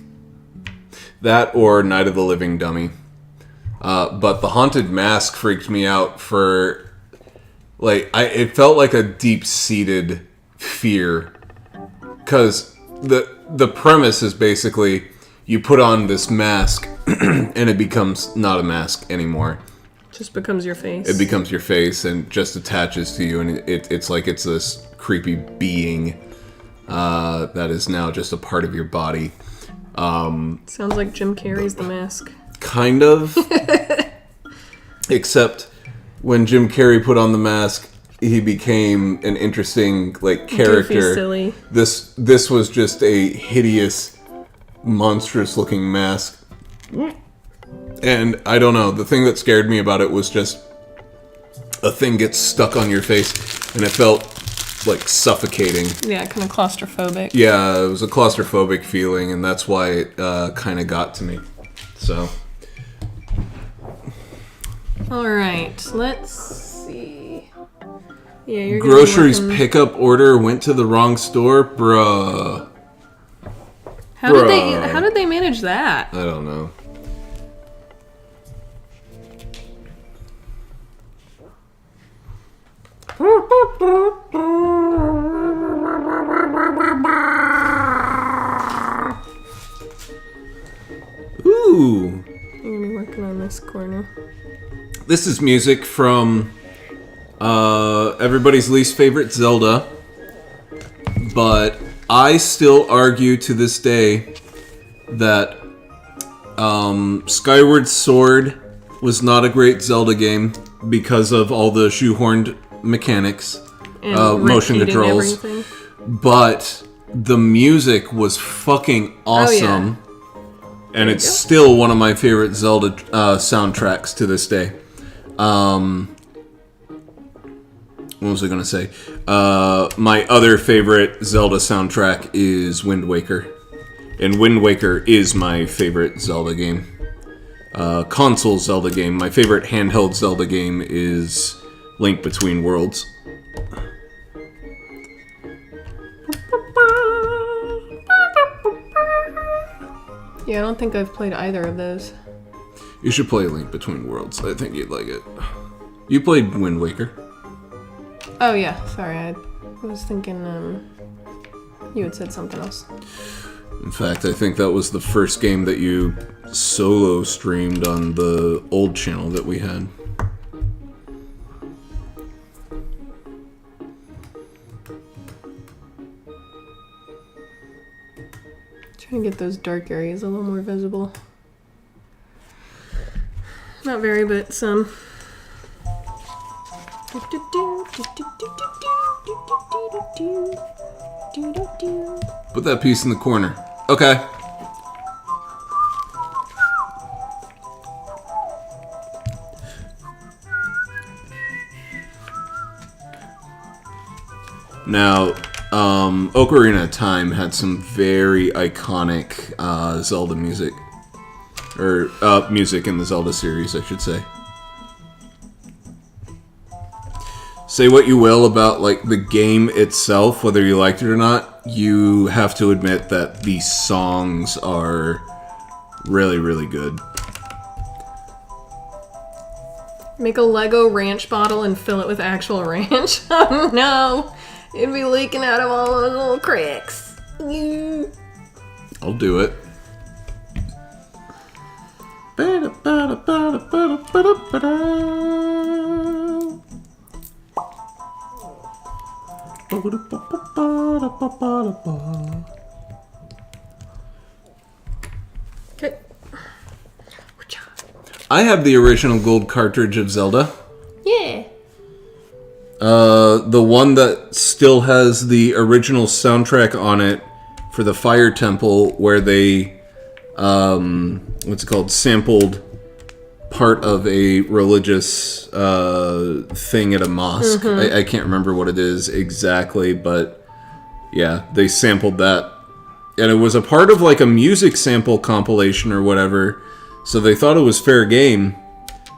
That or Night of the Living Dummy. But The Haunted Mask freaked me out for... it felt like a deep-seated fear. Because the premise is basically you put on this mask and it becomes not a mask anymore. Just becomes your face. It becomes your face and just attaches to you, and it's like it's this creepy being that is now just a part of your body. Sounds like Jim Carrey's The Mask. Kind of. Except when Jim Carrey put on the mask, he became an interesting character. Goofy, silly. This was just a hideous, monstrous looking mask. And I don't know, the thing that scared me about it was just a thing gets stuck on your face, and it felt like suffocating. Yeah, kind of claustrophobic. Yeah, it was a claustrophobic feeling, and that's why it kind of got to me. So. Alright, let's see. Yeah, you're Groceries pickup order went to the wrong store? Bruh. How did they manage that? I don't know. Ooh. I'm gonna be working on this corner. This is music from everybody's least favorite Zelda. But I still argue to this day that Skyward Sword was not a great Zelda game because of all the shoehorned mechanics, And motion repeating controls. everything. But the music was fucking awesome. And it's go. still one of my favorite Zelda soundtracks to this day. What was I going to say? My other favorite Zelda soundtrack is Wind Waker. And Wind Waker is my favorite Zelda game. Console Zelda game. My favorite handheld Zelda game is Link Between Worlds. Yeah, I don't think I've played either of those. You should play Link Between Worlds. I think you'd like it. You played Wind Waker. Oh yeah, sorry, I was thinking you had said something else. In fact, I think that was the first game that you solo streamed on the old channel that we had. Trying to get those dark areas a little more visible. Not very, but some. Put that piece in the corner. Okay. Now, Ocarina of Time had some very iconic Zelda music. Or music in the Zelda series, I should say. Say what you will about like the game itself, whether you liked it or not, you have to admit that the songs are really, really good. Make a Lego ranch bottle and fill it with actual ranch. Oh no! It'd be leaking out of all those little cracks. I'll do it. Okay. I have the original gold cartridge of Zelda. Yeah. The one that still has the original soundtrack on it for the Fire Temple, where they, what's it called, sampled part of a religious thing at a mosque. Mm-hmm. I can't remember what it is exactly, but yeah, they sampled that. And it was a part of like a music sample compilation or whatever, so they thought it was fair game,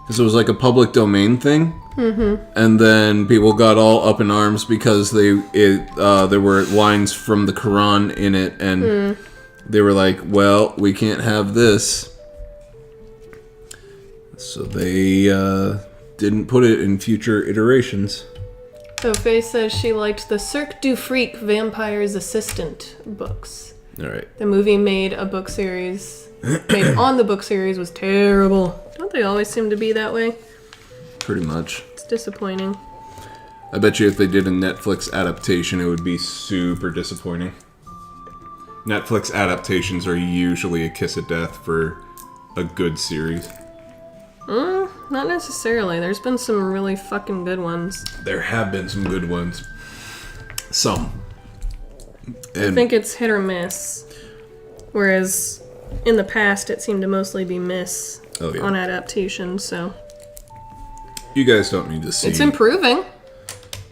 because it was like a public domain thing. Mm-hmm. And then people got all up in arms because there were lines from the Quran in it, and they were like, well, we can't have this. So they didn't put it in future iterations. So Faye says she liked the Cirque du Freak Vampire's Assistant books. Alright. The movie made on the book series was terrible. Don't they always seem to be that way? Pretty much. It's disappointing. I bet you if they did a Netflix adaptation, it would be super disappointing. Netflix adaptations are usually a kiss of death for a good series. Not necessarily. There's been some really fucking good ones. There have been some good ones. Some. I think it's hit or miss. Whereas in the past, it seemed to mostly be miss on adaptation, so. You guys don't need to see. It's improving.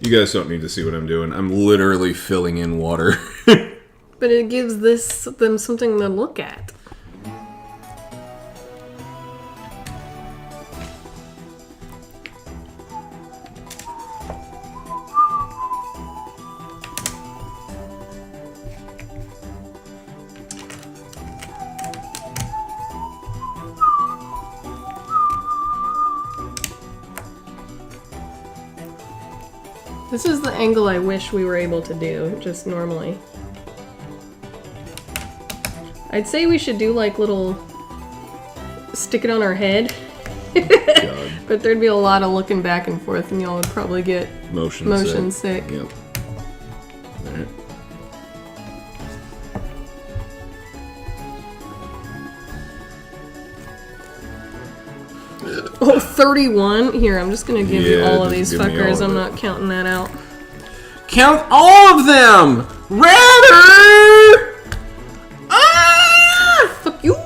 You guys don't need to see what I'm doing. I'm literally filling in water. But it gives them something to look at. This is the angle I wish we were able to do, just normally. I'd say we should do like little... stick it on our head. But there'd be a lot of looking back and forth and y'all would probably get motion sick. Yep. Alright. Oh, 31? Here, I'm just gonna give you all of these just give me all fuckers. of I'm it. not counting that out. Count all of them! Rather! Ah! Fuck you!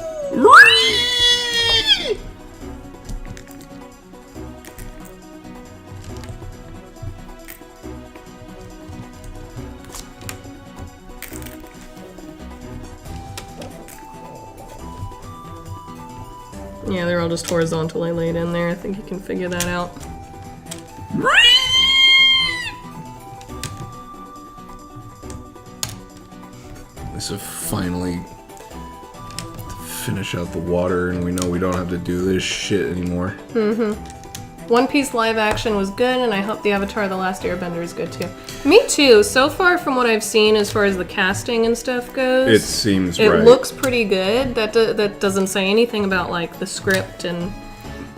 Yeah, they're all just horizontally laid in there. I think you can figure that out. So finally finish out the water and we know we don't have to do this shit anymore. One Piece live action was good, and I hope the Avatar The Last Airbender is good too. Me too. So far from what I've seen as far as the casting and stuff goes, It seems it right. looks pretty good. That doesn't say anything about like the script and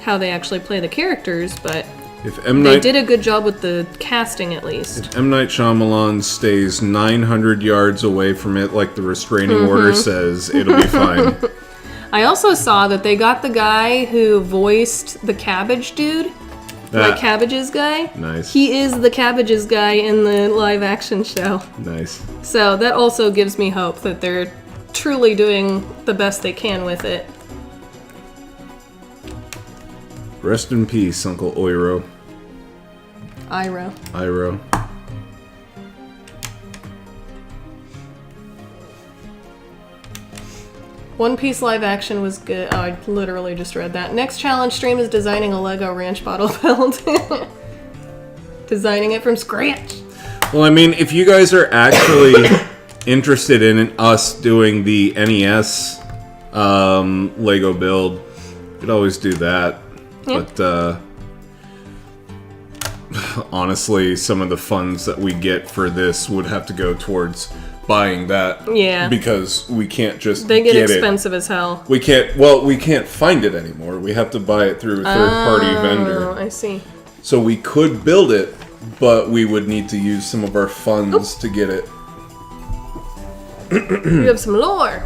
how they actually play the characters, but If M. they Night, did a good job with the casting at least. if M. Night Shyamalan stays 900 yards away from it like the restraining order says, it'll be fine. I also saw that they got the guy who voiced the Cabbage dude, like Cabbage's guy. Nice. He is the Cabbage's guy in the live action show. Nice. So that also gives me hope that they're truly doing the best they can with it. Rest in peace, Uncle Oiro. Iroh. One Piece live action was good. Oh, I literally just read that. Next challenge stream is designing a Lego Ranch bottle build. Designing it from scratch. Well, I mean, if you guys are actually interested in us doing the NES Lego build, you could always do that. Yeah. But honestly, some of the funds that we get for this would have to go towards buying that. Yeah. Because we can't just They get it. expensive as hell. We can't find it anymore. We have to buy it through a third-party Oh, vendor. I see. So we could build it, but we would need to use some of our funds to get it. You have some lore.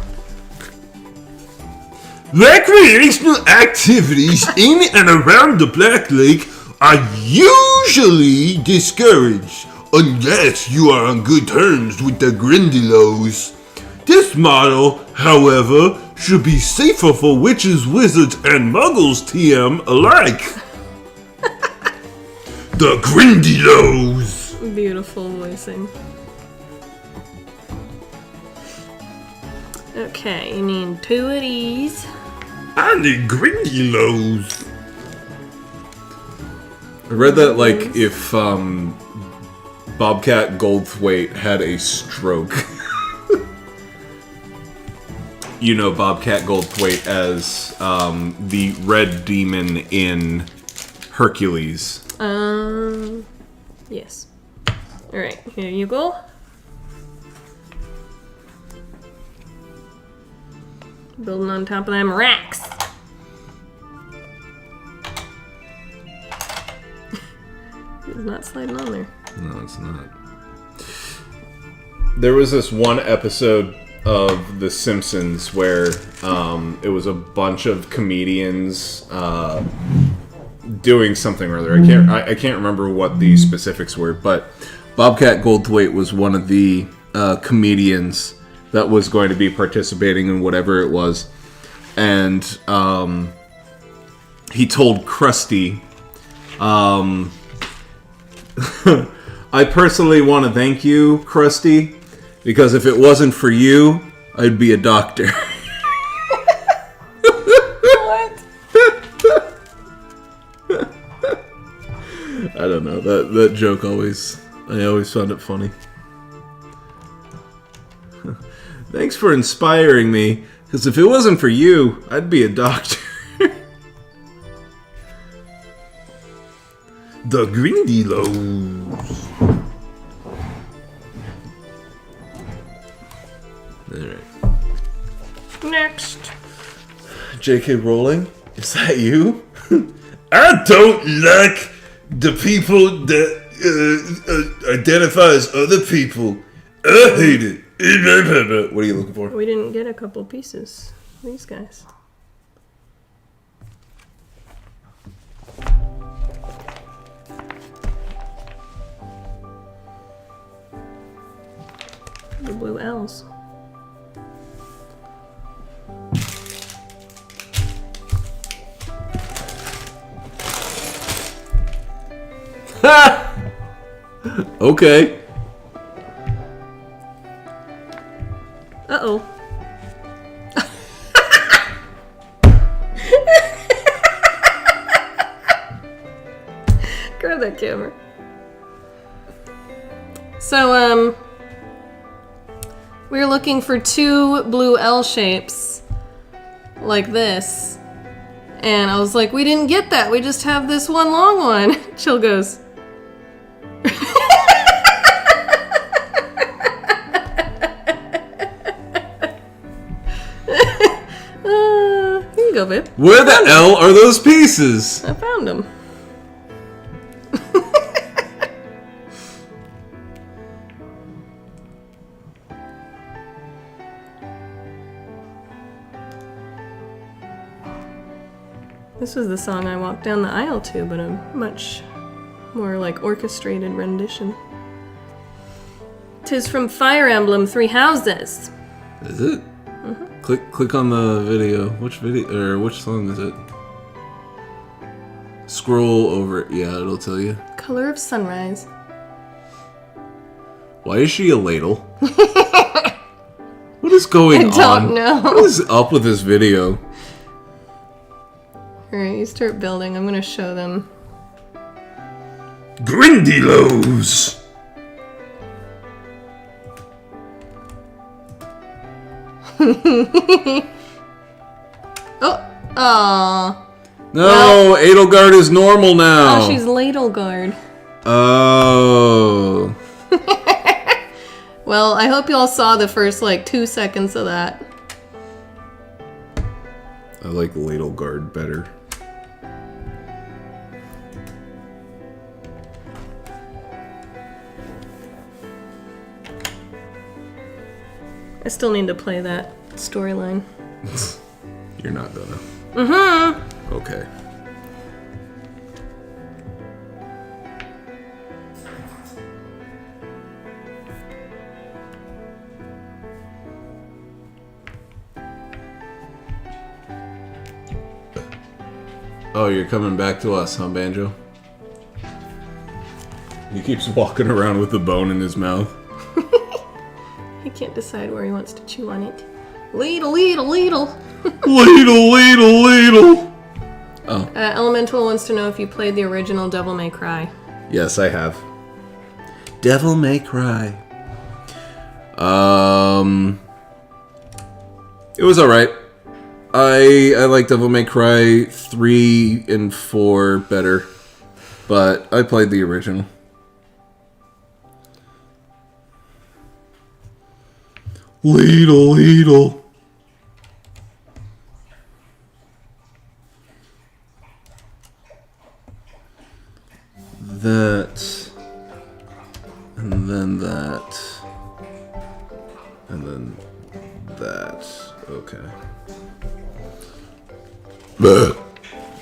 Recreational activities in and around the Black Lake are usually discouraged unless you are on good terms with the Grindylows. This model, however, should be safer for witches, wizards, and muggles TM alike. The Grindylows. Beautiful voicing. Okay, you need 2 of these. And the Grindylows. I read that, like, if Bobcat Goldthwait had a stroke. You know Bobcat Goldthwait as the red demon in Hercules. Yes. Alright, here you go. Building on top of them racks. It's not sliding on there. No, it's not. There was this one episode of The Simpsons where it was a bunch of comedians doing something or other. I can't remember what the specifics were, but Bobcat Goldthwait was one of the comedians that was going to be participating in whatever it was, and he told Krusty I personally want to thank you, Krusty, because if it wasn't for you, I'd be a doctor. What? I don't know. That joke I always found it funny. Thanks for inspiring me, because if it wasn't for you, I'd be a doctor. The Grindylows. Alright. Next. J.K. Rowling? Is that you? I don't like the people that identify as other people. I hate it. What are you looking for? We didn't get a couple pieces. These guys. The blue L's. Okay. Uh-oh. Grab that camera. So, we were looking for 2 blue L shapes like this. And I was like, we didn't get that. We just have this one long one. Chill goes. Here you go, babe. Where the hell are those pieces? I found them. This was the song I walked down the aisle to, but a much more like orchestrated rendition. 'Tis from Fire Emblem Three Houses. Is it? Mm-hmm. Click on the video. Which video or which song is it? Scroll over it. Yeah, it'll tell you. Color of Sunrise. Why is she a ladle? What is going on? I don't know. What is up with this video? Alright, you start building. I'm gonna show them. Grindylows. Oh! Aww. No, Edelgard is normal now. Oh, she's Ladle Guard. Oh. Well, I hope you all saw the first, 2 seconds of that. I like Edelgard better. I still need to play that storyline. You're not gonna. Mm-hmm. Okay. Oh, you're coming back to us, huh, Banjo? He keeps walking around with the bone in his mouth. He can't decide where he wants to chew on it. Ladle, ladle, ladle. Ladle, ladle, ladle. Oh. Elemental wants to know if you played the original Devil May Cry. Yes, I have. Devil May Cry. It was alright. I like Devil May Cry 3 and 4 better. But I played the original. Ladle, ladle. That. And then that. And then that. Okay.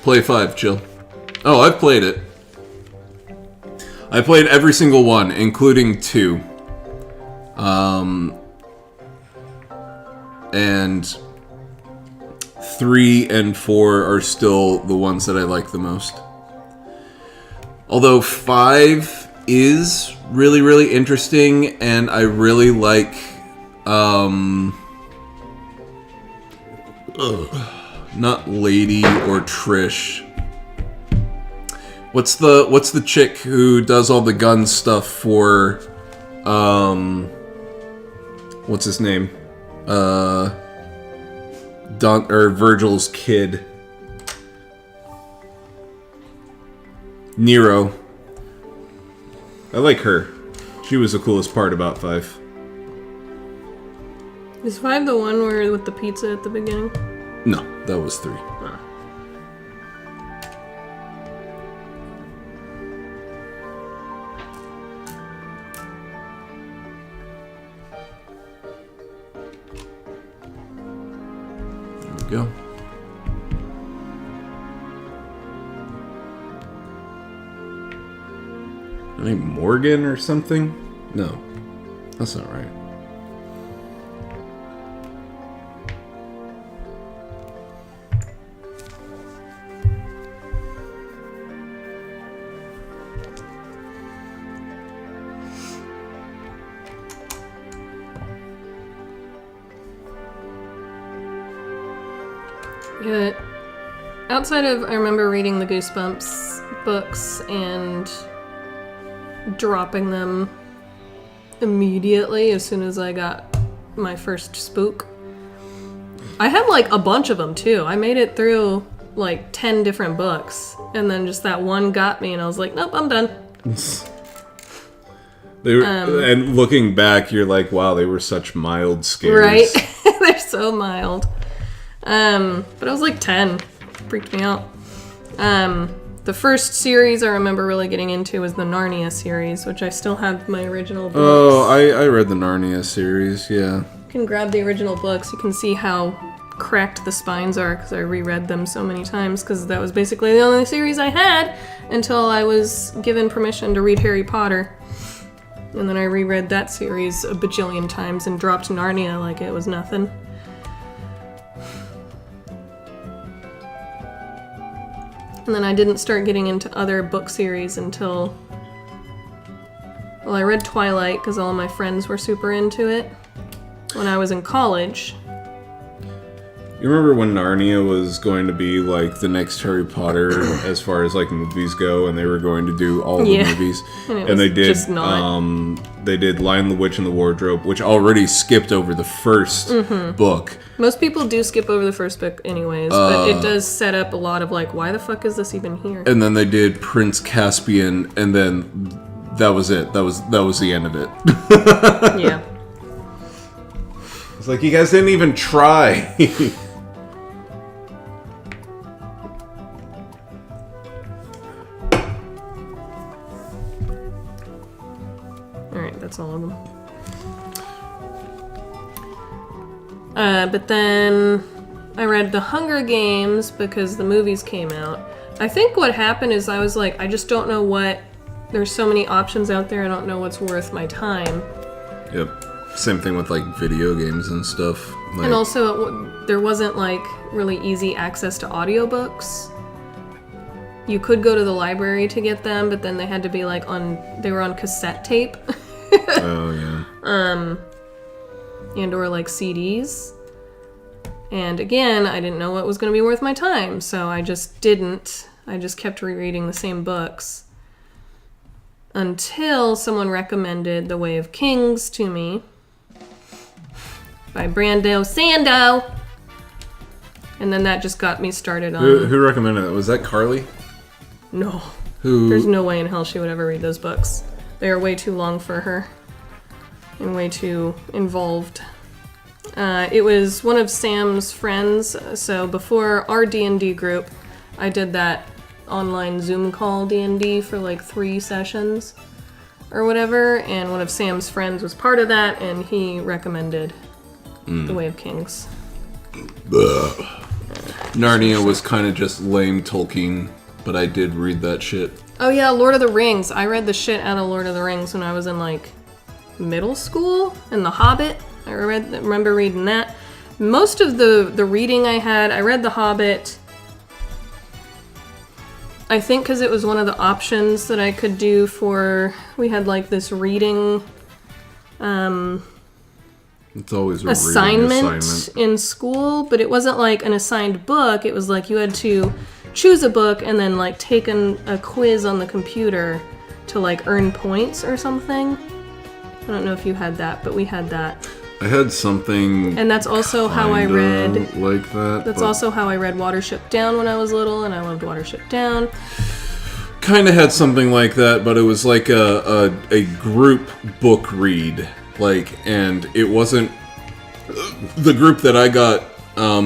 Play 5, chill. Oh, I've played it. I played every single one, including 2. And 3 and 4 are still the ones that I like the most. Although 5 is really, really interesting, and I really like, not Lady or Trish. What's the chick who does all the gun stuff for, what's his name? Virgil's kid. Nero. I like her. She was the coolest part about 5. Is 5 the one where with the pizza at the beginning? No, that was 3. There we go. I think Morgan or something? No, that's not right. Yeah. Outside of, I remember reading the Goosebumps books and dropping them immediately as soon as I got my first spook. I had like a bunch of them too. I made it through like 10 different books, and then just that one got me, and I was like, nope, I'm done. They were, and looking back, you're like, wow, they were such mild scares. Right? They're so mild. But I was like 10. Freaked me out. The first series I remember really getting into was the Narnia series, which I still have my original books. Oh, I read the Narnia series, yeah. You can grab the original books. You can see how cracked the spines are because I reread them so many times, because that was basically the only series I had until I was given permission to read Harry Potter. And then I reread that series a bajillion times and dropped Narnia like it was nothing. And then I didn't start getting into other book series until... Well, I read Twilight because all of my friends were super into it when I was in college. You remember when Narnia was going to be like the next Harry Potter as far as like movies go, and they were going to do all the movies, and they did just not. They did Lion, the Witch, and the Wardrobe, which already skipped over the first book. Most people do skip over the first book anyways, but it does set up a lot of like, why the fuck is this even here? And then they did Prince Caspian, and then that was it. That was the end of it. Yeah. It's like, you guys didn't even try. Alright, that's all of them. But then I read The Hunger Games because the movies came out. I think what happened is I was like, I just don't know what... There's so many options out there, I don't know what's worth my time. Yep. Same thing with like video games and stuff. Like, And also, there wasn't like really easy access to audiobooks. You could go to the library to get them, but then they had to be like they were on cassette tape. oh yeah. And or like CDs. And again, I didn't know what was going to be worth my time, so I just didn't. I just kept rereading the same books. Until someone recommended The Way of Kings to me. By Brando Sando. And then that just got me started on... Who recommended it? Was that Carly? No. Who? There's no way in hell she would ever read those books. They are way too long for her. And way too involved. It was one of Sam's friends. So before our D&D group, I did that online Zoom call D&D for like 3 sessions or whatever. And one of Sam's friends was part of that, and he recommended The Way of Kings. Narnia was kind of just lame Tolkien, but I did read that shit. Oh yeah, Lord of the Rings. I read the shit out of Lord of the Rings when I was in like middle school, and The Hobbit. I remember reading that. Most of the reading I read The Hobbit I think because it was one of the options that I could do for... We had, like, this reading... It's always a assignment in school, but it wasn't like an assigned book. It was like you had to choose a book and then like take a quiz on the computer to like earn points or something. I don't know if you had that, but we had that. I had something, and that's also how I read like that. That's also how I read Watership Down when I was little, and I loved Watership Down. Kind of had something like that, but it was like a group book read, like, and it wasn't the group that I got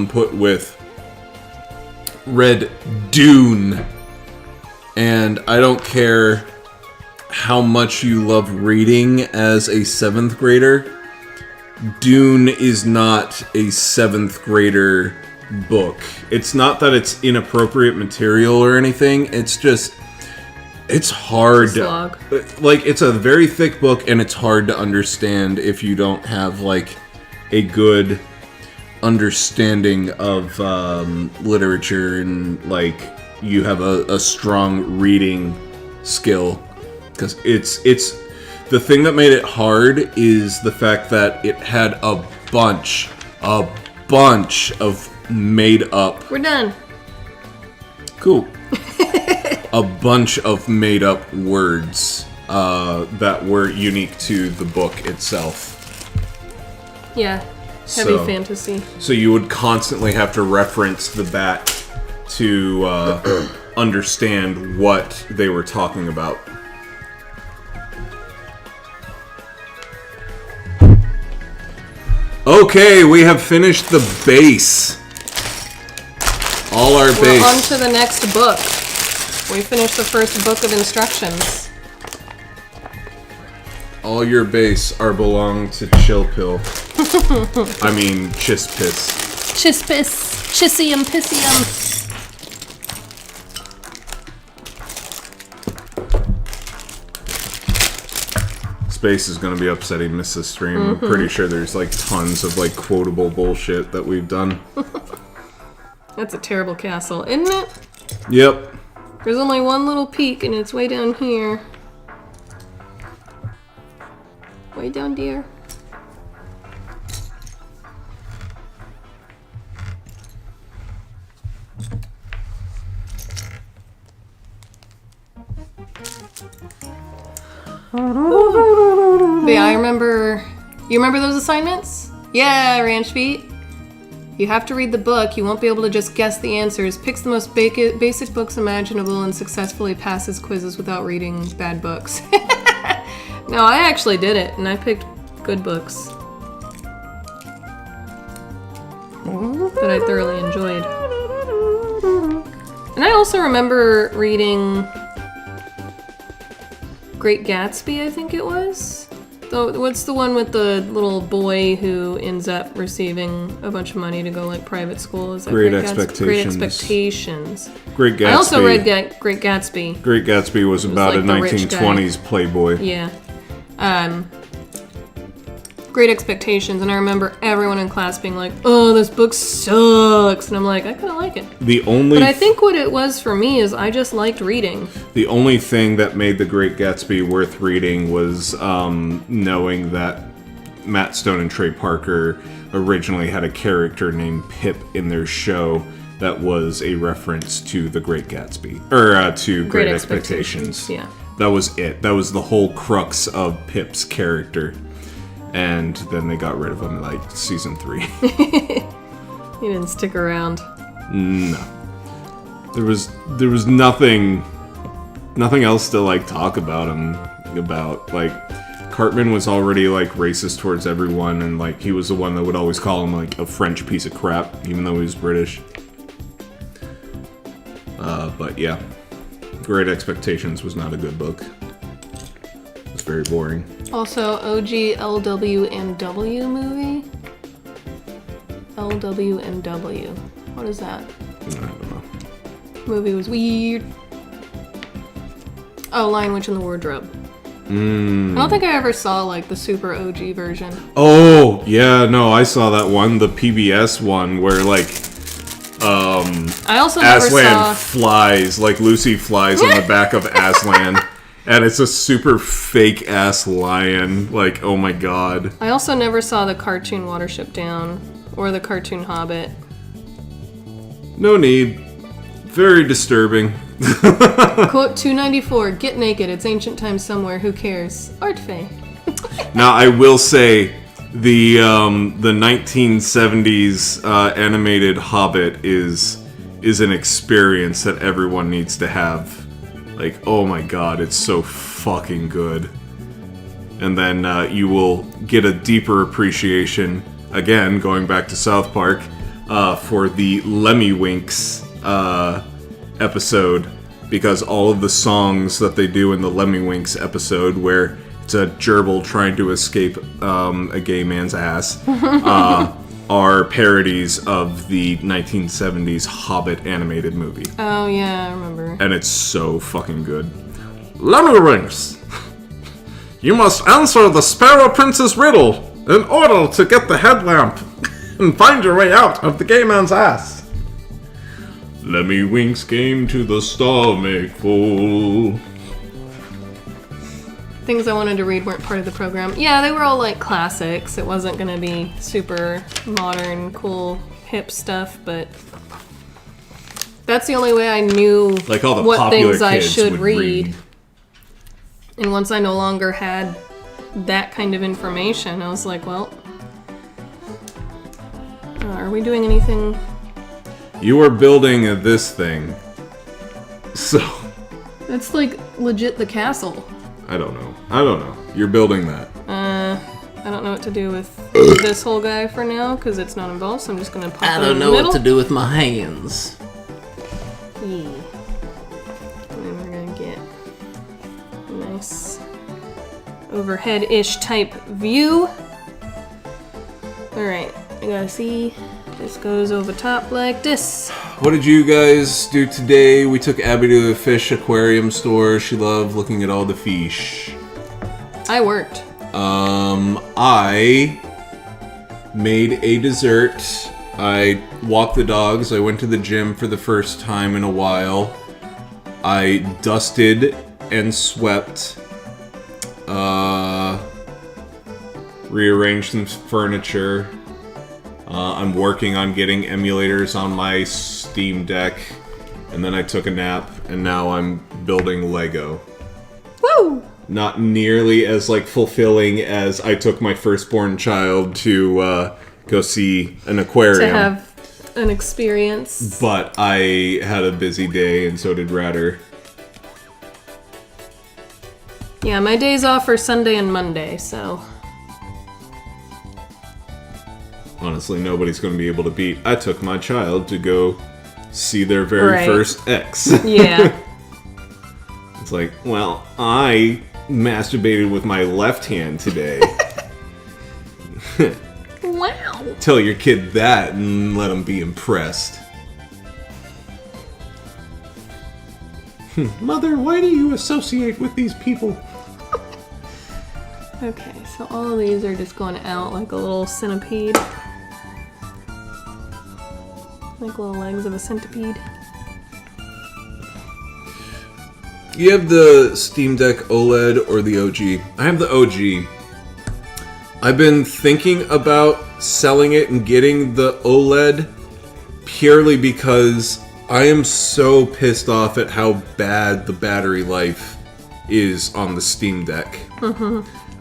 put with read Dune, and I don't care how much you love reading as a 7th grader. Dune is not a 7th grader book. It's not that it's inappropriate material or anything. It's just, it's hard. Slog. Like, it's a very thick book, and it's hard to understand if you don't have, like, a good understanding of literature and, like, you have a strong reading skill. Because it's the thing that made it hard is the fact that it had a bunch of made up. We're done. Cool. A bunch of made up words that were unique to the book itself. Yeah, heavy fantasy. So you would constantly have to reference the back to understand what they were talking about. Okay, we have finished the base. All our base. We're on to the next book. We finished the first book of instructions. All your base are belong to Chill Pill. I mean, Chispiss. Chispiss. Chissium pissium. Space is going to be upsetting Mrs. Stream. I'm pretty sure there's like tons of like quotable bullshit that we've done. That's a terrible castle, isn't it? Yep. There's only one little peak and it's way down here. Way down there. But yeah, I remember... You remember those assignments? Yeah, Ranch Feet. You have to read the book. You won't be able to just guess the answers. Picks the most basic books imaginable and successfully passes quizzes without reading bad books. No, I actually did it, and I picked good books that I thoroughly enjoyed. And I also remember reading Great Gatsby, I think it was. What's the one with the little boy who ends up receiving a bunch of money to go like private school? Is that Great Expectations. Great Expectations. Great Gatsby. I also read Great Gatsby. Great Gatsby was about like a the rich 1920s playboy. Yeah. Great Expectations, and I remember everyone in class being like, "Oh, this book sucks," and I'm like, I kind of like it. But I think what it was for me is I just liked reading. The only thing that made The Great Gatsby worth reading was knowing that Matt Stone and Trey Parker originally had a character named Pip in their show that was a reference to The Great Gatsby, or to Great Expectations. Yeah. That was it. That was the whole crux of Pip's character. And then they got rid of him in like season 3. He didn't stick around. No. There was nothing else to like talk about him about. Like Cartman was already like racist towards everyone, and like he was the one that would always call him like a French piece of crap, even though he was British. But yeah, Great Expectations was not a good book. It was very boring. Also, OG LW and W movie. LW and W. What is that? I don't know. Movie was weird. Oh, Lion, Witch, and the Wardrobe. I don't think I ever saw like the super OG version. Oh, yeah, no, I saw that one, the PBS one, where like I also never Aslan saw. flies, like Lucy flies on the back of Aslan. And it's a super fake ass lion. Like, oh my god. I also never saw the cartoon Watership Down or the cartoon Hobbit. No need. Very disturbing. Quote 294, get naked, it's ancient times somewhere, who cares? Art Faye. Now, I will say, the 1970s animated Hobbit is an experience that everyone needs to have. Like, oh my god, it's so fucking good. And then you will get a deeper appreciation, again, going back to South Park, for the Lemmywinks episode, because all of the songs that they do in the Lemmywinks episode, where it's a gerbil trying to escape a gay man's ass, are parodies of the 1970s Hobbit animated movie. Oh yeah, I remember. And it's so fucking good. Lemmywinks! You must answer the Sparrow Prince's riddle in order to get the headlamp and find your way out of the gay man's ass. Lemmywinks came to the stomach full. Things I wanted to read weren't part of the program. Yeah, they were all like classics. It wasn't gonna be super modern, cool, hip stuff, but that's the only way I knew Like all the what popular things I kids should would read. And once I no longer had that kind of information, I was like, well, are we doing anything? You are building this thing. So, It's like legit the castle. I don't know. You're building that. I don't know what to do with this whole guy for now, because it's not involved, so I'm just gonna pop it in the middle. do with my hands. Yeah. And then we're gonna get a nice overhead-ish type view. Alright, I gotta see. This goes over top like this. What did you guys do today? We took Abby to the fish aquarium store. She loved looking at all the fish. I worked. I made a dessert. I walked the dogs. I went to the gym for the first time in a while. I dusted and swept. Rearranged some furniture. I'm working on getting emulators on my Steam Deck. And then I took a nap, and now I'm building Lego. Woo! Not nearly as, like, fulfilling as I took my firstborn child to go see an aquarium. To have an experience. But I had a busy day, and so did Ratter. Yeah, my days off are Sunday and Monday, so... Honestly, nobody's going to be able to beat. I took my child to go see their very first ex. Yeah. It's like, well, I masturbated with my left hand today. Wow. Tell your kid that and let him be impressed. Mother, why do you associate with these people? Okay, so all of these are just going out like a little centipede. Like little legs of a centipede. You have the Steam Deck OLED or the OG? I have the OG. I've been thinking about selling it and getting the OLED purely because I am so pissed off at how bad the battery life is on the Steam Deck.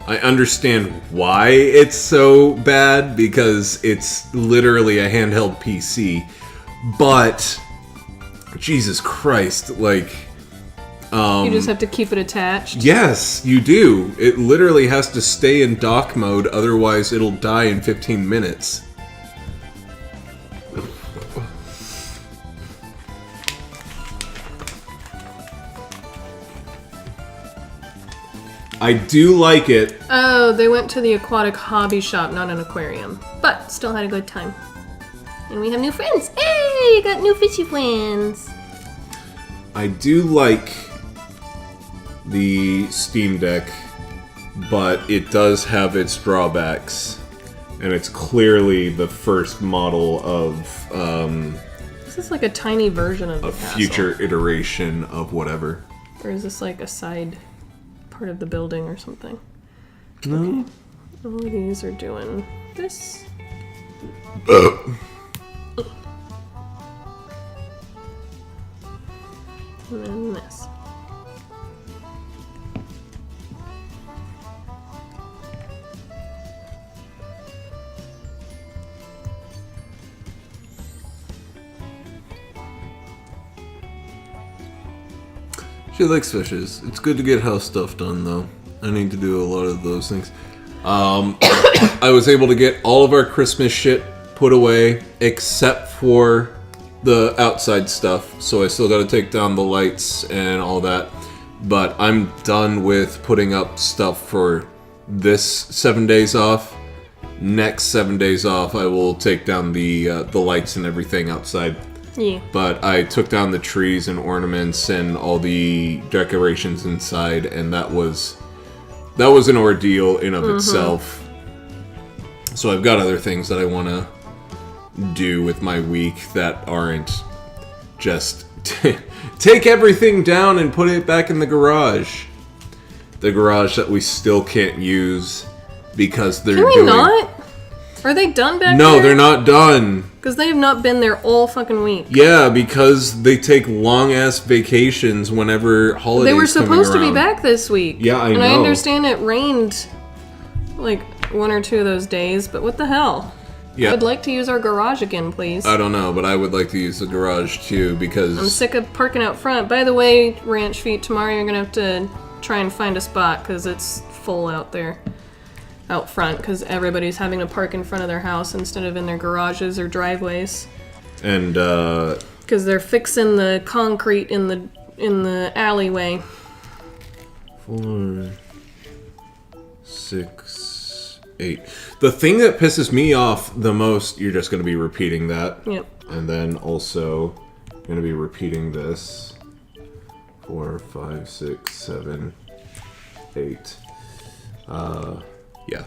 I understand why it's so bad because it's literally a handheld PC, but Jesus Christ, like... You just have to keep it attached. Yes, you do. It literally has to stay in dock mode, otherwise it'll die in 15 minutes. I do like it. Oh, they went to the aquatic hobby shop, not an aquarium. But still had a good time. And we have new friends. Hey, got new fishy friends. I do like the Steam Deck, but it does have its drawbacks. And it's clearly the first model of This is like a tiny version of the a castle. future iteration of whatever. Or is this like a side part of the building or something? No. All of these are doing this. And then this. She likes fishes. It's good to get house stuff done, though. I need to do a lot of those things. I was able to get all of our Christmas shit put away, except for the outside stuff. So I still got to take down the lights and all that. But I'm done with putting up stuff for this 7 days off. Next 7 days off, I will take down the lights and everything outside. Yeah. But I took down the trees and ornaments and all the decorations inside, and that was an ordeal in of itself. So I've got other things that I want to do with my week that aren't just take everything down and put it back in the garage. The garage that we still can't use because they're Can we doing... not? Are they done back there? No, they're not done. Because they have not been there all fucking week. Yeah, because they take long-ass vacations whenever holidays They were coming supposed to be around. back this week. Yeah, I and know. I understand it rained like 1 or 2 of those days, but what the hell? Yeah. I'd like to use our garage again, please. I don't know, but I would like to use the garage too because... I'm sick of parking out front. By the way, Ranch Feet, tomorrow you're going to have to try and find a spot because it's full out there. Out front, because everybody's having to park in front of their house instead of in their garages or driveways. And, Because they're fixing the concrete in the alleyway. 4, 6, 8. The thing that pisses me off the most, you're just going to be repeating that. Yep. And then also, going to be repeating this. 4, 5, 6, 7, 8. Yeah.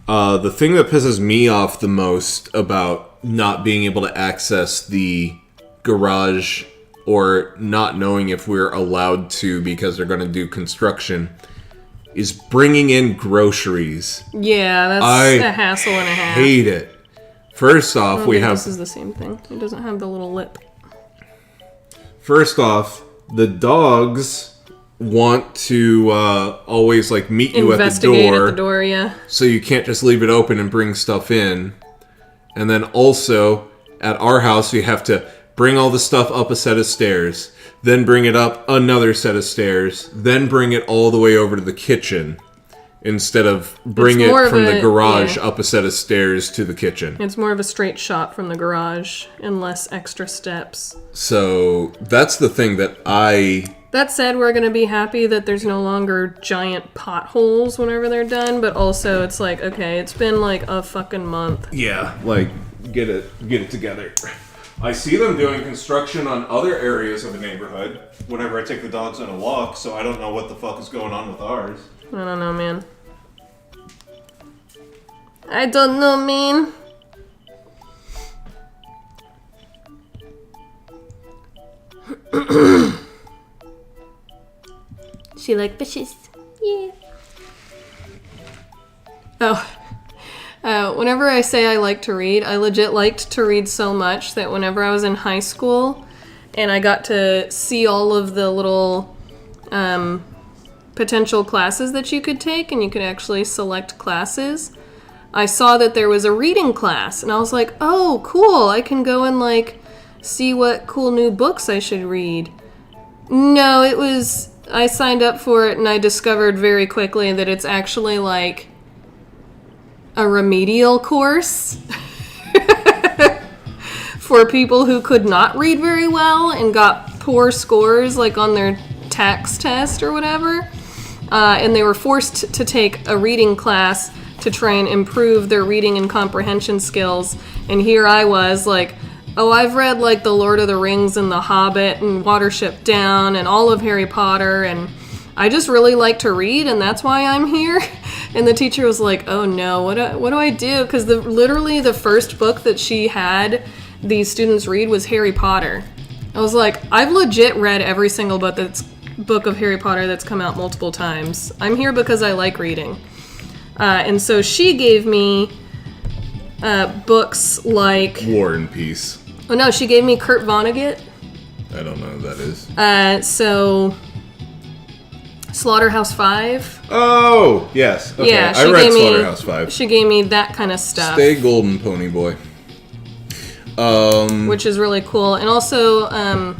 The thing that pisses me off the most about not being able to access the garage or not knowing if we're allowed to because they're going to do construction is bringing in groceries. Yeah, that's I a hassle and a half. hate it. First off, I don't we think have... This is the same thing. It doesn't have the little lip. First off, the dogs want to always like meet you Investigate at at the door, yeah. so you can't just leave it open and bring stuff in. And then also, at our house, you have to bring all the stuff up a set of stairs, then bring it up another set of stairs, then bring it all the way over to the kitchen, instead of bring It's it more of from the a- garage yeah. up a set of stairs to the kitchen. It's more of a straight shot from the garage and less extra steps. So, that's the thing that That said, we're going to be happy that there's no longer giant potholes whenever they're done, but also it's like, okay, it's been like a fucking month. Yeah, like, get it together. I see them doing construction on other areas of the neighborhood whenever I take the dogs on a walk, so I don't know what the fuck is going on with ours. I don't know, man. I don't know, man. She like fishes. Yeah. Whenever I say I like to read, I legit liked to read so much that whenever I was in high school and I got to see all of the little potential classes that you could take and you could actually select classes, I saw that there was a reading class and I was like, oh, cool, I can go and like see what cool new books I should read. No, I signed up for it and I discovered very quickly that it's actually like a remedial course for people who could not read very well and got poor scores like on their tax test or whatever. And they were forced to take a reading class to try and improve their reading and comprehension skills. And here I was like, oh, I've read like The Lord of the Rings and The Hobbit and Watership Down and all of Harry Potter, and I just really like to read, and that's why I'm here. And the teacher was like, oh no, what do I do? Because literally the first book that she had these students read was Harry Potter. I was like, I've legit read every single book of Harry Potter that's come out multiple times. I'm here because I like reading. And so she gave me books like... War and Peace. Oh no, she gave me Kurt Vonnegut. I don't know who that is. So... Slaughterhouse-5. Oh, yes. Okay. Yeah, I read Slaughterhouse-5. She gave me that kind of stuff. Stay golden, pony boy. Which is really cool. And also,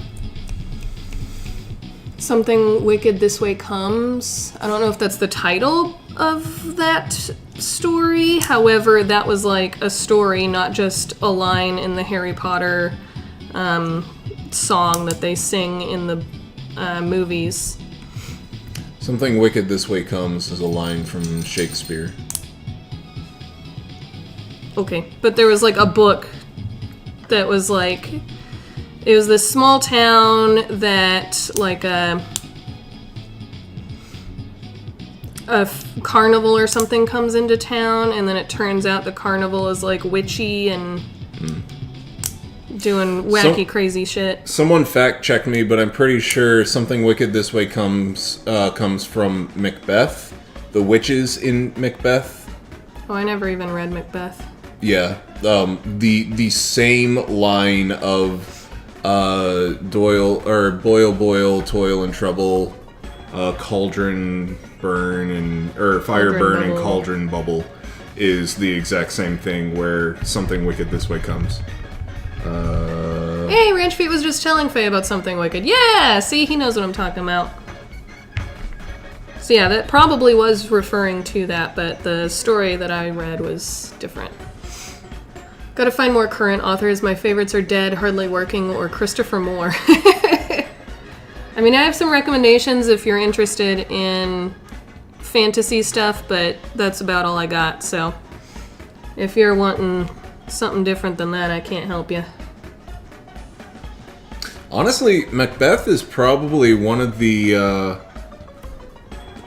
Something Wicked This Way Comes. I don't know if that's the title of that story. However, that was like a story, not just a line in the Harry Potter song that they sing in the movies. Something Wicked This Way Comes is a line from Shakespeare. Okay, but there was like a book that was like, it was this small town that like a carnival or something comes into town, and then it turns out the carnival is like witchy and doing wacky, crazy shit. Someone fact-checked me, but I'm pretty sure Something Wicked This Way comes from Macbeth. The witches in Macbeth. Oh, I never even read Macbeth. Yeah. The same line of boil, toil and trouble, cauldron burn fire burn and cauldron bubble is the exact same thing where Something Wicked This Way comes. Hey, Ranch Feet was just telling Faye about Something Wicked. Yeah! See, he knows what I'm talking about. So yeah, that probably was referring to that, but the story that I read was different. Gotta find more current authors. My favorites are Dead, Hardly Working, or Christopher Moore. I mean, I have some recommendations if you're interested in fantasy stuff, but that's about all I got, so if you're wanting something different than that, I can't help you. Honestly, Macbeth is probably one of the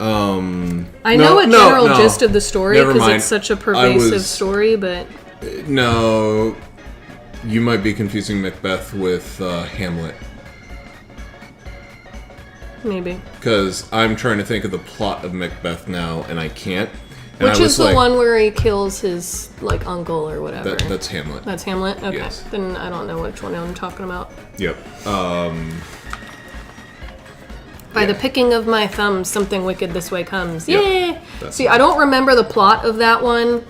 I know a general gist of the story because it's such a pervasive story, but... No, you might be confusing Macbeth with Hamlet. Maybe. Because I'm trying to think of the plot of Macbeth now, and I can't. And Which is the one where he kills his, like, uncle or whatever. That's Hamlet. That's Hamlet? Okay. Yes. Then I don't know which one I'm talking about. Yep. By the picking of my thumb, Something Wicked This Way Comes. Yep. Yay! That's See, I don't remember the plot of that one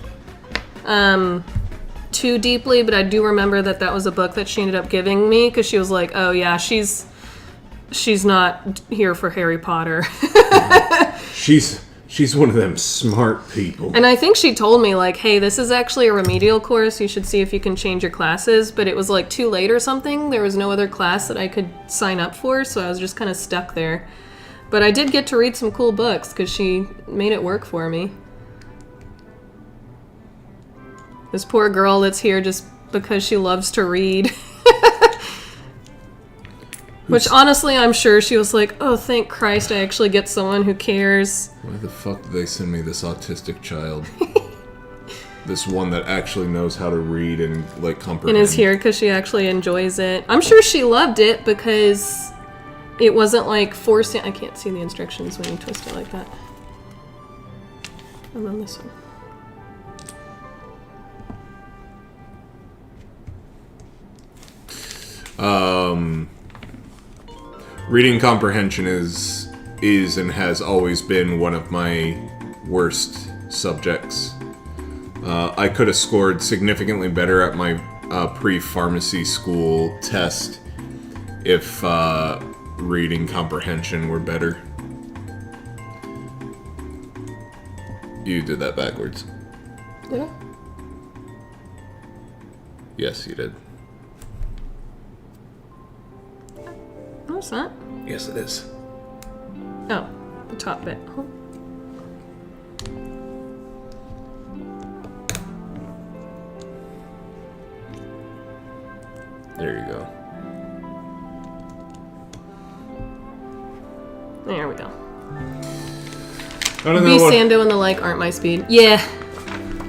too deeply, but I do remember that was a book that she ended up giving me, because she was like, oh yeah, she's not here for Harry Potter. She's one of them smart people. And I think she told me, like, hey, this is actually a remedial course. You should see if you can change your classes. But it was, like, too late or something. There was no other class that I could sign up for, so I was just kind of stuck there. But I did get to read some cool books, because she made it work for me. This poor girl that's here just because she loves to read. Which, honestly, I'm sure she was like, oh, thank Christ, I actually get someone who cares. Why the fuck did they send me this autistic child? This one that actually knows how to read and, like, comprehend. And is here because she actually enjoys it. I'm sure she loved it because it wasn't, like, forcing... I can't see the instructions when you twist it like that. And then this one. Reading comprehension is and has always been one of my worst subjects. I could have scored significantly better at my pre-pharmacy school test if reading comprehension were better. You did that backwards. Did I? Yes, you did. No, it's not. Yes, it is. Oh, the top bit. Huh? There you go. There we go. I don't B. know what... Sando and the like aren't my speed. Yeah.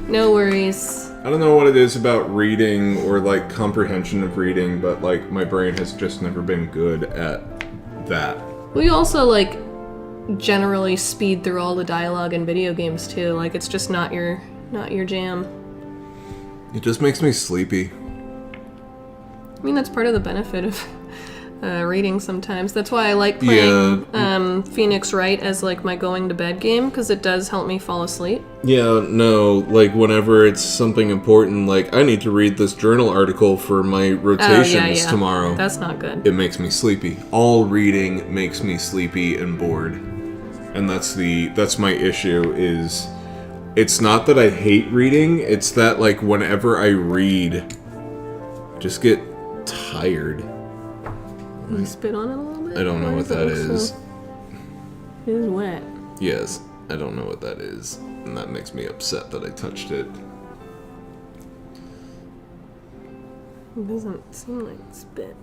No worries. I don't know what it is about reading or, like, comprehension of reading, but, like, my brain has just never been good at that. We also, like, generally speed through all the dialogue in video games, too. Like, it's just not your jam. It just makes me sleepy. I mean, that's part of the benefit of reading sometimes. That's why I like playing Phoenix Wright as, like, my going-to-bed game, because it does help me fall asleep. Yeah, no, like, whenever it's something important, like, I need to read this journal article for my rotations tomorrow. That's not good. It makes me sleepy. All reading makes me sleepy and bored. And that's my issue, is... It's not that I hate reading, it's that, like, whenever I read, I just get tired. You spit on it a little bit? I don't know what that is. It is wet. Yes, I don't know what that is. And that makes me upset that I touched it. It doesn't seem like spit.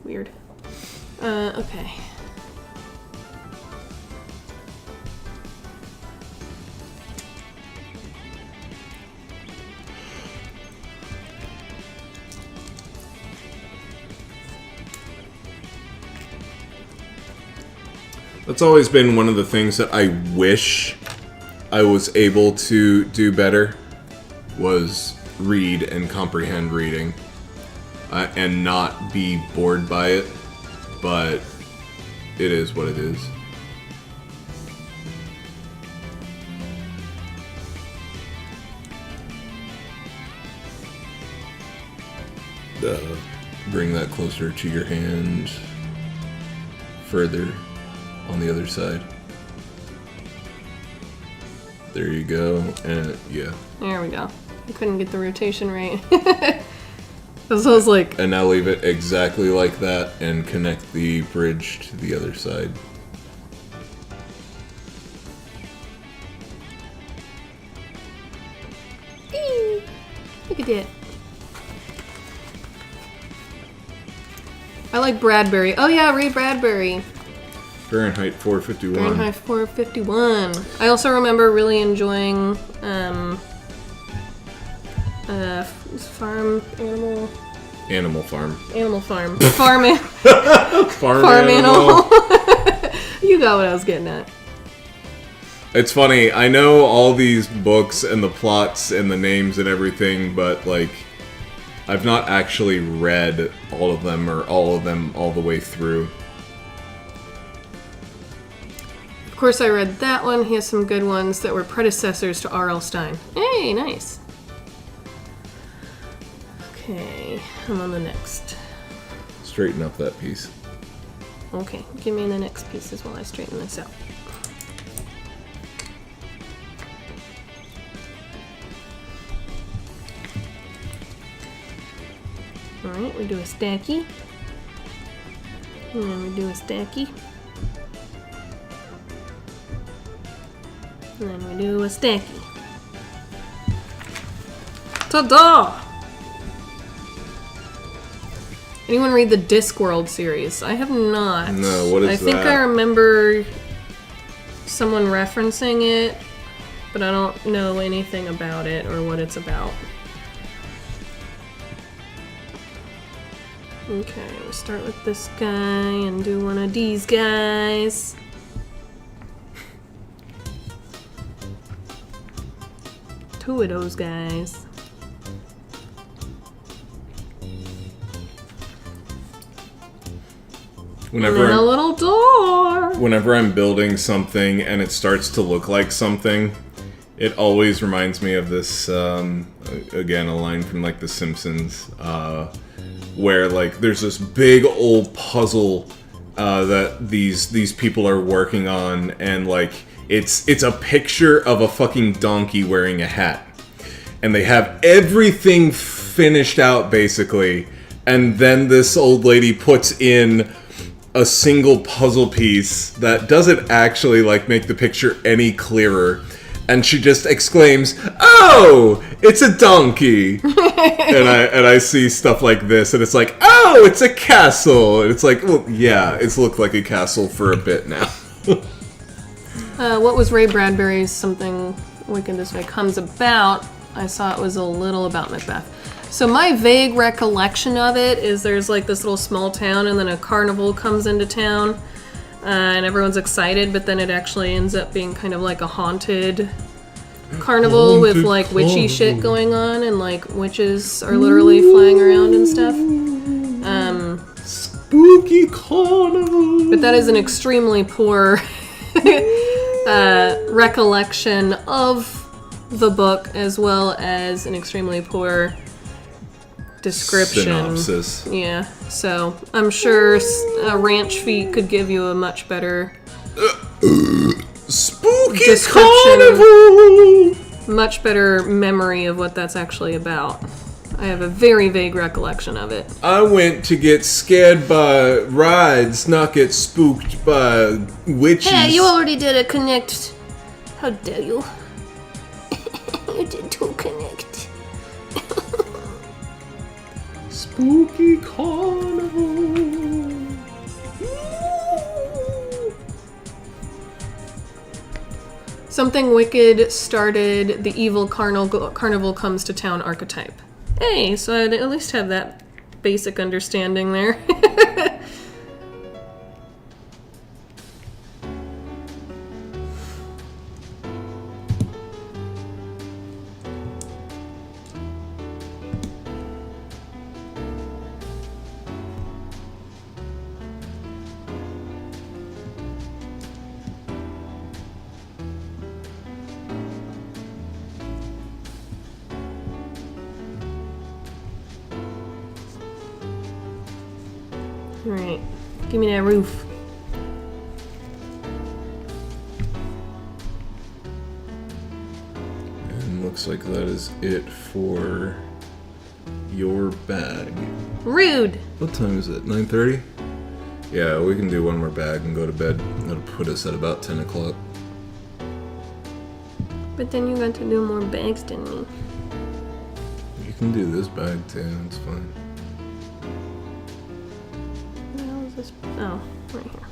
Weird. Okay. That's always been one of the things that I wish I was able to do better, was read and comprehend reading, and not be bored by it, but it is what it is. Bring that closer to your hand, further. On the other side. There you go, and yeah. There we go. I couldn't get the rotation right. This was like... And now leave it exactly like that and connect the bridge to the other side. Look at that. I like Bradbury. Oh yeah, read Bradbury. Fahrenheit 451. Fahrenheit 451. I also remember really enjoying farm animal. Animal Farm. Animal Farm. Farm Farm animal. You got what I was getting at. It's funny, I know all these books and the plots and the names and everything, but, like, I've not actually read all of them or all of them all the way through. Of course, I read that one. He has some good ones that were predecessors to R.L. Stine. Hey, nice. Okay, I'm on the next. Straighten up that piece. Okay, give me the next pieces while I straighten this out. Alright, we do a stacky. And then we do a stacky. And then we do a stacky. Ta-da! Anyone read the Discworld series? I have not. No, what is that? I think I remember someone referencing it, but I don't know anything about it or what it's about. Okay, we'll start with this guy and do one of these guys. Two of those guys. Whenever and then a little door. Whenever I'm building something and it starts to look like something, it always reminds me of this, again, a line from, like, The Simpsons, where, like, there's this big old puzzle that these people are working on, and, like, it's a picture of a fucking donkey wearing a hat. And they have everything finished out, basically, and then this old lady puts in a single puzzle piece that doesn't actually, like, make the picture any clearer. And she just exclaims, "Oh, it's a donkey!" and I see stuff like this, and it's like, "Oh, it's a castle!" And it's like, well, yeah, it's looked like a castle for a bit now. What was Ray Bradbury's Something Wicked This Way Comes About? I saw it was a little about Macbeth. So my vague recollection of it is there's like this little small town and then a carnival comes into town and everyone's excited, but then it actually ends up being kind of like a haunted carnival with like witchy shit going on and like witches are literally flying around and stuff. Spooky carnival. But that is an extremely poor recollection of the book as well as an extremely poor description. Synopsis. Yeah, so I'm sure a ranch feet could give you a much better Spooky description, carnival. much better memory of what that's actually about. I have a very vague recollection of it. I went to get scared by rides, not get spooked by witches. Hey, you already did a connect. How dare you? You did two connect. Spooky carnival. Something wicked started the evil carnival comes to town archetype. Hey, so I'd at least have that basic understanding there. Alright, give me that roof. And looks like that is it for your bag. Rude! What time is it? 9:30? Yeah, we can do one more bag and go to bed. That'll put us at about 10 o'clock. But then you got to do more bags than me. You can do this bag too, it's fine. Where the hell is this? Oh, right here.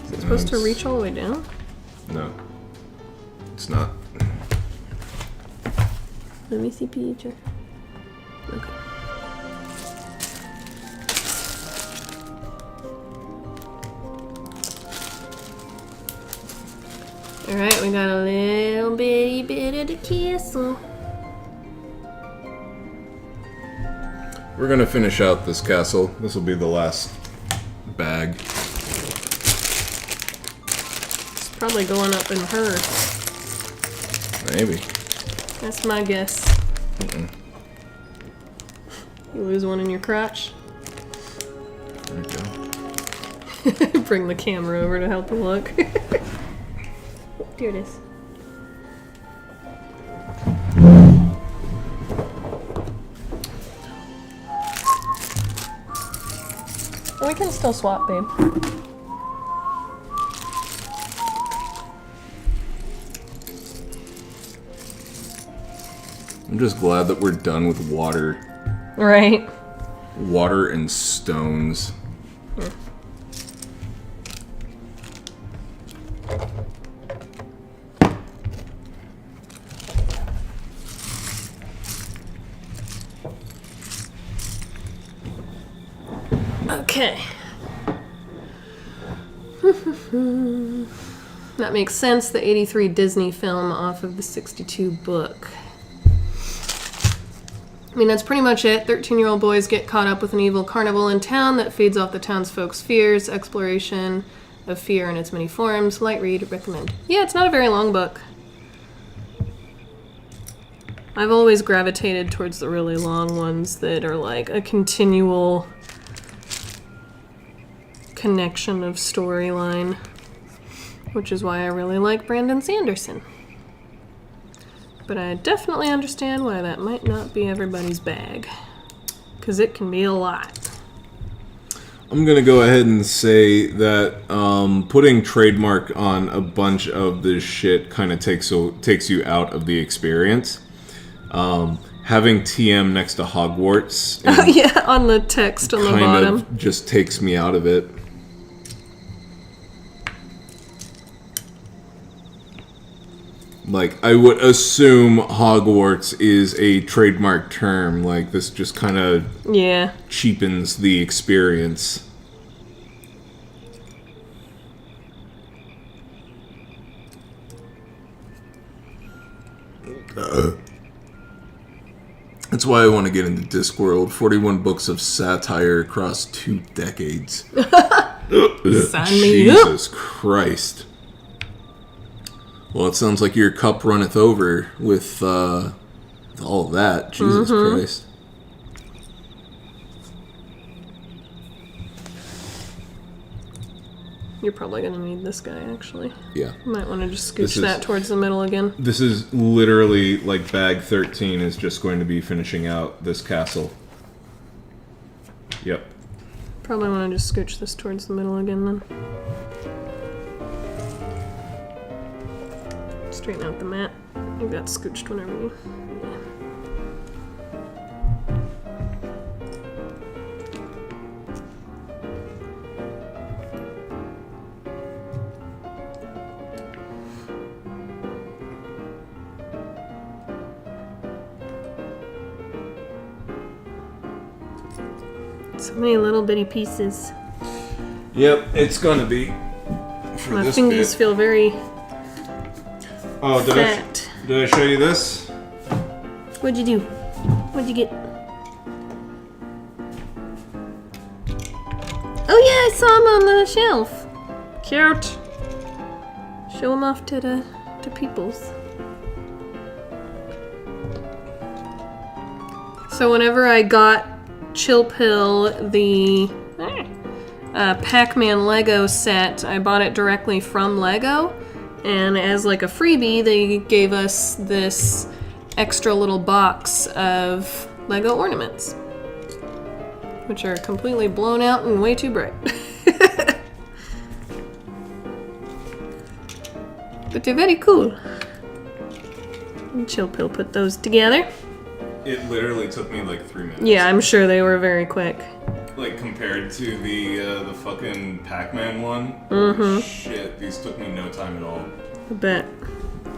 Is it supposed to reach all the way down? No. It's not. Let me see picture. Okay. Alright, we got a little bitty bit of the castle. We're gonna finish out this castle. This will be the last bag. It's probably going up in her. Maybe. That's my guess. You lose one in your crotch. There we go. Bring the camera over to help you look. Here it is. We can still swap, babe. I'm just glad that we're done with water. Right. Water and stones. Okay. That makes sense, the 83 Disney film off of the 62 book. I mean, that's pretty much it. 13-year-old boys get caught up with an evil carnival in town that feeds off the townsfolk's fears, exploration of fear in its many forms. Light read, recommend. Yeah, it's not a very long book. I've always gravitated towards the really long ones that are like a continual connection of storyline, which is why I really like Brandon Sanderson. But I definitely understand why that might not be everybody's bag, because it can be a lot. I'm gonna go ahead and say that putting trademark on a bunch of this shit kind of takes you out of the experience. Having TM next to Hogwarts, Oh yeah, on the text on the bottom. kind of just takes me out of it. Like, I would assume Hogwarts is a trademark term. Like, this just kind of Yeah. cheapens the experience. That's why I want to get into Discworld. 41 books of satire across 2 decades. Sign me up. Jesus Christ. Well, it sounds like your cup runneth over with all of that. Jesus Christ. You're probably gonna need this guy, actually. Yeah. You might want to just scooch This is- that towards the middle again. This is literally like bag 13 is just going to be finishing out this castle. Yep. Probably want to just scooch this towards the middle again then. Straighten out the mat. You got scooched whenever you... So many little bitty pieces. Yep, it's gonna be. For My this fingers bit. feel very Oh, fat. did I show you this? What'd you do? What'd you get? Oh yeah, I saw him on the shelf. Cute. Show him off to peoples. So whenever I got Chill Pill, the Pac-Man Lego set, I bought it directly from Lego, and as like a freebie, they gave us this extra little box of Lego ornaments, which are completely blown out and way too bright. But they're very cool. And Chill Pill put those together. It literally took me like 3 minutes. Yeah, I'm sure they were very quick. Like compared to the fucking Pac-Man one. Mm-hmm. Shit, these took me no time at all. I bet.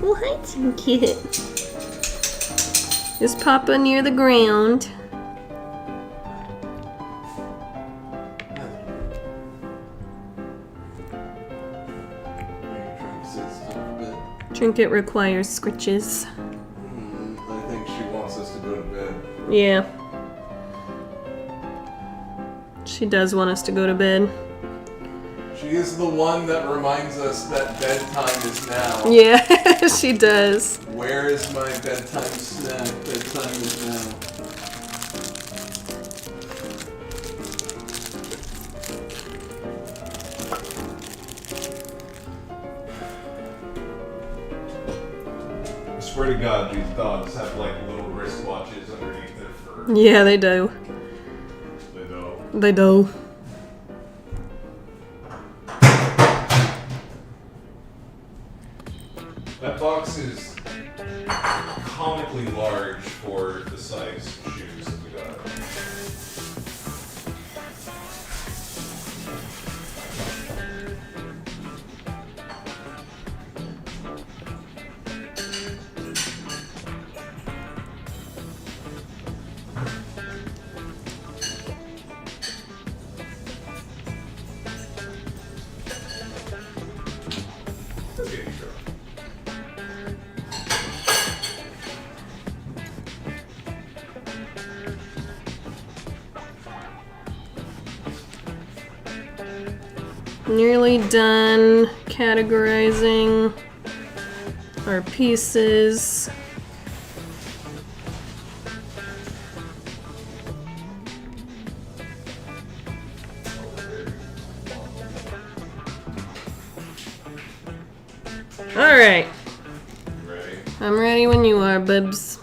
Oh, hi, so cute. Is Papa near the ground? Trinket requires scritches. I think she wants us to go to bed. Yeah. She does want us to go to bed. She is the one that reminds us that bedtime is now. Yeah, she does. Where is my bedtime snack? Bedtime is now. I swear to God, these dogs have like little wristwatches underneath their fur. Yeah, they do. They know. They do. That box is comically large for the size shoes that we got. Okay, sure. Nearly done categorizing our pieces. All right. Ready? I'm ready when you are, Bibs.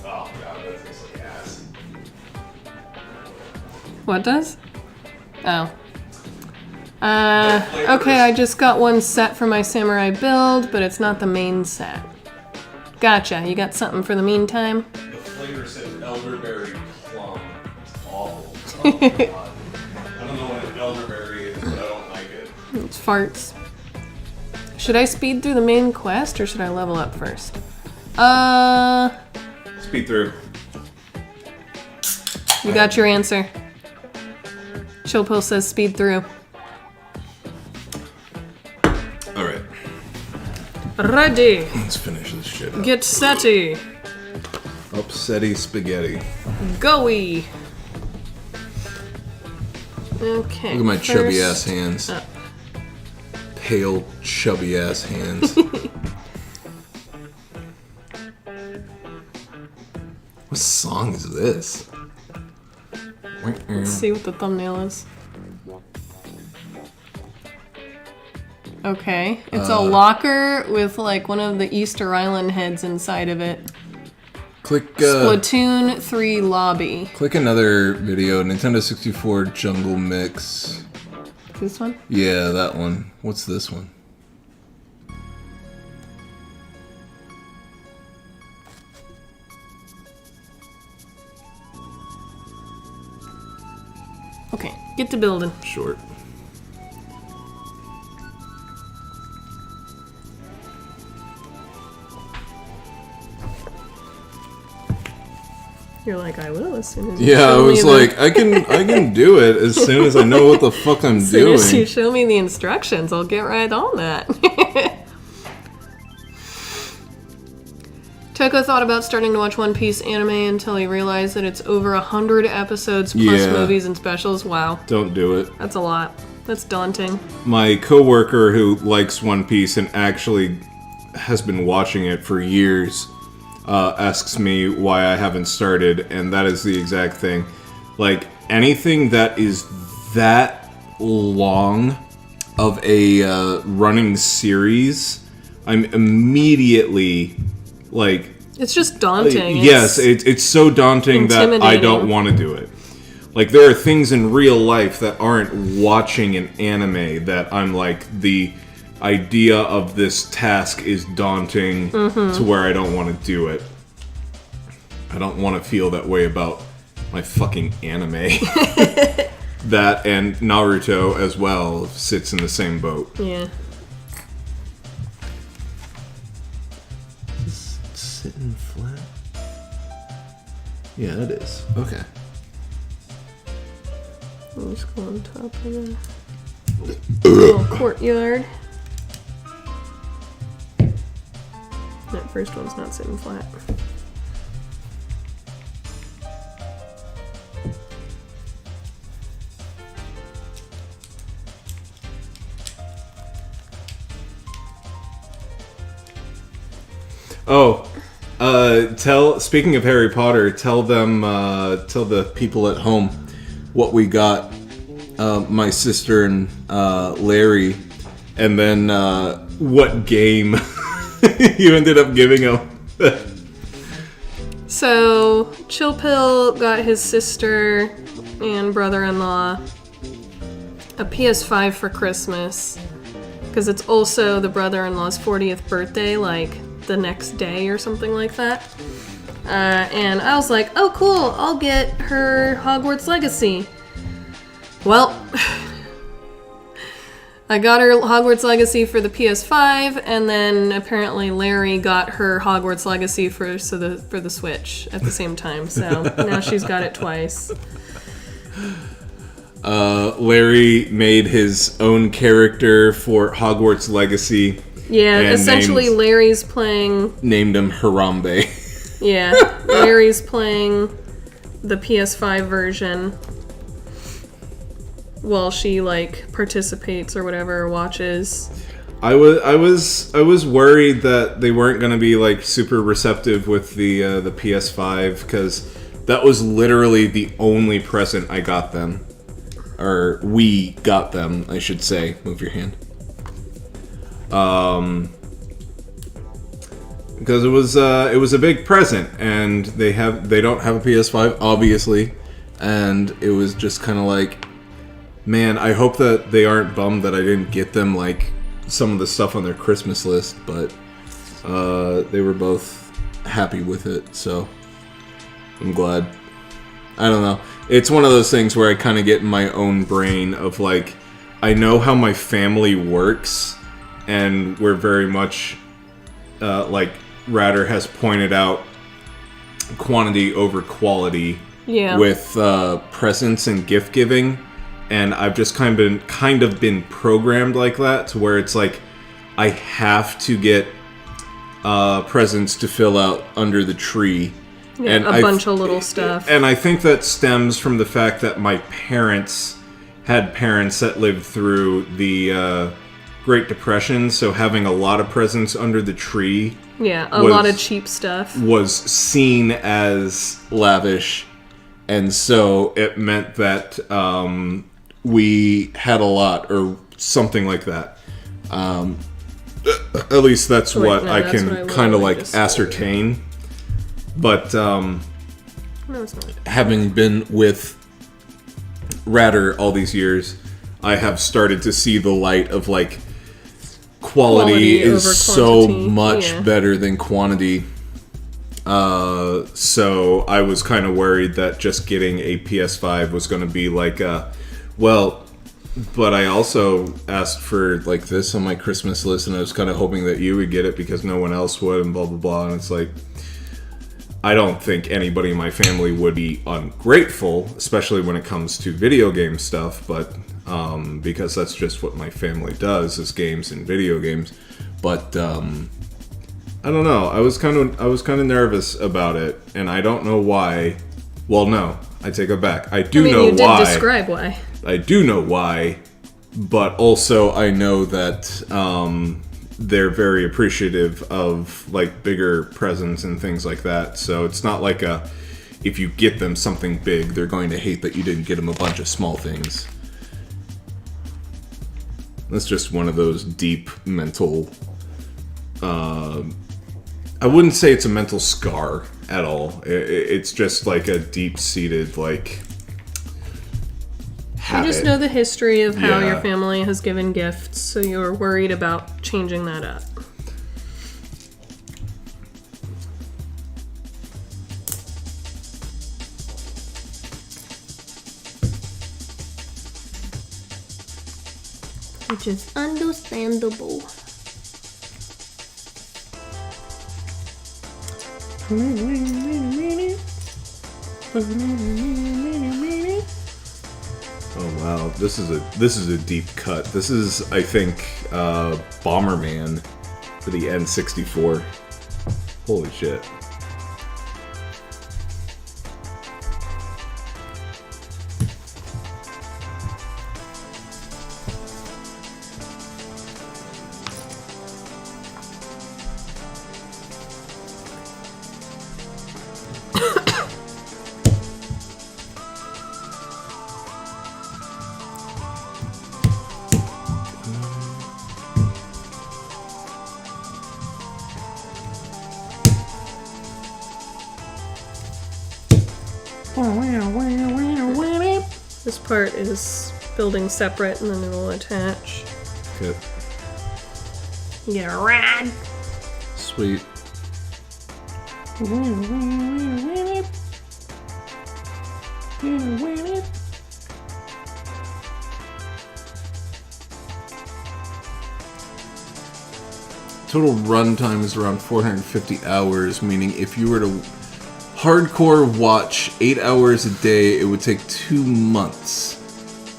Oh god, that tastes like ass. What does? Oh. Okay, I just got one set for my samurai build, but it's not the main set. Gotcha, you got something for the meantime? The flavor said elderberry plum. It's awful. Oh my god. I don't know what an elderberry is, but I don't like it. It's farts. Should I speed through the main quest or should I level up first? Speed through. You got your answer. Chillpill says speed through. Alright. Ready. Let's finish this shit up. Get setty. Upsetty spaghetti. Goey. Okay. Look at my first chubby ass hands. up. Pale, chubby ass hands. What song is this? Let's see what the thumbnail is. Okay. It's a locker with like one of the Easter Island heads inside of it. Click Splatoon 3 lobby. click another video. Nintendo 64 Jungle Mix. This one? Yeah, that one. What's this one? Okay, get to building. Short. You're like, I will as soon as you Yeah, I show was me like, I can do it as soon as I know what the fuck I'm as soon as you doing. show me the instructions, I'll get right on that. Toko thought about starting to watch One Piece anime until he realized that it's over 100 episodes plus Yeah. movies and specials. Wow, Don't do it. that's a lot. That's daunting. My coworker who likes One Piece and actually has been watching it for years asks me why I haven't started, and that is the exact thing. Like, anything that is that long of a running series, I'm immediately like, It's just daunting. yes, it's so daunting that I intimidating. don't want to do it. Like, there are things in real life that aren't watching an anime that I'm like, the idea of this task is daunting to where I don't want to do it. I don't want to feel that way about my fucking anime. That and Naruto as well sits in the same boat. Yeah. Is this sitting flat? Yeah, it is. Okay. I'll just go on top of the little courtyard. That first one's not sitting flat. Oh, speaking of Harry Potter, tell the people at home what we got. My sister and Larry, and then what game you ended up giving him. So, Chillpill got his sister and brother-in-law a PS5 for Christmas, because it's also the brother-in-law's 40th birthday, like, the next day or something like that. And I was like, oh cool, I'll get her Hogwarts Legacy. Well, I got her Hogwarts Legacy for the PS5, and then apparently Larry got her Hogwarts Legacy for the Switch at the same time. So now she's got it twice. Larry made his own character for Hogwarts Legacy. Yeah, And essentially named- Larry's playing. Named him Harambe. Yeah, Larry's playing the PS5 version while she like participates or whatever, or watches. I was worried that they weren't going to be like super receptive with the PS5, because that was literally the only present I got them, or we got them, I should say. Move your hand. Because it was a big present, and they don't have a PS5 obviously, and it was just kind of like, man, I hope that they aren't bummed that I didn't get them like some of the stuff on their Christmas list, but they were both happy with it, so I'm glad. I don't know. It's one of those things where I kind of get in my own brain of like, I know how my family works, and we're very much, like Ratter has pointed out, quantity over quality with presents and gift giving, and I've just kind of been programmed like that, to where it's like I have to get presents to fill out under the tree. Yeah, and a bunch of little stuff. And I think that stems from the fact that my parents had parents that lived through the Great Depression, so having a lot of presents under the tree, a lot of cheap stuff, was seen as lavish, and so it meant that we had a lot, or something like that. At least that's what I can kind of like ascertain. But no, it's not. Having been with Ratter all these years, I have started to see the light of like quality is so much better than quantity. So I was kind of worried that just getting a PS5 was going to be like but I also asked for like this on my Christmas list, and I was kind of hoping that you would get it because no one else would, and blah blah blah. And it's like, I don't think anybody in my family would be ungrateful, especially when it comes to video game stuff, but because that's just what my family does, is games and video games. But I don't know. I was kind of nervous about it, and I don't know why. Well, no, I take it back. I do know you why. Did describe why. I do know why, but also I know that they're very appreciative of like bigger presents and things like that. So it's not like if you get them something big, they're going to hate that you didn't get them a bunch of small things. That's just one of those deep mental, I wouldn't say it's a mental scar at all. It's just like a deep-seated like habit. You just know the history of how your family has given gifts, so you're worried about changing that up. Which is understandable. Oh wow, this is a deep cut. This is, I think, Bomberman for the N64. Holy shit. This part is building separate, and then it'll attach. Okay. You get a rad. Sweet. Total runtime is around 450 hours, meaning if you were to hardcore watch 8 hours a day, it would take 2 months.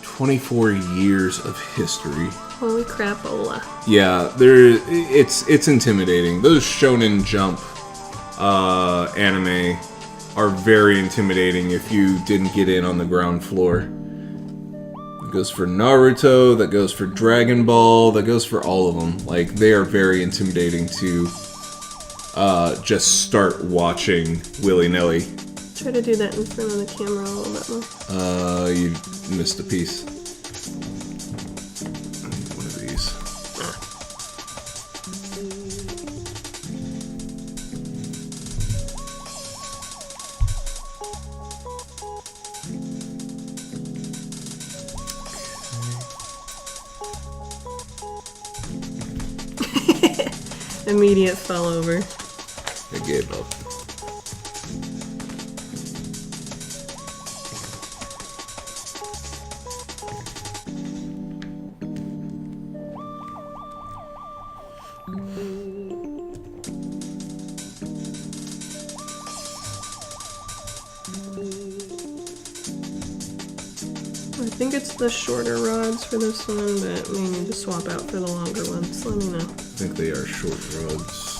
24 years of history. Holy crapola. Yeah, it's intimidating. Those Shonen Jump anime are very intimidating if you didn't get in on the ground floor. That goes for Naruto, that goes for Dragon Ball, that goes for all of them. Like, they are very intimidating to just start watching willy-nilly. Try to do that in front of the camera a little bit more. You missed a piece. I need one of these. Immediate fell over. I gave up. I think it's the shorter rods for this one, but we need to swap out for the longer ones. Let me know. I think they are short rods.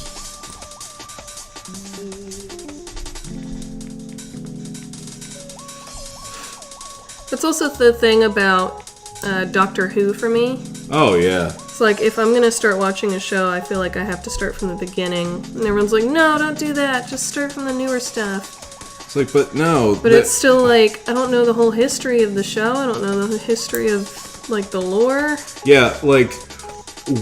That's also the thing about Doctor Who for me. Oh, yeah. It's like, if I'm gonna start watching a show, I feel like I have to start from the beginning. And everyone's like, no, don't do that. Just start from the newer stuff. It's like, but no. But it's still like, I don't know the whole history of the show. I don't know the history of, like, the lore. Yeah, like,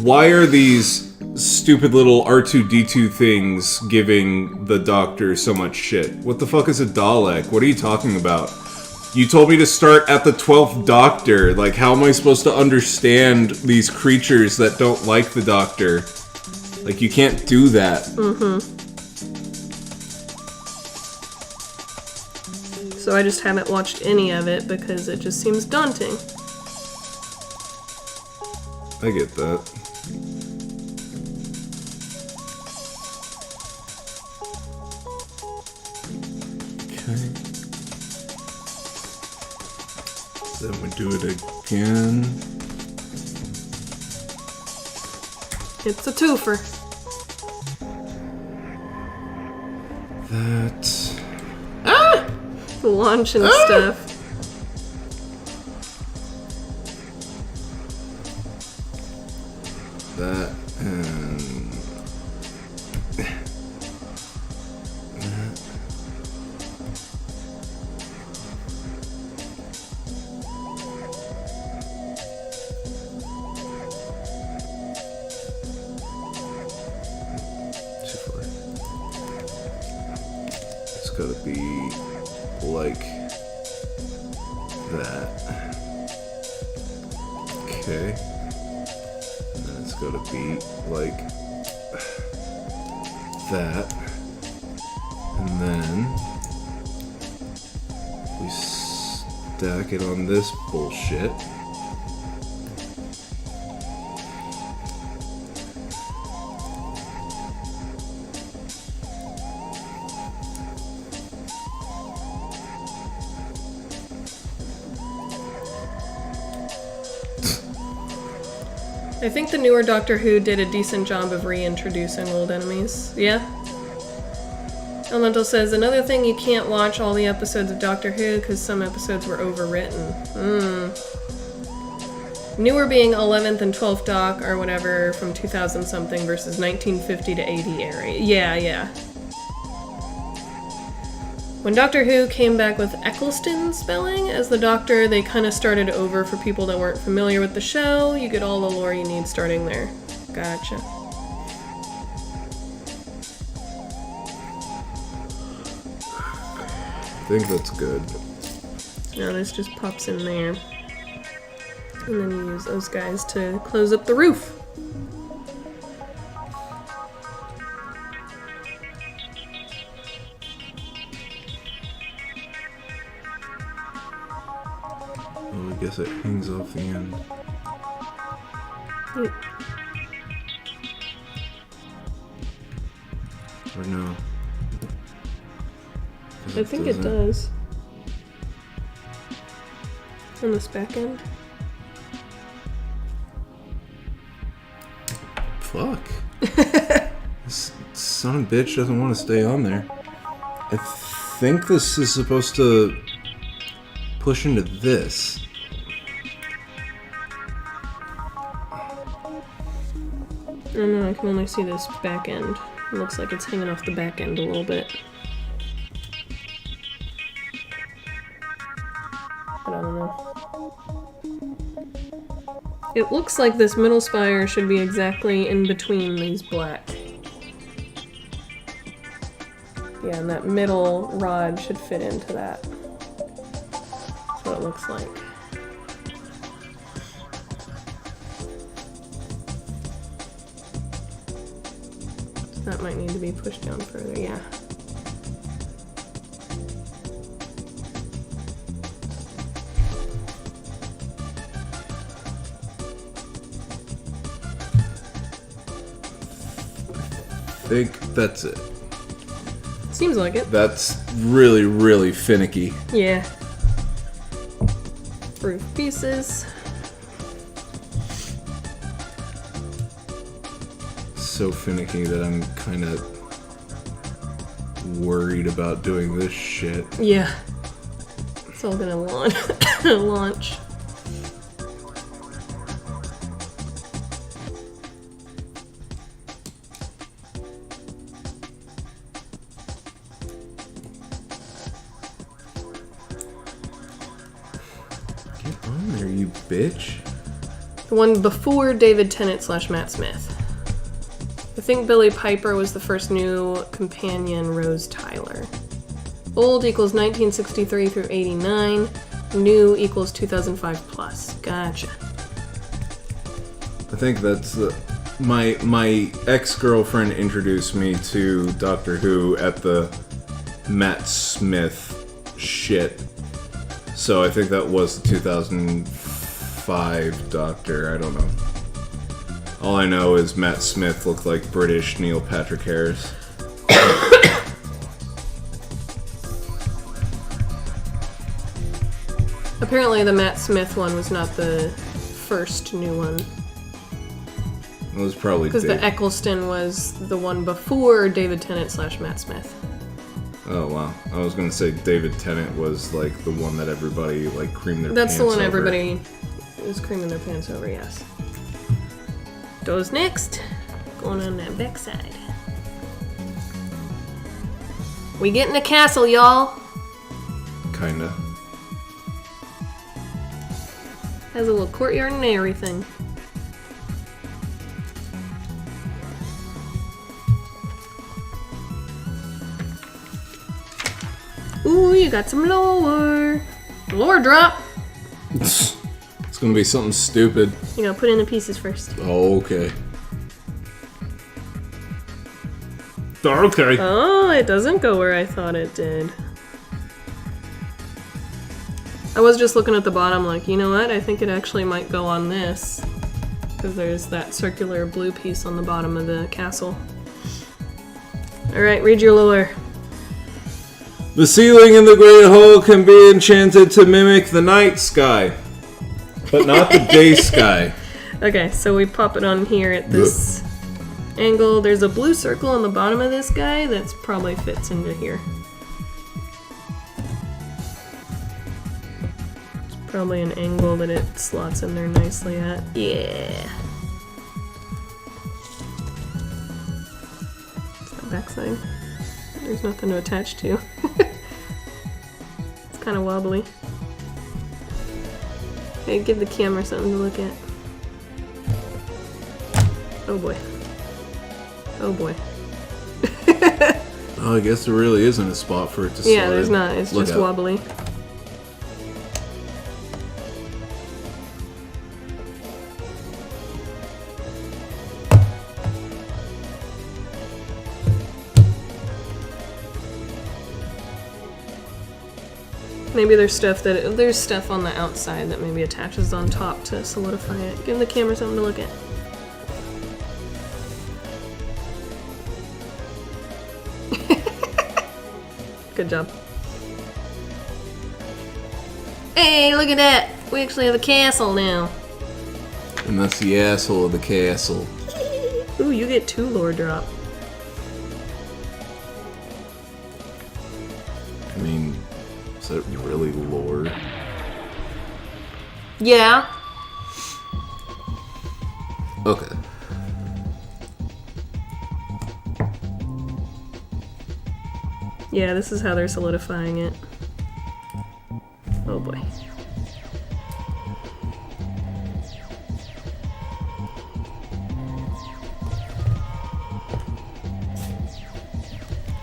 why are these stupid little R2-D2 things giving the Doctor so much shit? What the fuck is a Dalek? What are you talking about? You told me to start at the 12th Doctor. Like, how am I supposed to understand these creatures that don't like the Doctor? Like, you can't do that. Mm-hmm. So I just haven't watched any of it because it just seems daunting. I get that. Okay. Then we do it again. It's a twofer. That. The launch and stuff. That and too far. It's gotta be like that. Okay. And then it's gotta be like that. And then we stack it on this bullshit. I think the newer Doctor Who did a decent job of reintroducing old enemies. Yeah? Elemental says, another thing, you can't watch all the episodes of Doctor Who because some episodes were overwritten. Newer being 11th and 12th Doc or whatever from 2000 something versus 1950 to 80 area. Yeah. When Doctor Who came back with Eccleston spelling as the Doctor, they kind of started over for people that weren't familiar with the show. You get all the lore you need starting there. Gotcha. I think that's good. Now this just pops in there. And then you use those guys to close up the roof. Oh, I guess it hangs off the end. Yep. Or no? I think it does. On this back end. Fuck. This son of a bitch doesn't want to stay on there. I think this is supposed to push into this. I don't know, I can only see this back end. It looks like it's hanging off the back end a little bit. But I don't know. It looks like this middle spire should be exactly in between these black. Yeah, and that middle rod should fit into that. That's what it looks like. That might need to be pushed down further, yeah. think that's it. Seems like it. That's really, really finicky. Yeah. Roof pieces. So finicky that I'm kind of worried about doing this shit. Yeah. It's all gonna launch. Get on there, you bitch. The one before David Tennant / Matt Smith. I think Billy Piper was the first new companion, Rose Tyler. Old equals 1963 through 89. New equals 2005 plus. Gotcha. I think that's my ex-girlfriend introduced me to Doctor Who at the Matt Smith shit. So I think that was the 2005 Doctor. I don't know. All I know is Matt Smith looked like British Neil Patrick Harris. Apparently the Matt Smith one was not the first new one. It was probably Because the Eccleston was the one before David Tennant / Matt Smith. Oh wow! I was gonna say David Tennant was like the one that everybody like creamed their That's pants the one over. everybody was creaming their pants over, yes. Goes next. Going on that backside. We get in the castle, y'all. Kinda. Has a little courtyard and everything. Ooh, you got some lore. Lore drop. It's gonna be something stupid. You gotta put in the pieces first. Oh, okay. Okay. Oh, it doesn't go where I thought it did. I was just looking at the bottom like, you know what? I think it actually might go on this. Because there's that circular blue piece on the bottom of the castle. Alright, read your lore. The ceiling in the Great Hall can be enchanted to mimic the night sky, but not the day sky. Okay, so we pop it on here at this angle. There's a blue circle on the bottom of this guy that probably fits into here. It's probably an angle that it slots in there nicely at. Yeah. It's the backside. There's nothing to attach to. It's kind of wobbly. Hey, give the camera something to look at. Oh boy. Oh boy. Oh, I guess there really isn't a spot for it to slide. Yeah, there's not. It's Look just out. wobbly. Maybe there's stuff on the outside that maybe attaches on top to solidify it. Give the camera something to look at. Good job. Hey, look at that! We actually have a castle now. And that's the asshole of the castle. Ooh, you get 2 lore drop. I mean, is that really lore? Yeah. Okay. Yeah, this is how they're solidifying it. Oh boy.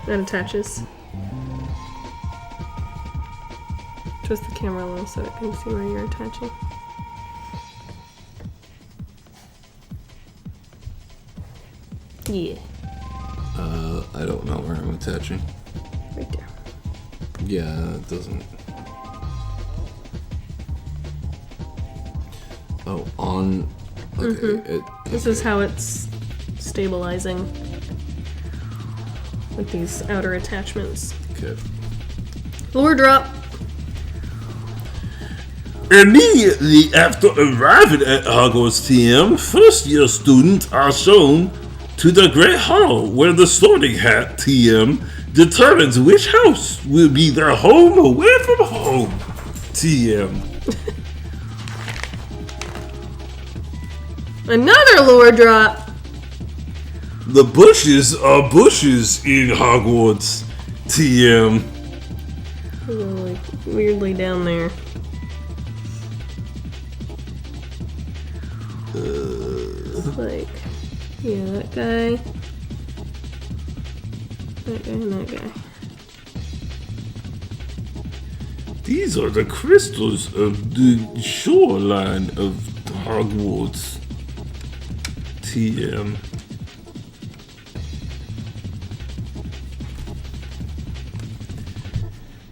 That attaches. Twist the camera a little so it can see where you're attaching. Yeah, I don't know where I'm attaching. right there. Yeah, it doesn't. Oh, on. Okay, This is how it's stabilizing. with these outer attachments. Okay. Lore drop. Immediately after arriving at Hogwarts TM, first-year students are shown to the Great Hall, where the Sorting Hat TM determines which house will be their home away from home TM. Another lore drop. The bushes are bushes in Hogwarts TM. They're like weirdly down there. Like, yeah, that guy. That guy and that guy. These are the crystals of the shoreline of Hogwarts TM.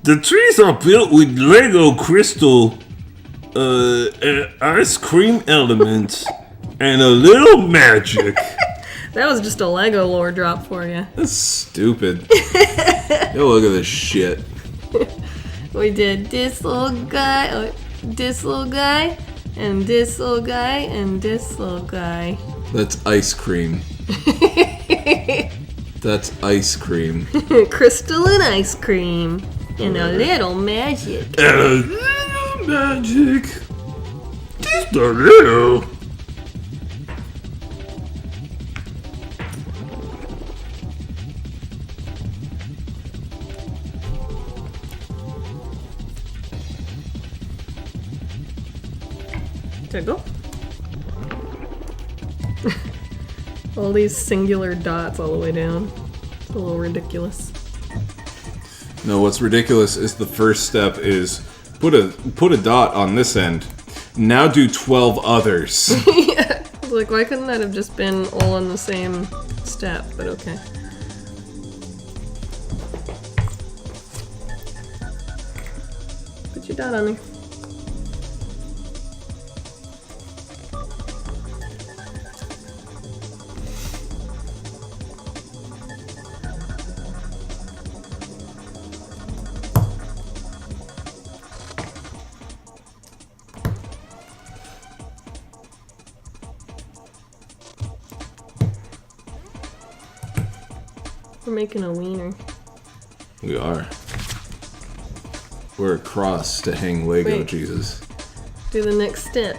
The trees are built with Lego crystal ice cream elements and a little magic. That was just a Lego lore drop for you. That's stupid. Yo, look at this shit. We did this little guy, this little guy, and this little guy, and this little guy. That's ice cream. That's ice cream. Crystal and ice cream. And a little magic. And a little magic. Just a little. Did I go? All these singular dots all the way down. It's a little ridiculous. No, what's ridiculous is the first step is put a dot on this end. Now do 12 others. Yeah. Like, why couldn't that have just been all on the same step? But okay. Put your dot on there. We're making a wiener. We are. We're a cross to hang Lego Wait. Jesus. Do the next step.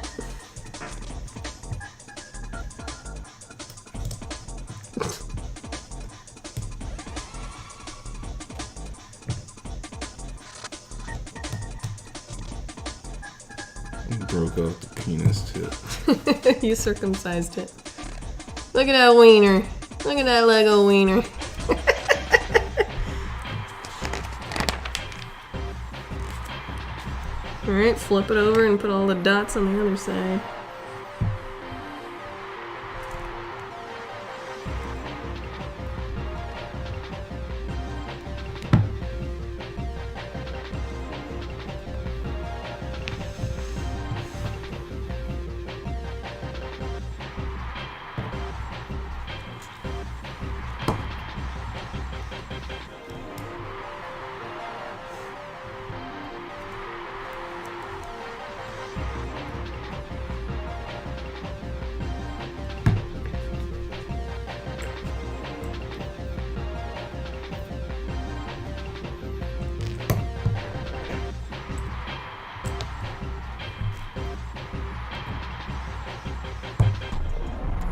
Broke out the penis tip. You circumcised it. Look at that wiener. Look at that Lego wiener. Alright, flip it over and put all the dots on the other side.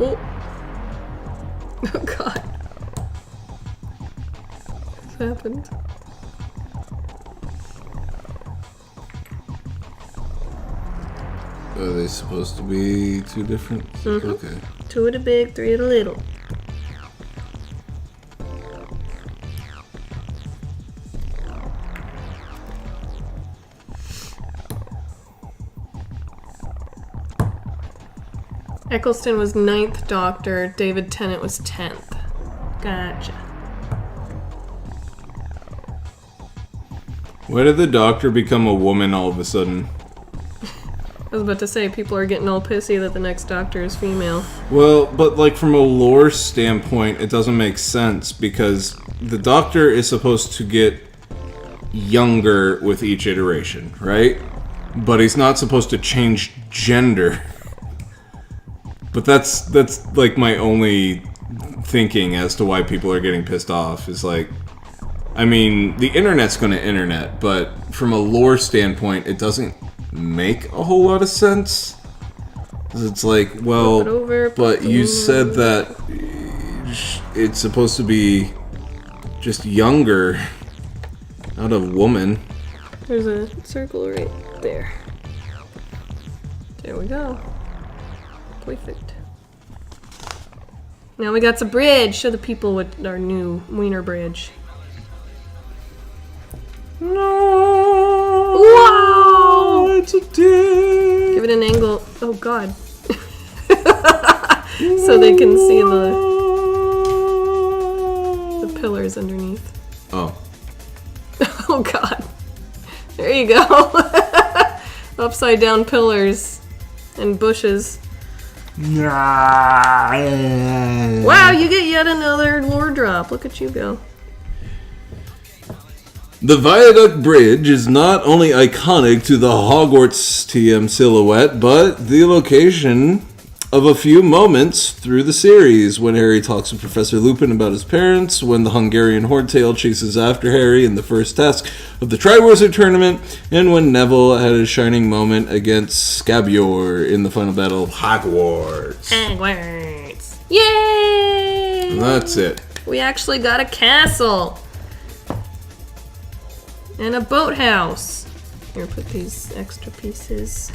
Oh. Oh god. What's happened? Are they supposed to be two different? Mhm. Okay. 2 of the big, 3 of the little. Eccleston was 9th Doctor, David Tennant was 10th. Gotcha. Why did the Doctor become a woman all of a sudden? I was about to say, people are getting all pissy that the next Doctor is female. Well, but like from a lore standpoint, it doesn't make sense because the Doctor is supposed to get younger with each iteration, right? But he's not supposed to change gender. But that's like my only thinking as to why people are getting pissed off is like, I mean, the internet's going to internet, but from a lore standpoint, it doesn't make a whole lot of sense. 'Cause it's like, well, but you said that it's supposed to be just younger, not a woman. There's a circle right there. There we go. Perfect. Now we got the bridge. Show the people what our new Wiener Bridge. No! Wow! It's a dick! Give it an angle. Oh god. So they can see the pillars underneath. Oh. Oh god. There you go. Upside down pillars and bushes. Wow, you get yet another lore drop. Look at you go. The Viaduct Bridge is not only iconic to the Hogwarts TM silhouette, but the location of a few moments through the series. When Harry talks with Professor Lupin about his parents, when the Hungarian Hordtail chases after Harry in the first task of the Triwizard Tournament, and when Neville had a shining moment against Scabior in the final battle of Hogwarts. Hogwarts. Yay! And that's it. We actually got a castle. And a boathouse. Here, put these extra pieces.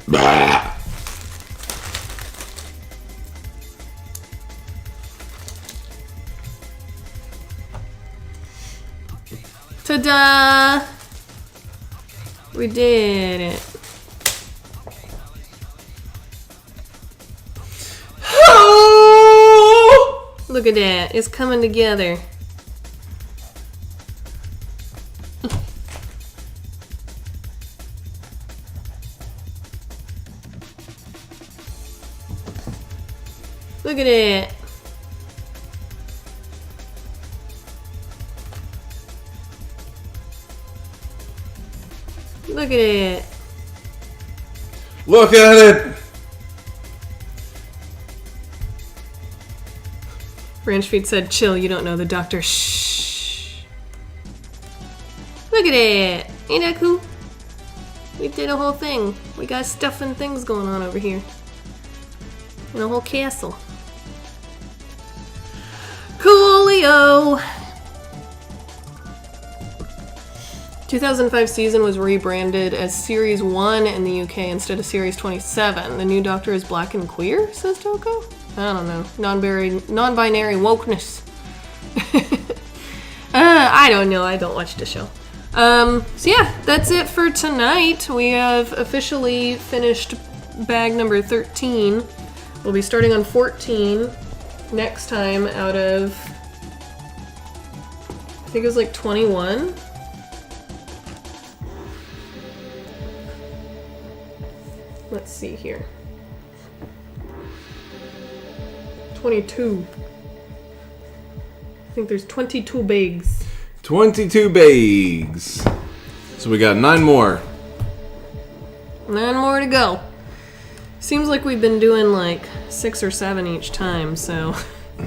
Bah. Ta-da! We did it. Look at that. It's coming together. Look at it. Look at it. Look at it! Ranchfeet said, chill, you don't know the doctor. Shh. Look at it. Ain't that cool? We did a whole thing. We got stuff and things going on over here. And a whole castle. Coolio! 2005 season was rebranded as Series 1 in the UK instead of Series 27. The new Doctor is black and queer, says Toko? I don't know. Non-binary wokeness. I don't know. I don't watch the show. So yeah, that's it for tonight. We have officially finished bag number 13. We'll be starting on 14 next time out of, I think it was like 21. Let's see here. 22. I think there's 22 bags. 22 bags. So we got 9 more. 9 more to go. Seems like we've been doing like 6 or 7 each time, so I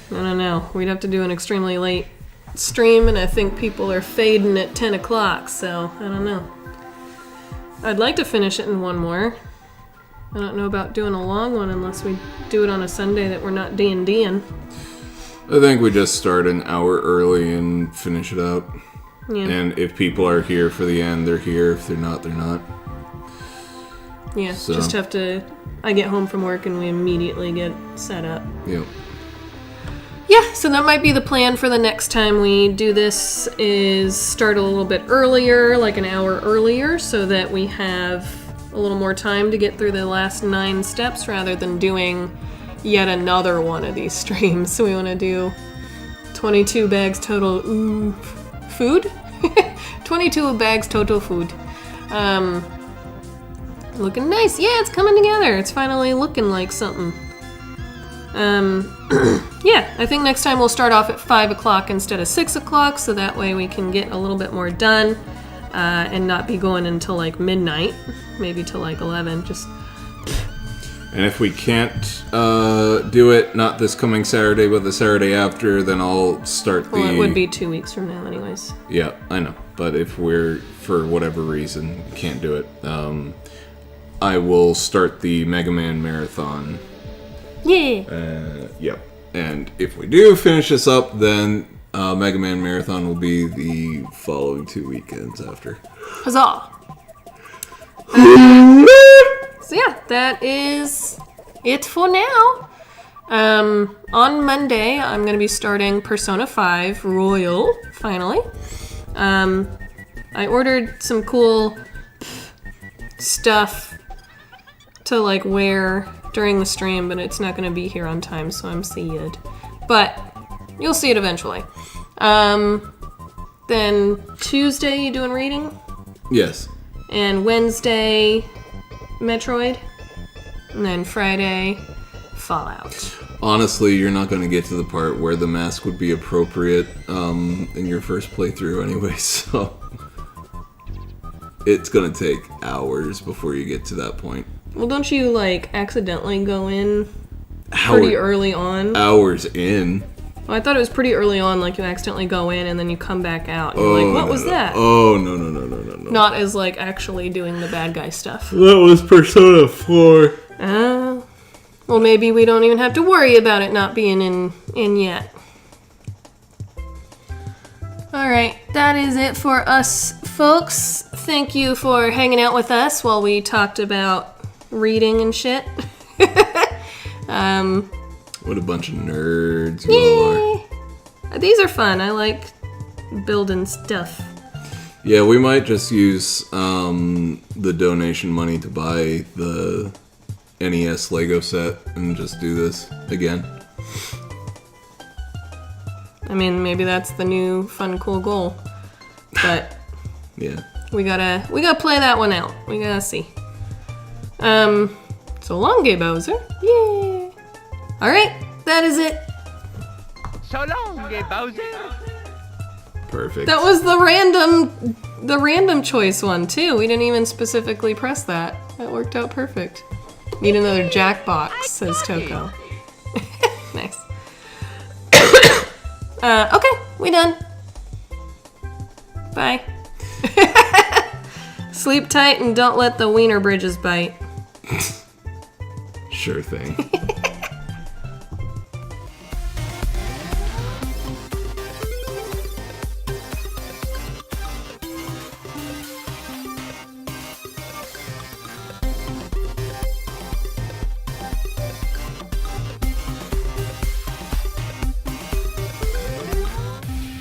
don't know. We'd have to do an extremely late stream, and I think people are fading at 10 o'clock, so I don't know. I'd like to finish it in 1 more. I don't know about doing a long one unless we do it on a Sunday that we're not D&D'ing. I think we just start an hour early and finish it up. Yeah. And if people are here for the end, they're here. If they're not, they're not. Yeah, So. just have to... I get home from work and we immediately get set up. Yep. Yeah, so that might be the plan for the next time we do this, is start a little bit earlier, like an hour earlier, so that we have a little more time to get through the last 9 steps rather than doing yet another one of these streams. So we want to do 22 bags total food? 22 bags total food. Looking nice. Yeah, it's coming together. It's finally looking like something. Yeah, I think next time we'll start off at 5 o'clock instead of 6 o'clock, so that way we can get a little bit more done and not be going until like midnight, maybe till like 11. And if we can't do it, not this coming Saturday, but the Saturday after, then I'll start Well, it would be 2 weeks from now, anyways. Yeah, I know. But if we're, for whatever reason, can't do it, I will start the Mega Man Marathon. Yeah. Yep. And if we do finish this up, then Mega Man Marathon will be the following 2 weekends after. Huzzah! So yeah, that is it for now. On Monday, I'm going to be starting Persona 5 Royal, finally. I ordered some cool stuff to like wear during the stream, but it's not going to be here on time, so I'm sad. But you'll see it eventually. Then Tuesday, you doing reading? Yes. And Wednesday, Metroid. And then Friday, Fallout. Honestly, you're not going to get to the part where the mask would be appropriate in your first playthrough anyway, so it's going to take hours before you get to that point. Well, don't you, like, accidentally go in pretty early on? Hours in. Well, I thought it was pretty early on, like you accidentally go in and then you come back out. And you're like, what was that? Oh, no. Not as, like, actually doing the bad guy stuff. That was Persona 4. Well, maybe we don't even have to worry about it not being in yet. Alright, that is it for us, folks. Thank you for hanging out with us while we talked about reading and shit. What a bunch of nerds you all are. These are fun. I like building stuff. Yeah, we might just use the donation money to buy the NES Lego set and just do this again. I mean, maybe that's the new fun, cool goal. But Yeah. we gotta play that one out. We gotta see. So long, Gay Bowser. Yay! Alright, that is it. So long, Bowser. Perfect. That was the random choice one too. We didn't even specifically press that. That worked out perfect. Need another Jackbox, says Toko. Nice. Okay, we done. Bye. Sleep tight and don't let the wiener bridges bite. Sure thing.